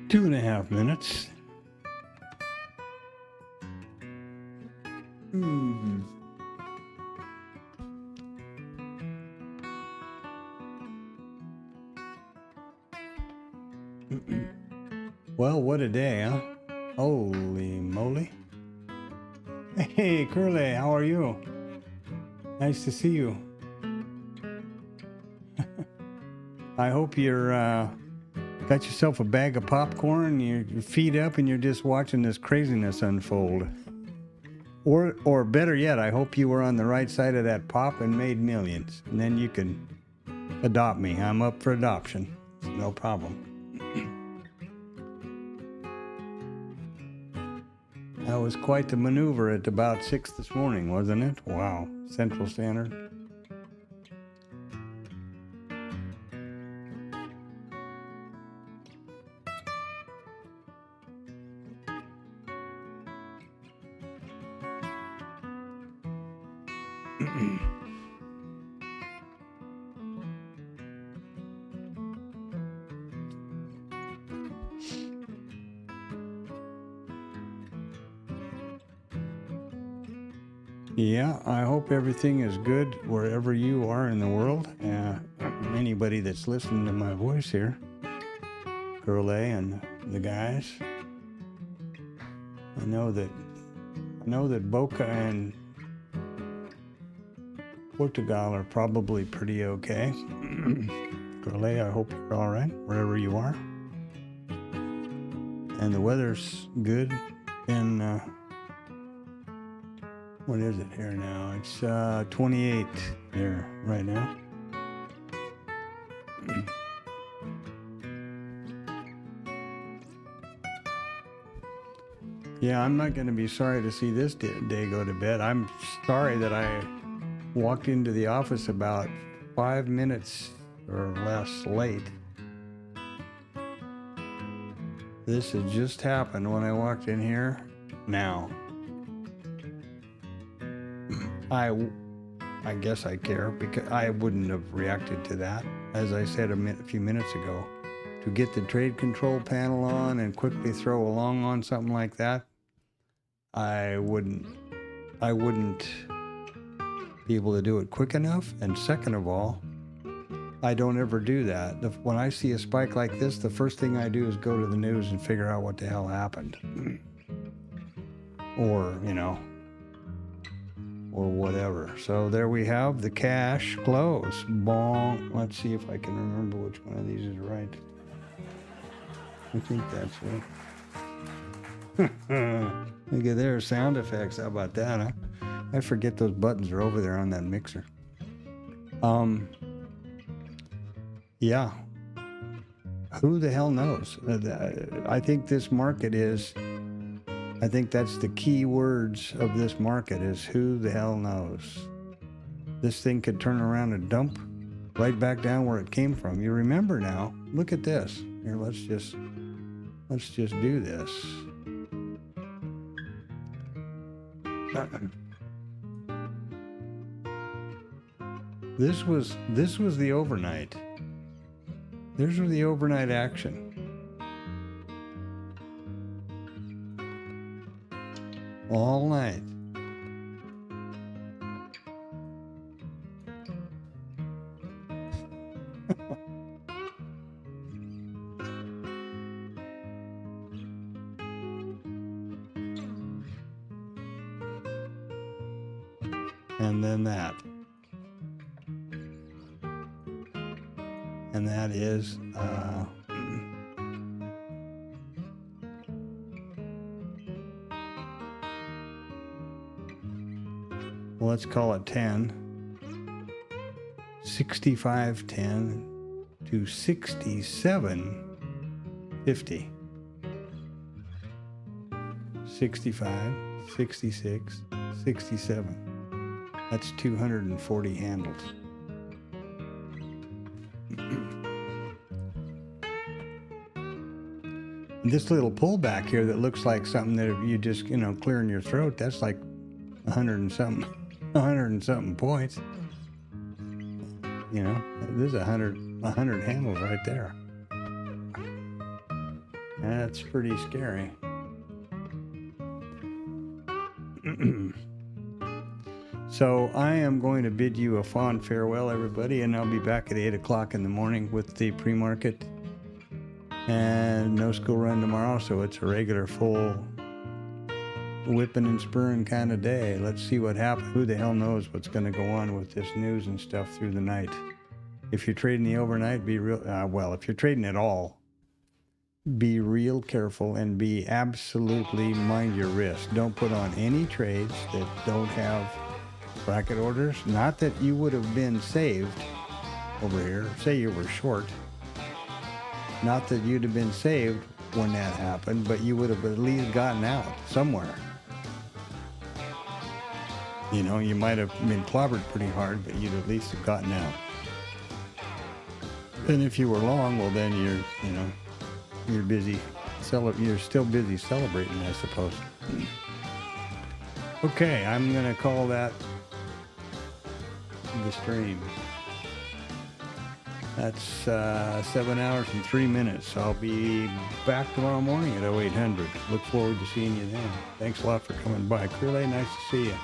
Two and a half minutes. Well, what a day, huh? Holy moly. Hey, Curly, how are you? Nice to see you. I hope you're got yourself a bag of popcorn, your feet up, and you're just watching this craziness unfold. Or better yet, I hope you were on the right side of that pop and made millions. And then you can adopt me. I'm up for adoption. It's no problem. That was quite the maneuver at about 6 this morning, wasn't it? Wow. Central Standard. Yeah, I hope everything is good wherever you are in the world. Anybody that's listening to my voice here, Curly and the guys. I know that Boca and Portugal are probably pretty okay. Curly, I hope you're all right wherever you are. And the weather's good in what is it here now? It's 28 there right now. Yeah, I'm not going to be sorry to see this day go to bed. I'm sorry that I walked into the office about 5 minutes or less late. This had just happened when I walked in here. Now, I guess I care because I wouldn't have reacted to that. As I said a few minutes ago, to get the trade control panel on and quickly throw a long on something like that, I wouldn't be able to do it quick enough. And second of all, I don't ever do that. When I see a spike like this, the first thing I do is go to the news and figure out what the hell happened. Or, or whatever. So there we have the cash close. Bong. Let's see if I can remember which one of these is right. I think that's it. Look at their sound effects. How about that, huh? I forget those buttons are over there on that mixer. Yeah. Who the hell knows? I think this market is... I think that's the key words of this market is who the hell knows. This thing could turn around and dump right back down where it came from. You remember now, look at this. Here, let's just do this. This was the overnight. These were the overnight action. All night. And then that. And that is let's call it 10, 65.10 to 67.50. 65, 66, 67. That's 240 handles. This little pullback here that looks like something that you just, clearing your throat, that's like 100 and something points. There's 100 handles right there. That's pretty scary. So I am going to bid you a fond farewell, everybody, and I'll be back at 8 o'clock in the morning with the pre-market. And no school run tomorrow, so it's a regular full whipping and spurring kind of day. Let's see what happens. Who the hell knows what's going to go on with this news and stuff through the night. If you're trading the overnight, be real, well, if you're trading at all, be real careful and be absolutely mind your risk. Don't put on any trades that don't have bracket orders. Not that you would have been saved over here. Say you were short. Not that you'd have been saved when that happened, but you would have at least gotten out somewhere. You know, you might have been clobbered pretty hard, but you'd at least have gotten out. And if you were long, well, then you're busy. You're still busy celebrating, I suppose. Okay, I'm gonna call that the stream. That's 7 hours and 3 minutes. I'll be back tomorrow morning at 0800. Look forward to seeing you then. Thanks a lot for coming by. Crewley, nice to see you.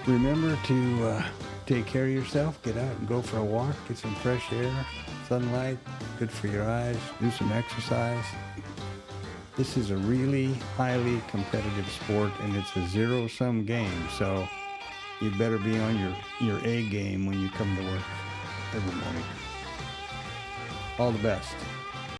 Remember to take care of yourself. Get out and go for a walk. Get some fresh air, sunlight. Good for your eyes. Do some exercise. This is a really highly competitive sport, and it's a zero-sum game. So you better be on your A game when you come to work every morning. All the best.